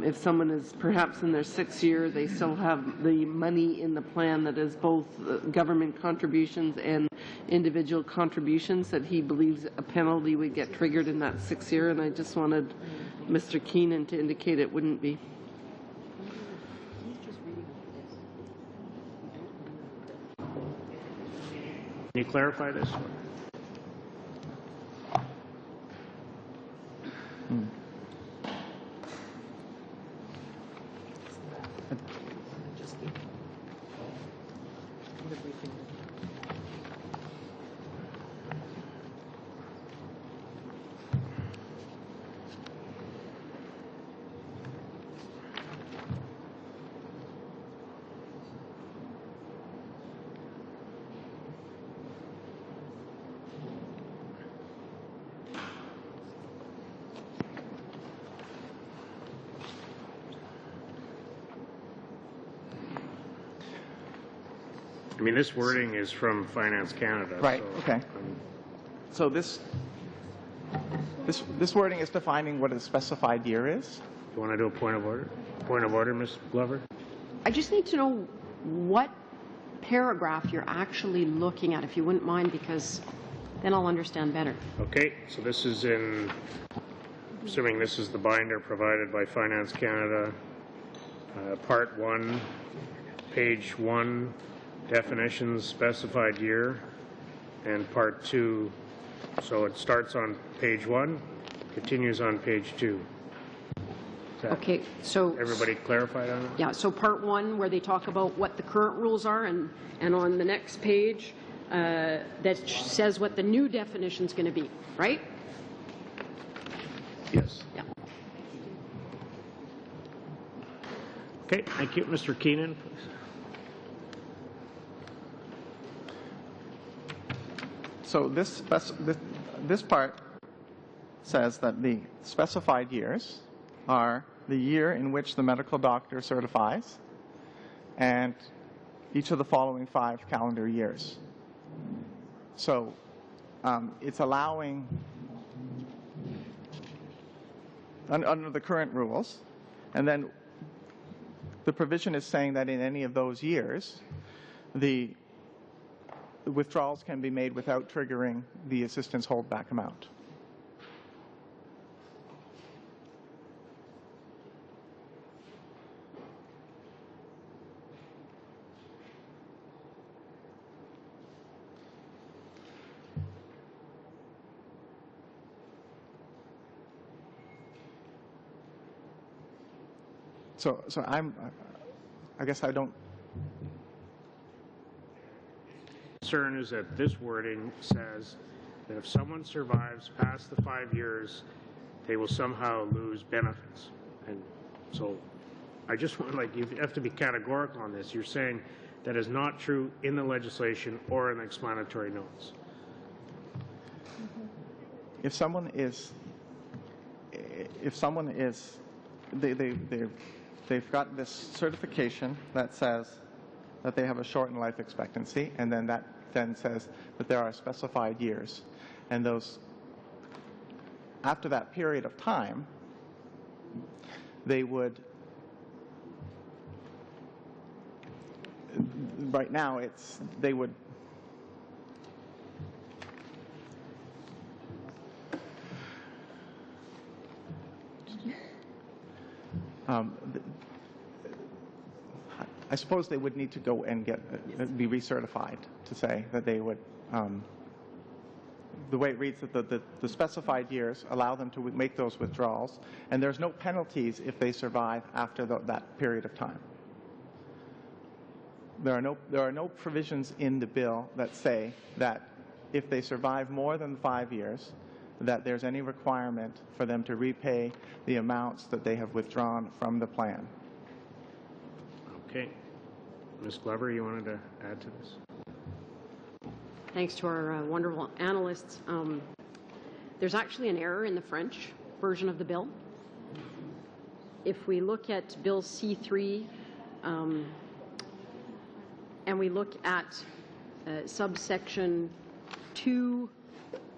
if someone is perhaps in their 6th year, they still have the money in the plan that is both government contributions and individual contributions, that he believes a penalty would get triggered in that 6th year, and I just wanted Mr. Keenan to indicate it wouldn't be. Can you clarify this? I mean, this wording is from Finance Canada. Right, so, okay. So this wording is defining what a specified year is? You want to do a point of order? Point of order, Ms. Glover? I just need to know what paragraph you're actually looking at, if you wouldn't mind, because then I'll understand better. Okay, so this is in, assuming this is the binder provided by Finance Canada, Part 1, Page 1, Definitions, Specified Year, and Part 2. So it starts on Page 1, continues on Page 2. Okay, so everybody clarified on it? Yeah, so Part 1, where they talk about what the current rules are, and on the next page, that says what the new definition is going to be, right? Yes. Yeah. Okay, thank you. Mr. Keenan, please. So this part says that the specified years are the year in which the medical doctor certifies and each of the following 5 calendar years. So it's allowing, under the current rules, and then the provision is saying that in any of those years, the withdrawals can be made without triggering the assistance holdback amount. So I guess I don't. Concern is that this wording says that if someone survives past the 5 years, they will somehow lose benefits. And so I just want, like, you have to be categorical on this. You're saying that is not true in the legislation or in the explanatory notes. If someone is, they've got this certification that says that they have a shortened life expectancy, and then that then says that there are specified years. And those, after that period of time, they would, right now it's, they would, I suppose they would need to go and be recertified to say that they would, the way it reads, that the specified years allow them to make those withdrawals, and there's no penalties if they survive after that period of time. There are no provisions in the bill that say that if they survive more than 5 years, that there's any requirement for them to repay the amounts that they have withdrawn from the plan. Okay. Ms. Glover, you wanted to add to this? Thanks to our wonderful analysts. There's actually an error in the French version of the bill. If we look at Bill C3 and we look at subsection 2A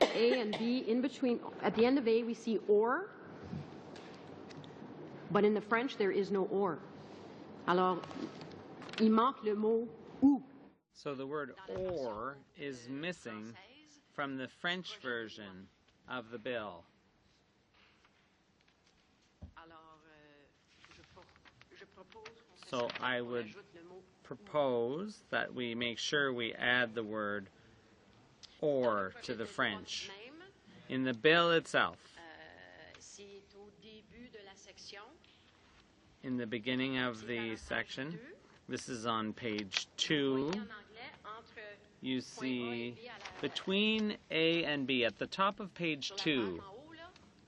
and B, in between, at the end of A we see or, but in the French there is no or. Alors, il manque le mot ou. So the word or is missing from the French version of the bill. So I would propose that we make sure we add the word or to the French in the bill itself. In the beginning of the section, this is on page 2, you see between A and B, at the top of page 2,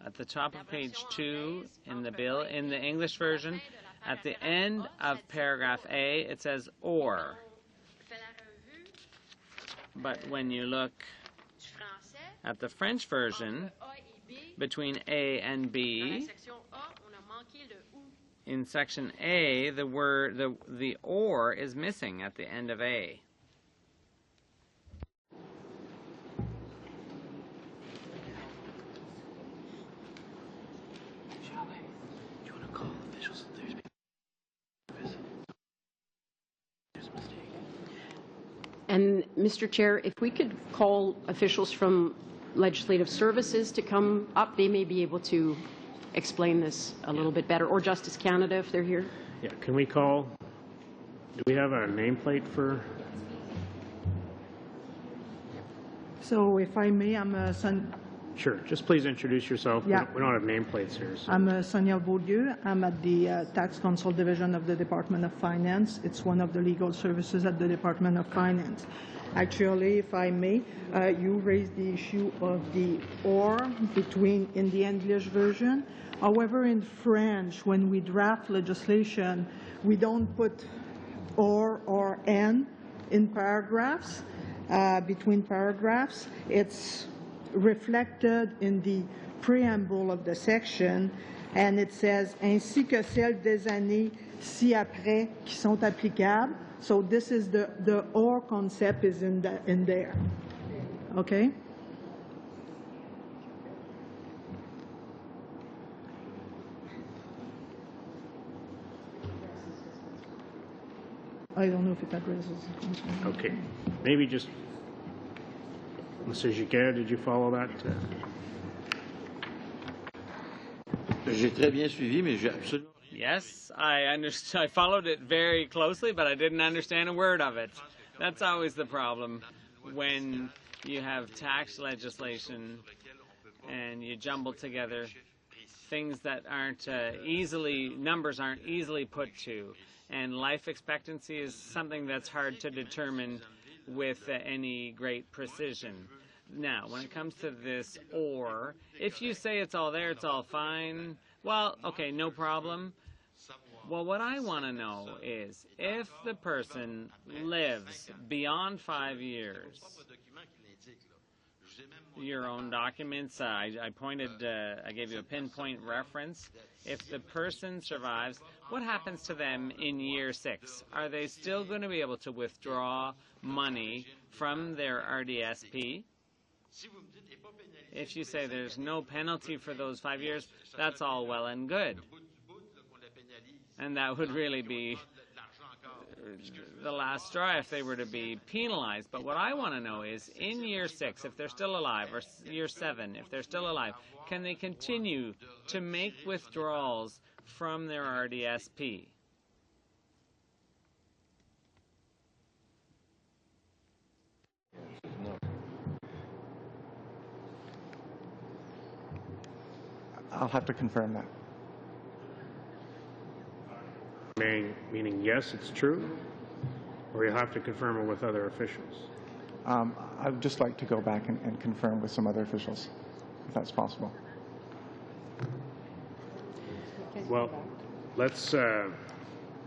at the top of page 2 in the bill, in the English version, at the end of paragraph A, it says or. But when you look at the French version, between A and B, in section A, the word, the or is missing at the end of A. And, Mr. Chair, if we could call officials from Legislative Services to come up, they may be able to explain this a little bit better, or Justice Canada if they're here. Yeah, can we call, do we have a nameplate for? So if I may, I'm Sure, just please introduce yourself. Yeah. We don't have nameplates here. So. I'm Sonia Vaudieu. I'm at the Tax Counsel Division of the Department of Finance. It's one of the legal services at the Department of Finance. Actually, if I may, you raised the issue of the or between in the English version. However, in French, when we draft legislation, we don't put or and in paragraphs, between paragraphs. It's reflected in the preamble of the section, and it says ainsi que celles des années ci-après qui sont applicables. So this is the or concept is in there. Okay? I don't know if it addresses. Okay, maybe just. Mr. Giguère, did you follow that? J'ai très bien suivi, mais j'ai absolument. Yes, I understood. I followed it very closely, but I didn't understand a word of it. That's always the problem when you have tax legislation and you jumble together things that aren't numbers aren't easily put to. And life expectancy is something that's hard to determine with any great precision. Now, when it comes to this or, if you say it's all there, it's all fine, well, okay, no problem. Well, what I want to know is if the person lives beyond 5 years, your own documents, I gave you a pinpoint reference. If the person survives, what happens to them in year 6? Are they still going to be able to withdraw money from their RDSP? If you say there's no penalty for those 5 years, that's all well and good. And that would really be the last straw if they were to be penalized. But what I want to know is, in year 6, if they're still alive, or year 7, if they're still alive, can they continue to make withdrawals from their RDSP? I'll have to confirm that. Meaning yes, it's true, or you have to confirm it with other officials? I'd just like to go back and confirm with some other officials, if that's possible. Well, let's, I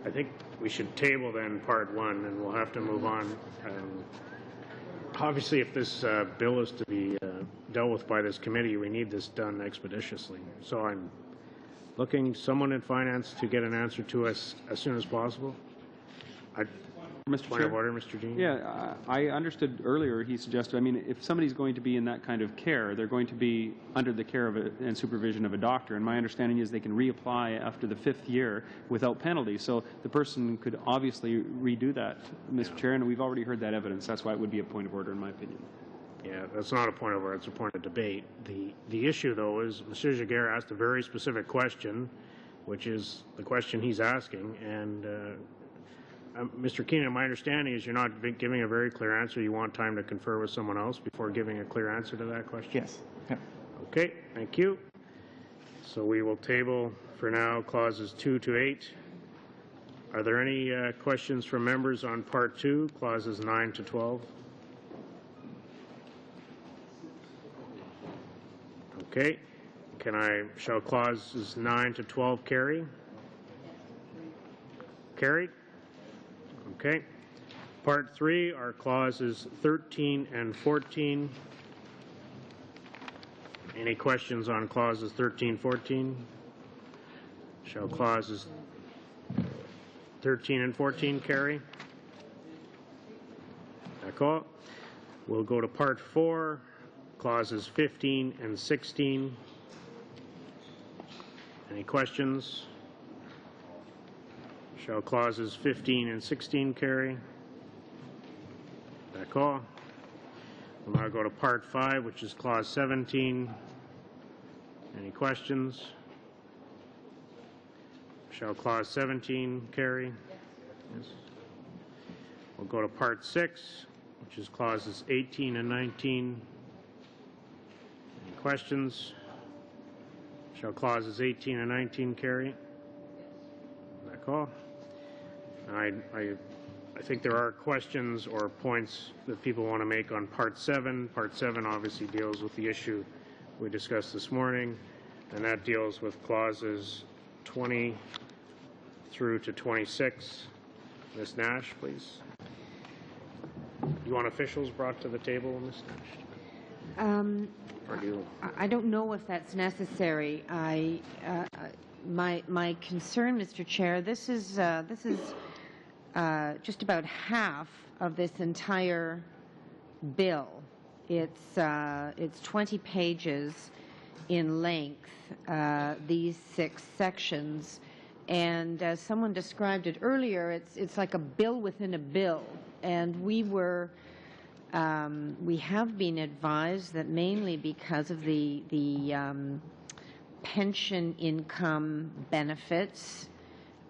think we should table then part 1, and we'll have to move on. Obviously, if this bill is to be dealt with by this committee, we need this done expeditiously. So I'm looking someone in finance to get an answer to us as soon as possible. Mr. Point Chair? of order, Mr. Jean. Yeah, I understood earlier he suggested, I mean, if somebody's going to be in that kind of care, they're going to be under the care of and supervision of a doctor. And my understanding is they can reapply after the 5th year without penalty. So the person could obviously redo that, Mr. Chair, and we've already heard that evidence. That's why it would be a point of order, in my opinion. Yeah, that's not a point of order, it's a point of debate. The issue, though, is Mr. Giguère asked a very specific question, which is the question he's asking, and Mr. Keenan, my understanding is you're not giving a very clear answer. You want time to confer with someone else before giving a clear answer to that question? Yes. Yeah. Okay, thank you. So we will table, for now, clauses 2 to 8. Are there any questions from members on Part 2, clauses 9 to 12? Okay. Shall clauses 9 to 12 carry? Carried? Okay. Part 3 are clauses 13 and 14. Any questions on clauses 13, 14? Shall clauses 13 and 14 carry? D'accord. We'll go to Part 4, clauses 15 and 16. Any questions? Shall clauses 15 and 16 carry? D'accord. We'll now go to Part 5, which is Clause 17. Any questions? Shall Clause 17 carry? Yes. We'll go to Part 6, which is Clauses 18 and 19. Any questions? Shall Clauses 18 and 19 carry? D'accord. I think there are questions or points that people want to make on Part 7. Part 7 obviously deals with the issue we discussed this morning, and that deals with clauses 20 through to 26. Ms. Nash, please. Do you want officials brought to the table, Ms. Nash? Or do you? I don't know if that's necessary. My concern, Mr. Chair, this is just about half of this entire bill. It's 20 pages in length, these 6 sections, and as someone described it earlier, it's like a bill within a bill. And we have been advised that mainly because of the pension income benefits,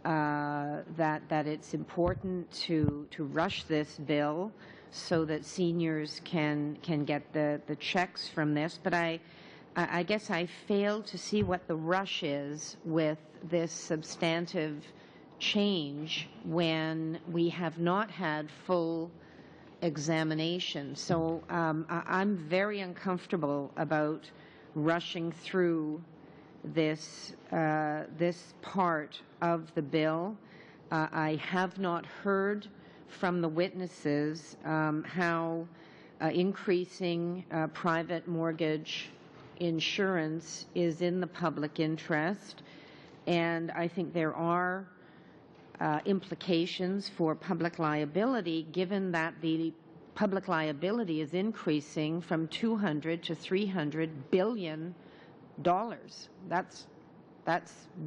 that it's important to rush this bill so that seniors can get the checks from this. But I guess I fail to see what the rush is with this substantive change when we have not had full examination. So I'm very uncomfortable about rushing through this part of the bill. I have not heard from the witnesses how increasing private mortgage insurance is in the public interest, and I think there are implications for public liability, given that the public liability is increasing from $200 to $300 billion. That's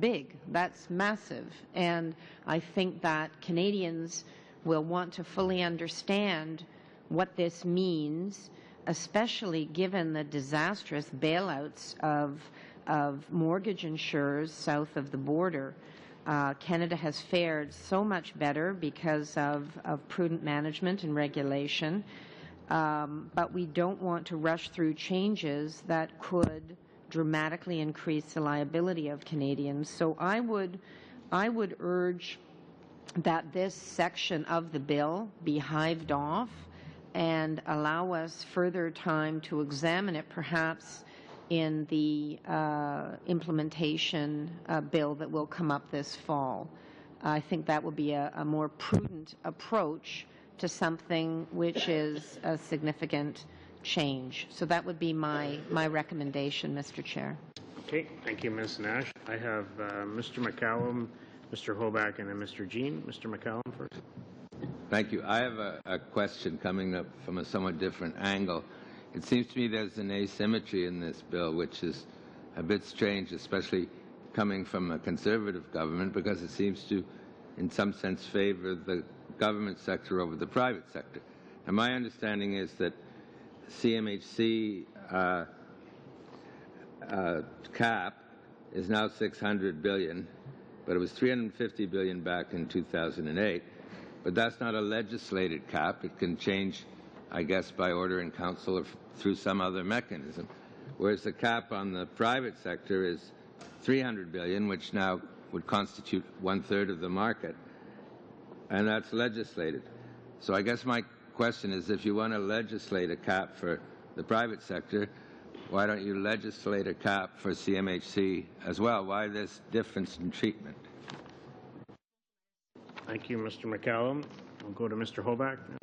big. That's massive. And I think that Canadians will want to fully understand what this means, especially given the disastrous bailouts of mortgage insurers south of the border. Canada has fared so much better because of prudent management and regulation, but we don't want to rush through changes that could dramatically increase the liability of Canadians. So I would urge that this section of the bill be hived off and allow us further time to examine it, perhaps in the implementation bill that will come up this fall. I think that will be a more prudent approach to something which is a significant change. So that would be my recommendation, Mr. Chair. Okay, thank you, Ms. Nash. I have Mr. McCallum, Mr. Hoback, and then Mr. Jean. Mr. McCallum first. Thank you. I have a question coming up from a somewhat different angle. It seems to me there's an asymmetry in this bill, which is a bit strange, especially coming from a conservative government, because it seems to, in some sense, favor the government sector over the private sector. And my understanding is that CMHC cap is now $600 billion, but it was $350 billion back in 2008. But that's not a legislated cap. It can change, I guess, by order in council or through some other mechanism. Whereas the cap on the private sector is $300 billion, which now would constitute 1/3 of the market, and that's legislated. So I guess my question is, if you want to legislate a cap for the private sector, why don't you legislate a cap for CMHC as well? Why this difference in treatment? Thank you, Mr. McCallum. We'll go to Mr. Hoback now.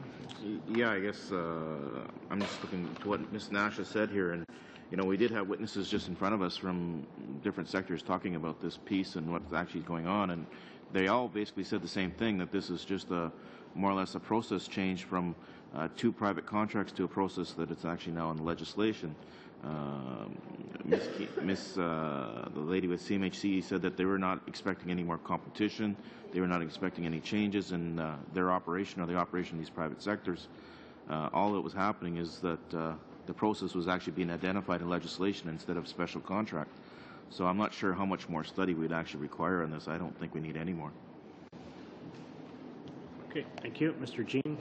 Yeah, I guess I'm just looking to what Ms. Nash has said here, and we did have witnesses just in front of us from different sectors talking about this piece and what's actually going on, and they all basically said the same thing, that this is just more or less a process change from 2 private contracts to a process that it's actually now in legislation. The lady with CMHC said that they were not expecting any more competition. They were not expecting any changes in their operation or the operation of these private sectors. All that was happening is that the process was actually being identified in legislation instead of special contract. So I'm not sure how much more study we'd actually require on this. I don't think we need any more. Okay, thank you. Mr. Jean.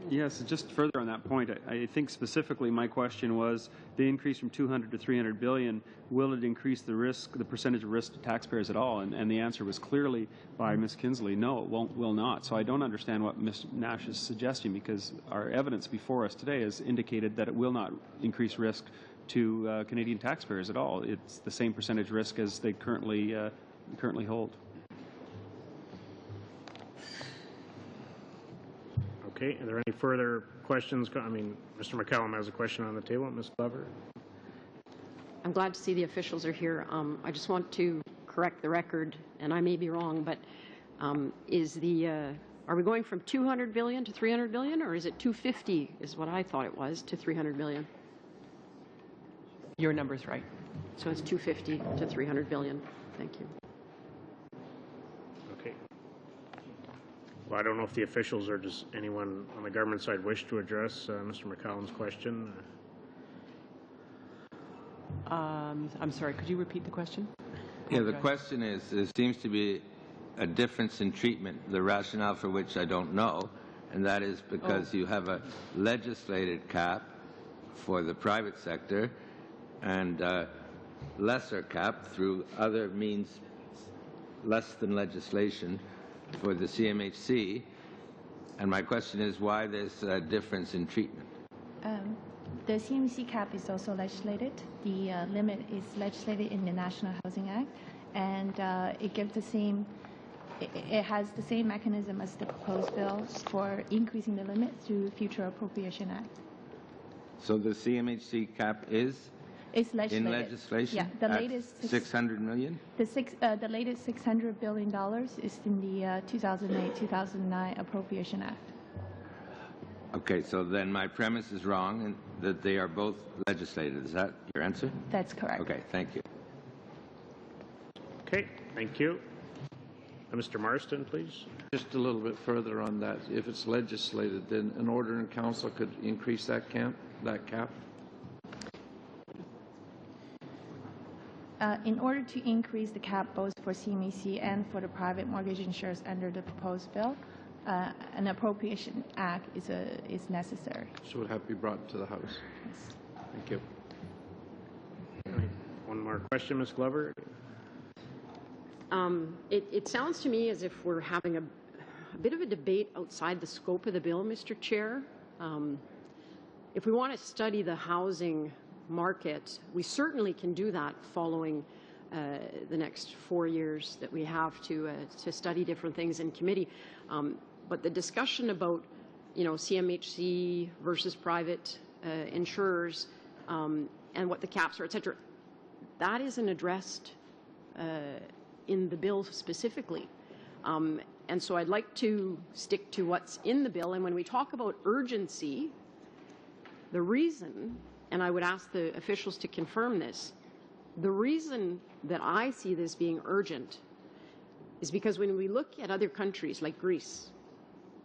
Yes, just further on that point, I think specifically my question was the increase from 200 to 300 billion, will it increase the risk, the percentage of risk to taxpayers at all? And the answer was clearly by Ms. Kinsley, no, it will not. So I don't understand what Ms. Nash is suggesting, because our evidence before us today has indicated that it will not increase risk to Canadian taxpayers at all. It's the same percentage risk as they currently hold. Okay, are there any further questions? I mean, Mr. McCallum has a question on the table. Ms. Glover? I'm glad to see the officials are here. I just want to correct the record, and I may be wrong, but are we going from 200 billion to 300 billion, or is it 250 is what I thought it was, to 300 billion? Your number's right. So it's 250 to 300 billion. Thank you. Okay. Well, I don't know if the officials or does anyone on the government side wish to address Mr. McCallum's question. I'm sorry, could you repeat the question? Yeah, the question is, there seems to be a difference in treatment, the rationale for which I don't know, and that is because you have a legislated cap for the private sector and lesser cap through other means less than legislation for the CMHC, and my question is why there's a difference in treatment. The CMHC cap is also legislated. The limit is legislated in the National Housing Act, and it gives the same. It has the same mechanism as the proposed bill for increasing the limit through Future Appropriation Act. So the CMHC cap is It's legislated. in legislation. Yeah, the latest 600 million. The latest $600 billion is in the 2008-2009 Appropriation Act. Okay, so then my premise is wrong, and that they are both legislated. Is that your answer? That's correct. Okay, thank you. Okay, thank you. Mr. Marston, please. Just a little bit further on that. If it's legislated, then an order in council could increase that cap? In order to increase the cap both for CMHC and for the private mortgage insurers under the proposed bill, an appropriation act is necessary. So it would have to be brought to the House? Yes. Thank you. One more question, Ms. Glover. It sounds to me as if we're having a bit of a debate outside the scope of the bill, Mr. Chair. If we want to study the housing market, we certainly can do that following the next 4 years that we have to study different things in committee. But the discussion about, CMHC versus private insurers and what the caps are, et cetera, that isn't addressed in the bill specifically. And so I'd like to stick to what's in the bill. And when we talk about urgency, the reason, and I would ask the officials to confirm this, the reason that I see this being urgent is because when we look at other countries like Greece,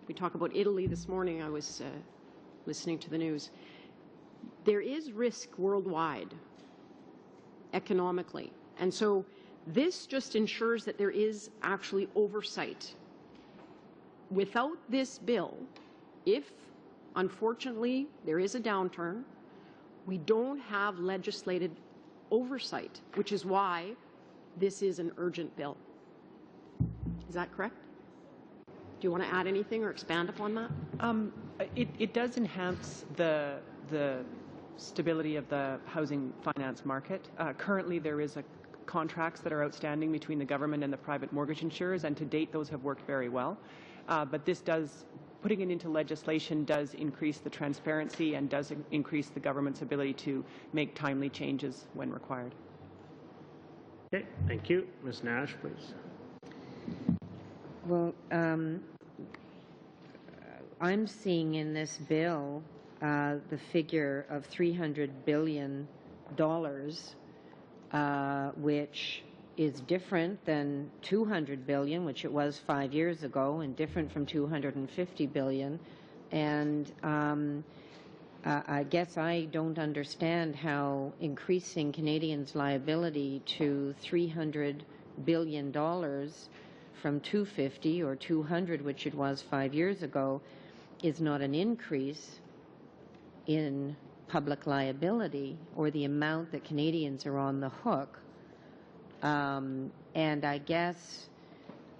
we talk about Italy this morning, I was listening to the news, there is risk worldwide economically. And so this just ensures that there is actually oversight. Without this bill, if unfortunately there is a downturn, we don't have legislated oversight, which is why this is an urgent bill. Is that correct? Do you want to add anything or expand upon that? It does enhance the stability of the housing finance market. Currently, there is contracts that are outstanding between the government and the private mortgage insurers, and to date, those have worked very well. But this does, putting it into legislation does increase the transparency and does increase the government's ability to make timely changes when required. Okay, thank you. Ms. Nash, please. Well, I'm seeing in this bill the figure of $300 billion, which is different than $200 billion, which it was 5 years ago, and different from $250 billion, And I guess I don't understand how increasing Canadians' liability to $300 billion from 250 or 200, which it was 5 years ago, is not an increase in public liability or the amount that Canadians are on the hook. And I guess,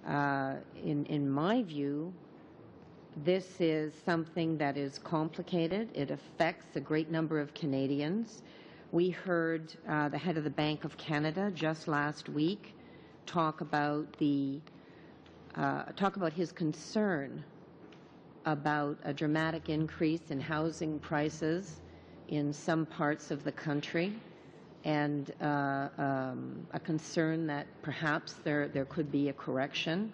in my view, this is something that is complicated. It affects a great number of Canadians. We heard the head of the Bank of Canada just last week talk about his concern about a dramatic increase in housing prices in some parts of the country, and a concern that perhaps there could be a correction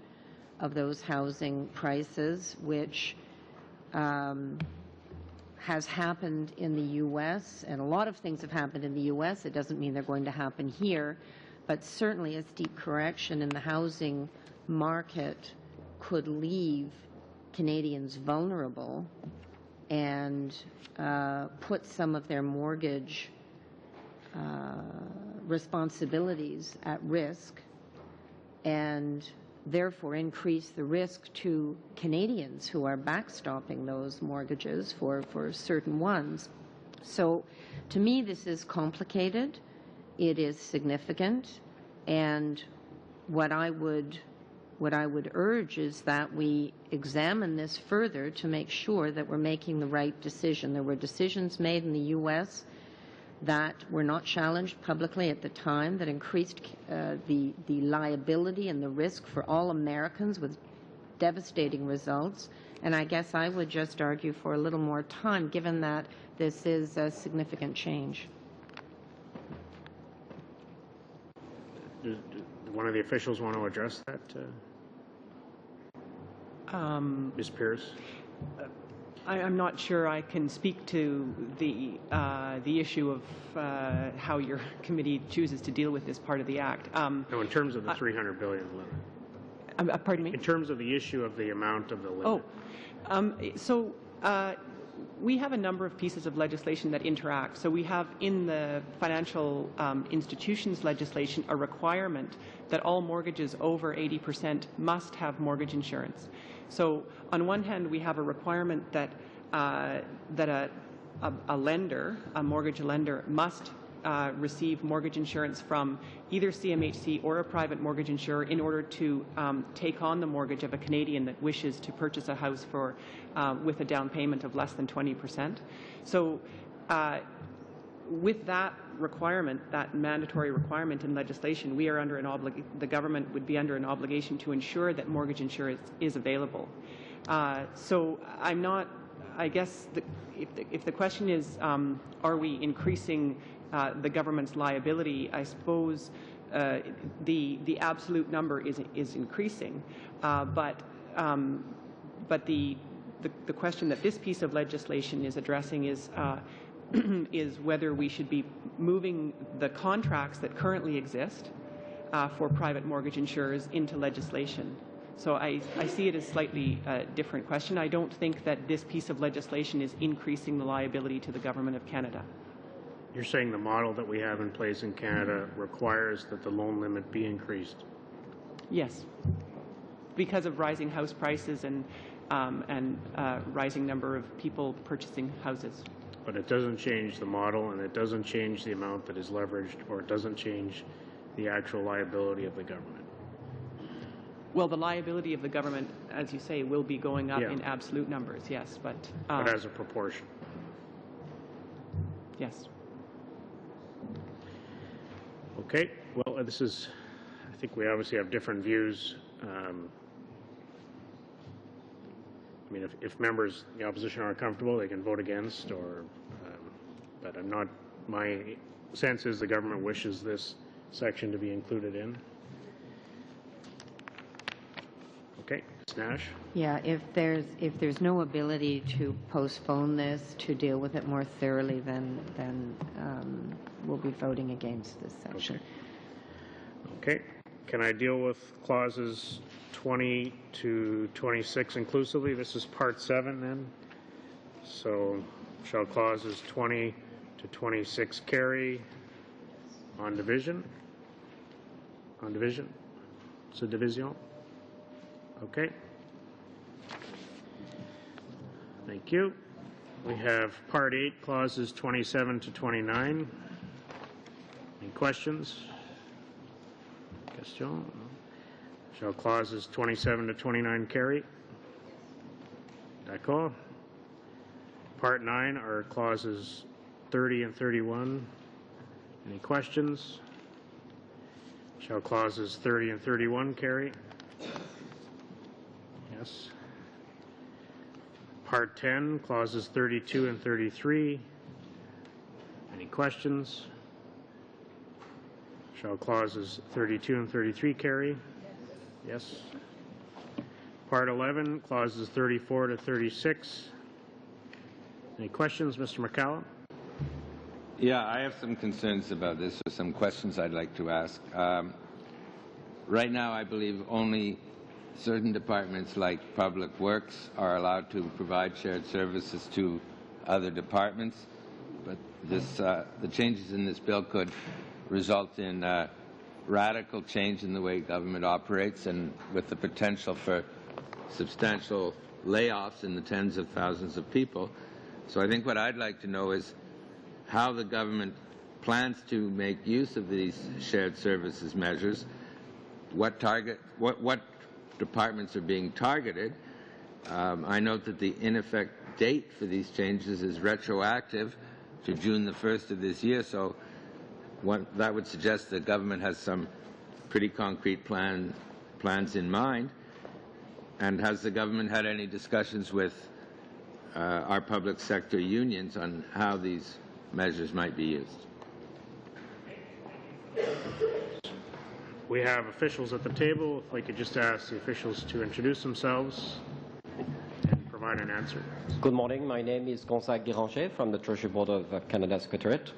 of those housing prices, which has happened in the U.S., and a lot of things have happened in the U.S. It doesn't mean they're going to happen here, but certainly a steep correction in the housing market could leave Canadians vulnerable and put some of their mortgage responsibilities at risk, and therefore increase the risk to Canadians who are backstopping those mortgages for certain ones. So to me, this is complicated. It is significant, and what I would urge is that we examine this further to make sure that we're making the right decision. There were decisions made in the U.S. that were not challenged publicly at the time that increased the liability and the risk for all Americans with devastating results. And I guess I would just argue for a little more time, given that this is a significant change. Does one of the officials want to address that? Ms. Pierce? I'm not sure I can speak to the issue of how your committee chooses to deal with this part of the Act. No, in terms of the $300 billion limit. Pardon me? In terms of the issue of the amount of the limit. We have a number of pieces of legislation that interact. So we have in the financial institutions legislation a requirement that all mortgages over 80% must have mortgage insurance. So on one hand, we have a requirement that a lender, a mortgage lender, must receive mortgage insurance from either CMHC or a private mortgage insurer in order to take on the mortgage of a Canadian that wishes to purchase a house with a down payment of less than 20%. So with that requirement, that mandatory requirement in legislation, we are under the government would be under an obligation to ensure that mortgage insurance is available. So I'm not, I guess, if the question is, are we increasing the government's liability, I suppose the absolute number is increasing, but the question that this piece of legislation is addressing is is whether we should be moving the contracts that currently exist for private mortgage insurers into legislation. So I see it as a slightly different question. I don't think that this piece of legislation is increasing the liability to the Government of Canada. You're saying the model that we have in place in Canada requires that the loan limit be increased? Yes, because of rising house prices and rising number of people purchasing houses. But it doesn't change the model, and it doesn't change the amount that is leveraged, or it doesn't change the actual liability of the government. Well, the liability of the government, as you say, will be going up in absolute numbers, yes, but as a proportion. Yes. Okay. Well, this is, I think we obviously have different views. I mean, if members in the opposition are comfortable, they can vote against, or, but I'm not, my sense is the government wishes this section to be included in. Okay, Ms. Nash? Yeah, if there's no ability to postpone this, to deal with it more thoroughly, then we'll be voting against this section. Okay. Can I deal with clauses 20 to 26 inclusively? This is part 7 then. So shall clauses 20 to 26 carry on division? On division? So division? Okay. Thank you. We have Part 8, clauses 27 to 29. Any questions? Question? Shall clauses 27 to 29 carry? D'accord. Part 9 are clauses 30 and 31. Any questions? Shall clauses 30 and 31 carry? Yes. Part 10, clauses 32 and 33. Any questions? Shall clauses 32 and 33 carry? Yes. Part 11, clauses 34 to 36. Any questions, Mr. McCallum? Yeah, I have some concerns about this, or some questions I'd like to ask. Right now, I believe only certain departments like Public Works are allowed to provide shared services to other departments, but the changes in this bill could result in radical change in the way government operates, and with the potential for substantial layoffs in the tens of thousands of people. So I think what I'd like to know is how the government plans to make use of these shared services measures, what departments are being targeted. I note that the in effect date for these changes is retroactive to June the 1st of this year, so that would suggest the government has some pretty concrete plans in mind. And has the government had any discussions with our public sector unions on how these measures might be used? We have officials at the table. If I could just ask the officials to introduce themselves and provide an answer. Good morning. My name is Gonzague Guéranger from the Treasury Board of Canada Secretariat.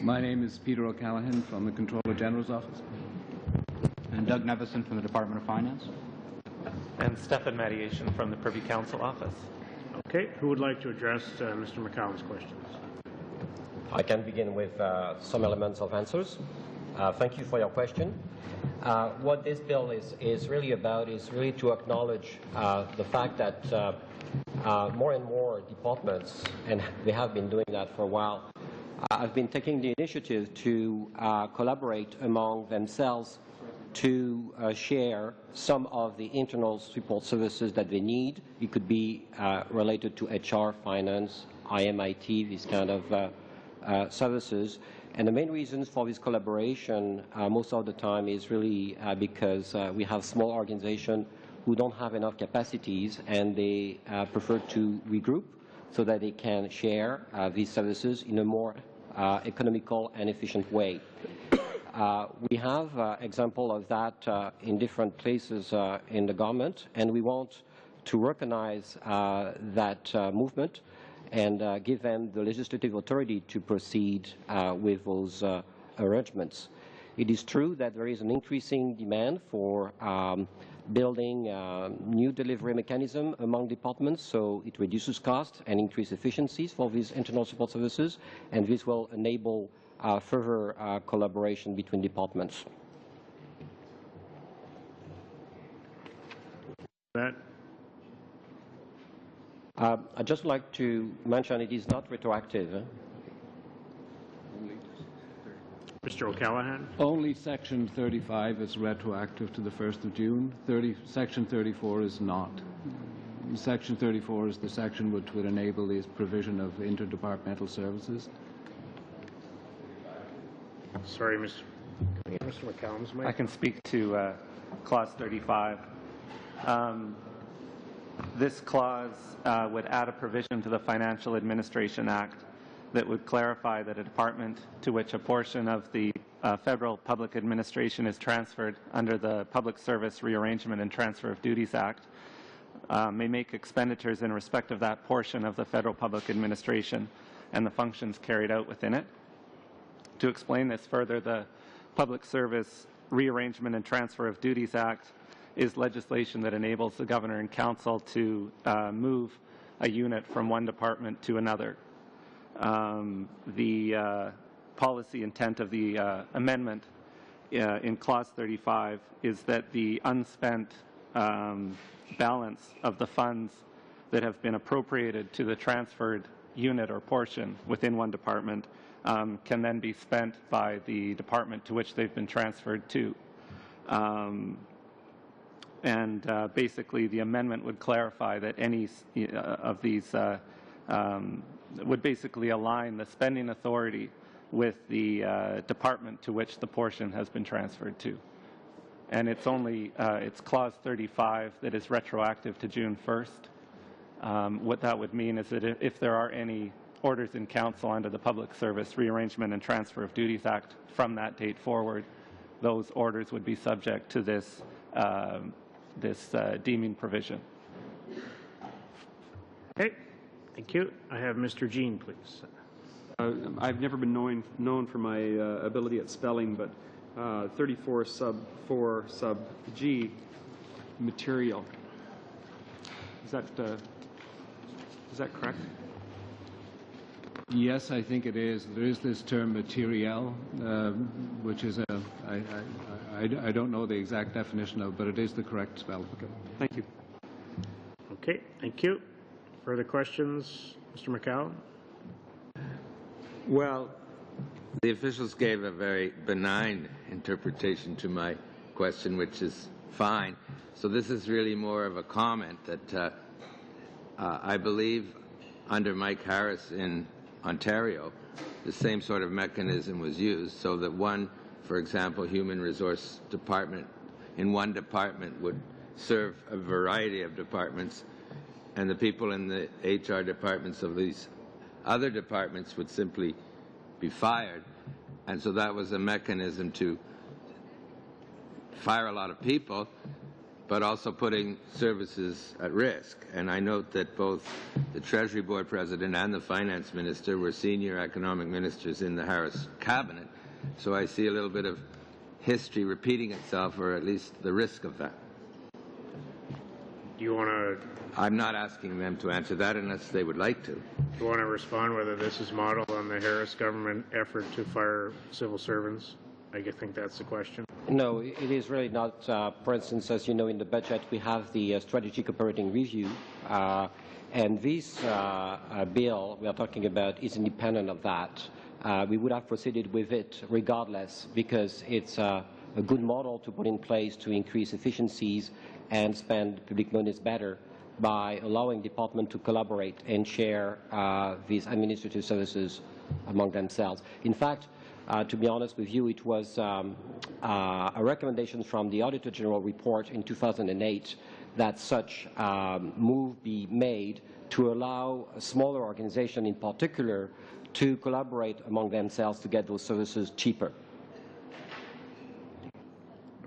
My name is Peter O'Callaghan from the Comptroller General's Office. And Doug Nevison from the Department of Finance. And Stefan Mediation from the Privy Council Office. Okay. Who would like to address Mr. McCallum's questions? I can begin with some elements of answers. Thank you for your question. What this bill is really about is really to acknowledge the fact that more and more departments, and they have been doing that for a while, have been taking the initiative to collaborate among themselves to share some of the internal support services that they need. It could be related to HR, finance, IMIT, these kind of services. And the main reasons for this collaboration most of the time is really because we have small organizations who don't have enough capacities, and they prefer to regroup so that they can share these services in a more economical and efficient way. We have example of that in different places in the government, and we want to recognize that movement and give them the legislative authority to proceed with those arrangements. It is true that there is an increasing demand for building new delivery mechanism among departments, so it reduces costs and increases efficiencies for these internal support services, and this will enable further collaboration between departments. I'd just like to mention it is not retroactive. Mr. O'Callaghan. Only Section 35 is retroactive to the 1st of June. Section 34 is not. Section 34 is the section which would enable the provision of interdepartmental services. Sorry, Mr. McCallum's mic. I can speak to Clause 35. This clause would add a provision to the Financial Administration Act that would clarify that a department to which a portion of the federal public administration is transferred under the Public Service Rearrangement and Transfer of Duties Act may make expenditures in respect of that portion of the federal public administration and the functions carried out within it. To explain this further, the Public Service Rearrangement and Transfer of Duties Act is legislation that enables the Governor and Council to move a unit from one department to another. The policy intent of the amendment in Clause 35 is that the unspent balance of the funds that have been appropriated to the transferred unit or portion within one department can then be spent by the department to which they've been transferred to. Basically, the amendment would clarify that any of these would basically align the spending authority with the department to which the portion has been transferred to. And it's only it's Clause 35 that is retroactive to June 1st. What that would mean is that if there are any orders in council under the Public Service Rearrangement and Transfer of Duties Act from that date forward, those orders would be subject to this deeming provision. Okay, thank you. I have Mr. Jean, please. I've never been known for my ability at spelling, but 34 sub 4 sub G, material. Is that correct? Yes, I think it is. There is this term materiel, which is I don't know the exact definition of, but it is the correct spell. Okay. Thank you. Okay, thank you. Further questions, Mr. McCallum? Well, the officials gave a very benign interpretation to my question, which is fine. So this is really more of a comment that I believe under Mike Harris in Ontario, the same sort of mechanism was used so that one, for example, human resource department in one department would serve a variety of departments, and the people in the HR departments of these other departments would simply be fired. And so that was a mechanism to fire a lot of people, but also putting services at risk. And I note that both the Treasury Board President and the Finance Minister were senior economic ministers in the Harris cabinet. So I see a little bit of history repeating itself, or at least the risk of that. Do you want to... I'm not asking them to answer that unless they would like to. Do you want to respond whether this is modeled on the Harris government effort to fire civil servants? I think that's the question. No, it is really not. For instance, as you know, in the budget, we have the strategic operating review, and this bill we are talking about is independent of that. We would have proceeded with it regardless, because it's a good model to put in place to increase efficiencies and spend public monies better by allowing departments to collaborate and share these administrative services among themselves. In fact, to be honest with you, it was a recommendation from the Auditor General report in 2008 that such move be made to allow a smaller organization in particular to collaborate among themselves to get those services cheaper.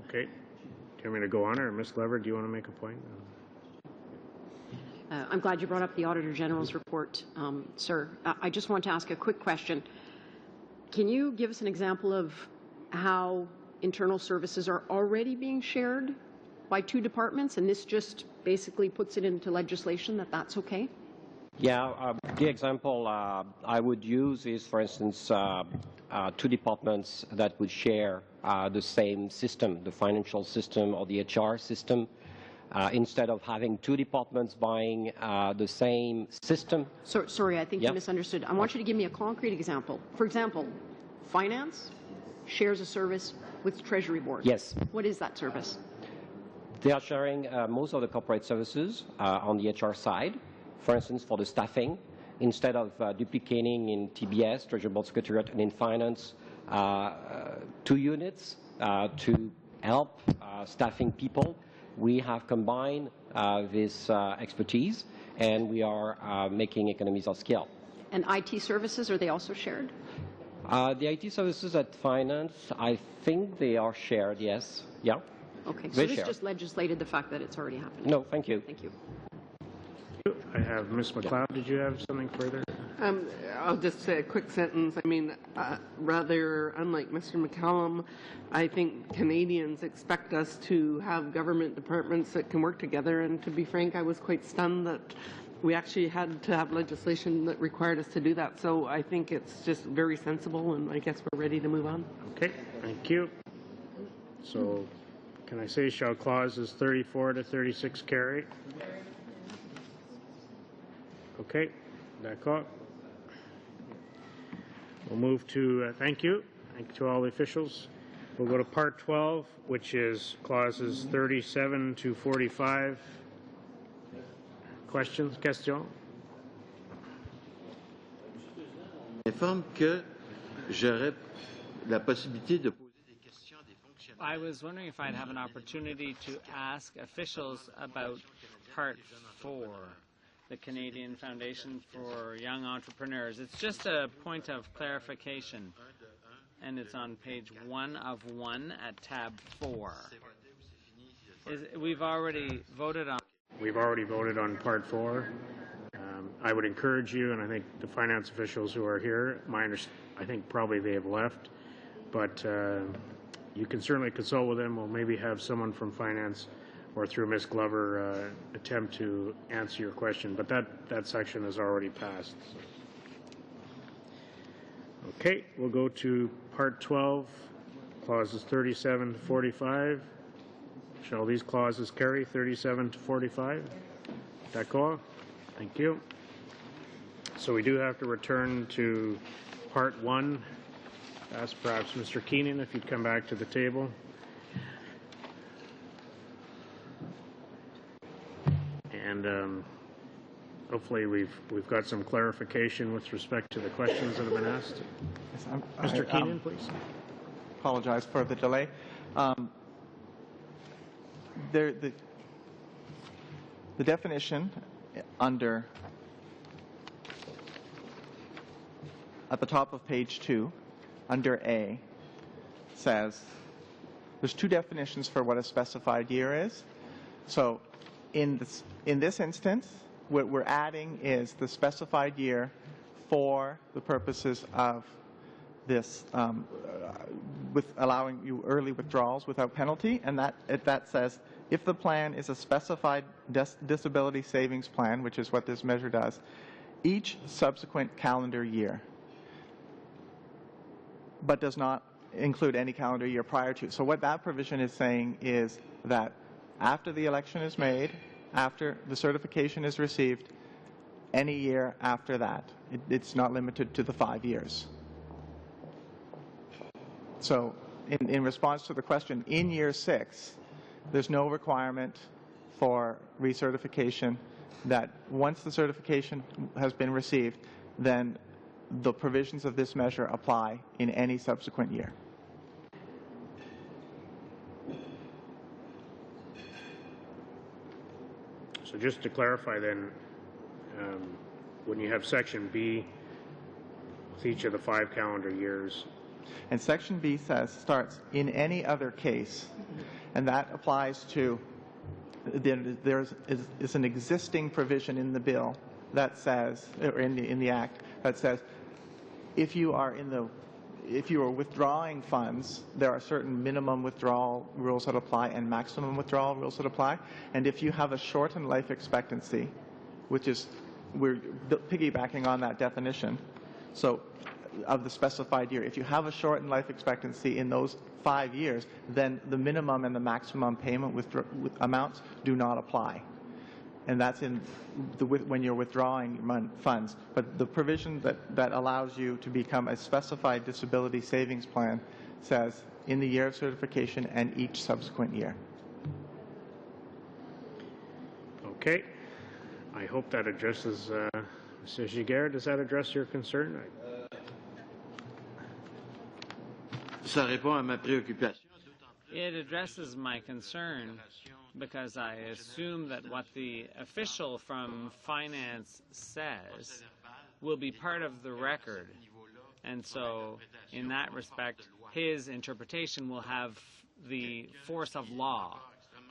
Okay. Do you want me to go on, or Ms. Glover, do you want to make a point? I'm glad you brought up the Auditor General's report, sir. I just want to ask a quick question. Can you give us an example of how internal services are already being shared by two departments, and this just basically puts it into legislation that that's okay? Yeah, the example I would use is, for instance, two departments that would share the same system, the financial system or the HR system. Instead of having two departments buying the same system. Sorry, I think you misunderstood. I want you to give me a concrete example. For example, Finance shares a service with Treasury Board. Yes. What is that service? They are sharing most of the corporate services on the HR side. For instance, for the staffing, instead of duplicating in TBS, Treasury Board Secretariat, and in Finance, two units to help staffing people, we have combined this expertise, and we are making economies of scale. And IT services, are they also shared? The IT services at Finance, I think they are shared, yes. Yeah. Okay, so this just legislated the fact that it's already happening. No, thank you. Thank you. I have Ms. McLeod. Did you have something further? I'll just say a quick sentence. I mean, rather unlike Mr. McCallum, I think Canadians expect us to have government departments that can work together. And to be frank, I was quite stunned that we actually had to have legislation that required us to do that. So I think it's just very sensible, and I guess we're ready to move on. Okay, thank you. So can I say shall clauses 34 to 36 carry? Okay, d'accord. We'll move to, thank you. Thank you to all the officials. We'll go to part 12, which is clauses 37 to 45. Questions, questions? Informe que j'aurais la possibilité de poser des questions à des fonctionnaires. I was wondering if I'd have an opportunity to ask officials about Part 4, the Canadian Foundation for Young Entrepreneurs. It's just a point of clarification, and it's on page 1 of 1 at tab 4. We've already voted on. We've already voted on part 4. I would encourage you, and I think the finance officials who are here, I think probably they have left, but you can certainly consult with them. We'll maybe have someone from finance or through Ms. Glover attempt to answer your question, but that section has already passed. Okay, we'll go to part 12, clauses 37 to 45. Shall these clauses carry 37 to 45? D'accord? Thank you. So we do have to return to part 1. Ask perhaps Mr. Keenan if you'd come back to the table. And hopefully we've got some clarification with respect to the questions that have been asked. Yes, Mr. Keenan, please. Apologize for the delay. The definition under at the top of page 2 under A says there's 2 definitions for what a specified year is. So in this instance, what we're adding is the specified year for the purposes of this with allowing you early withdrawals without penalty, and that says if the plan is a specified disability savings plan, which is what this measure does, each subsequent calendar year, but does not include any calendar year prior to. So what that provision is saying is that after the election is made, after the certification is received, any year after that, it's not limited to the 5 years. So in response to the question, in year 6, there's no requirement for recertification, that once the certification has been received, then the provisions of this measure apply in any subsequent year. So just to clarify then, when you have section B with each of the 5 calendar years. And section B starts in any other case, and that applies to, there is an existing provision in the bill that says, or in the act, that says if you are withdrawing funds, there are certain minimum withdrawal rules that apply and maximum withdrawal rules that apply. And if you have a shortened life expectancy, which is, we're piggybacking on that definition, so of the specified year, if you have a shortened life expectancy in those 5 years, then the minimum and the maximum payment amounts do not apply. And that's in when you're withdrawing funds. But the provision that allows you to become a specified disability savings plan says in the year of certification and each subsequent year. Okay. I hope that addresses, Mr. Giguère, does that address your concern? Ça répond à ma préoccupation. It addresses my concern because I assume that what the official from finance says will be part of the record. And so in that respect, his interpretation will have the force of law.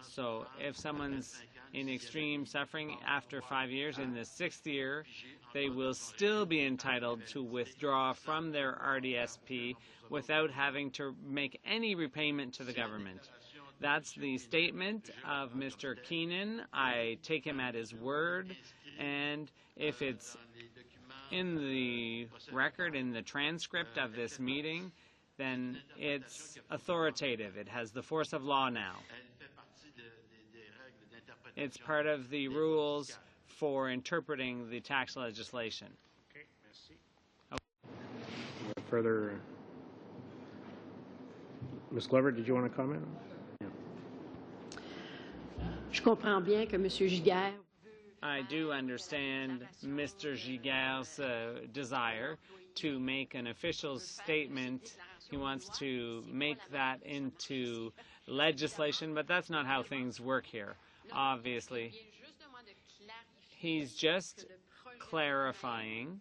So if someone's in extreme suffering after 5 years, in the 6th year, they will still be entitled to withdraw from their RDSP without having to make any repayment to the government. That's the statement of Mr. Keenan. I take him at his word, And if it's in the record, in the transcript of this meeting, then it's authoritative. It has the force of law now. It's part of the rules for interpreting the tax legislation. Okay, merci. Further, Ms. Glover, did you want to comment? Yeah. Je comprends bien que M. Giguère. I do understand Mr. Giguère's desire to make an official statement. He wants to make that into legislation, but that's not how things work here. Obviously, he's just clarifying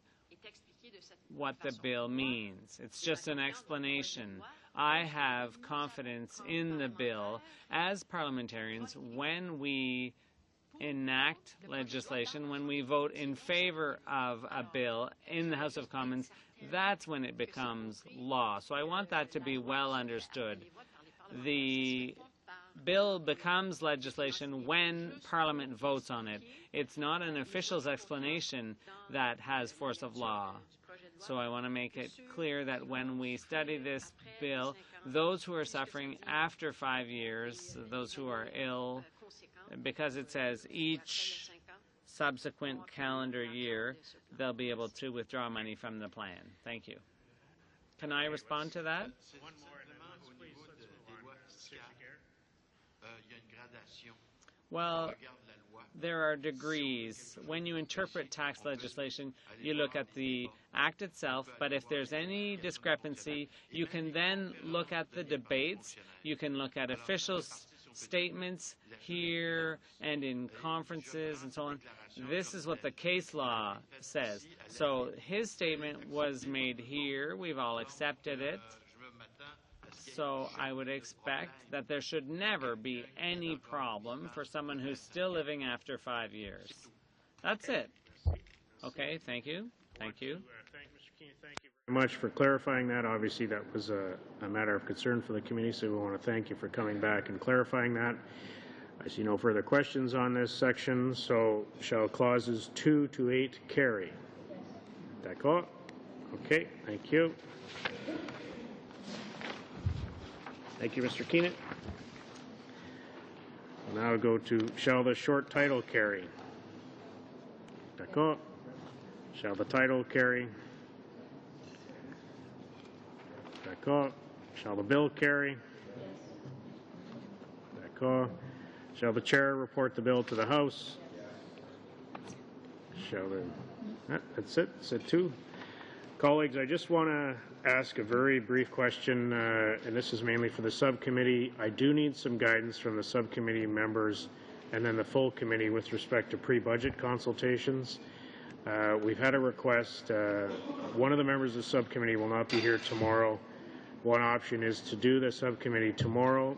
what the bill means. It's just an explanation. I have confidence in the bill. As parliamentarians, when we enact legislation, when we vote in favor of a bill in the House of Commons, that's when it becomes law. So I want that to be well understood. The bill becomes legislation when Parliament votes on it. It's not an official's explanation that has force of law. So I want to make it clear that when we study this bill, those who are suffering after 5 years, those who are ill, because it says each subsequent calendar year, they'll be able to withdraw money from the plan. Thank you. Can I respond to that? Well, there are degrees. When you interpret tax legislation, you look at the act itself, but if there's any discrepancy, you can then look at the debates, you can look at official statements here and in conferences and so on. This is what the case law says. So his statement was made here. We've all accepted it. So I would expect that there should never be any problem for someone who's still living after 5 years. That's it. Okay, thank you. Thank you. Thank Mr. Keane. Thank you very much for clarifying that. Obviously, that was a matter of concern for the committee, so we want to thank you for coming back and clarifying that. I see no further questions on this section, so shall clauses 2 to 8 carry? D'accord? Okay, thank you. Thank you, Mr. Keenan. We'll now go to shall the short title carry? D'accord. Shall the title carry? D'accord. Shall the bill carry? D'accord. Shall the chair report the bill to the House? Shall the... That's it. That's it too. Colleagues, I just want to ask a very brief question, and this is mainly for the subcommittee. I do need some guidance from the subcommittee members and then the full committee with respect to pre-budget consultations. We've had a request. One of the members of the subcommittee will not be here tomorrow. One option is to do the subcommittee tomorrow,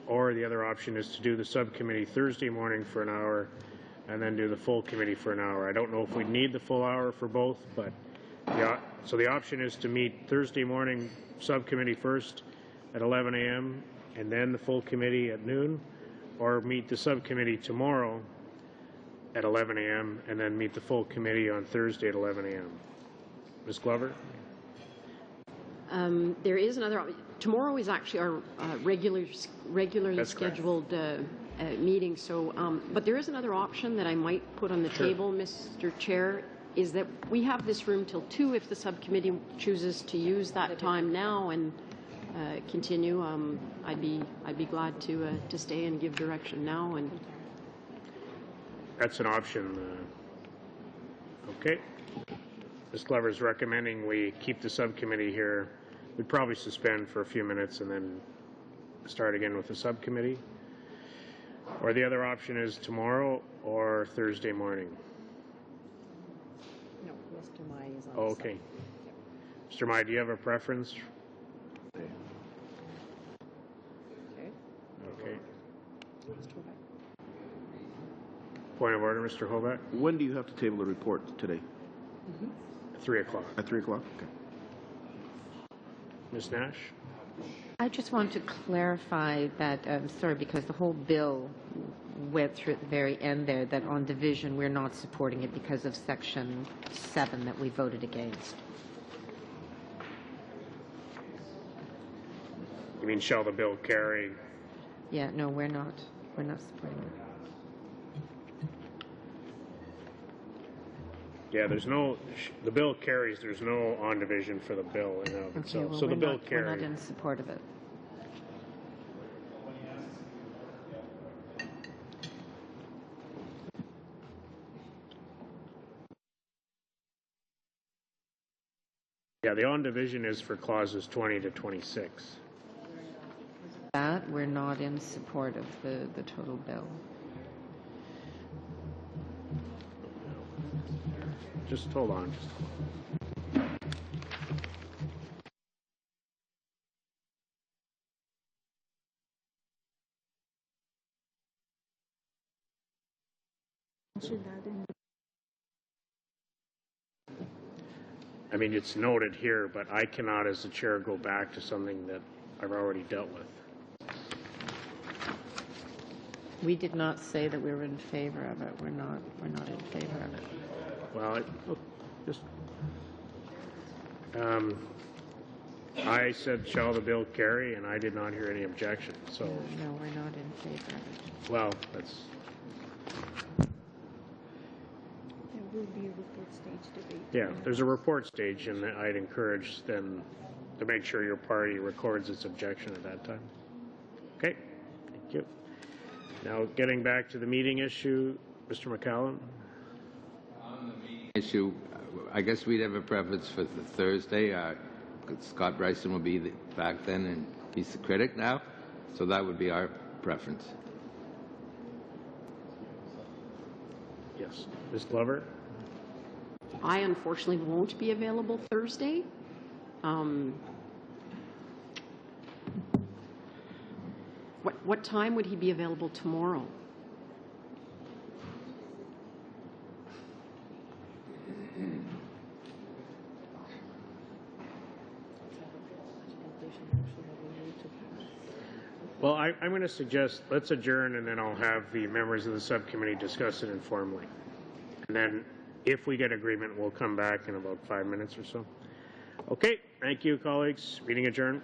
or the other option is to do the subcommittee Thursday morning for an hour and then do the full committee for an hour. I don't know if we need the full hour for both, but so the option is to meet Thursday morning subcommittee first at 11 a.m. and then the full committee at noon, or meet the subcommittee tomorrow at 11 a.m. and then meet the full committee on Thursday at 11 a.m. Ms. Glover? There is another. Tomorrow is actually our regularly That's scheduled meeting. So, but there is another option that I might put on the table, Mr. Chair, is that we have this room till 2 if the subcommittee chooses to use that time now and continue. I'd be glad to stay and give direction now. And that's an option. Okay. Ms. Glover is recommending we keep the subcommittee here. We'd probably suspend for a few minutes and then start again with the subcommittee. Or the other option is tomorrow or Thursday morning. No, Mr. Mai is on. Okay. Mr. Mai, do you have a preference? Okay. Okay. Point of order, Mr. Hovack. When do you have to table the report today? 3 o'clock. At 3 o'clock? Okay. Ms. Nash? I just want to clarify that, sorry, because the whole bill went through at the very end there, that on division we're not supporting it because of Section 7 that we voted against. You mean shall the bill carry? Yeah, no, we're not. We're not supporting it. Yeah, there's no, the bill carries, there's no on division for the bill in and of Okay, itself. well, So the bill we're not carries. in support of it. Yeah, the on division is for clauses 20 to 26. That, we're not in support of the total bill. Just hold on. I mean, it's noted here, but I cannot, as the chair, go back to something that I've already dealt with. We did not say that we were in favor of it. We're not in favor of it. Well, just I said, shall the bill carry, and I did not hear any objection. So no, we're not in favor of it. Well, that's. There will be a report stage debate. Yeah, there's a report stage, and I'd encourage then to make sure your party records its objection at that time. Okay, thank you. Now, getting back to the meeting issue, Mr. McCallum. On the meeting issue, I guess we'd have a preference for the Thursday. Scott Bryson will be back then, and he's the critic now, so that would be our preference. Yes. Ms. Glover? I unfortunately won't be available Thursday. What time would he be available tomorrow? Well, I'm going to suggest let's adjourn, and then I'll have the members of the subcommittee discuss it informally. And then if we get agreement, we'll come back in about 5 minutes or so. Okay, thank you, colleagues. Meeting adjourned.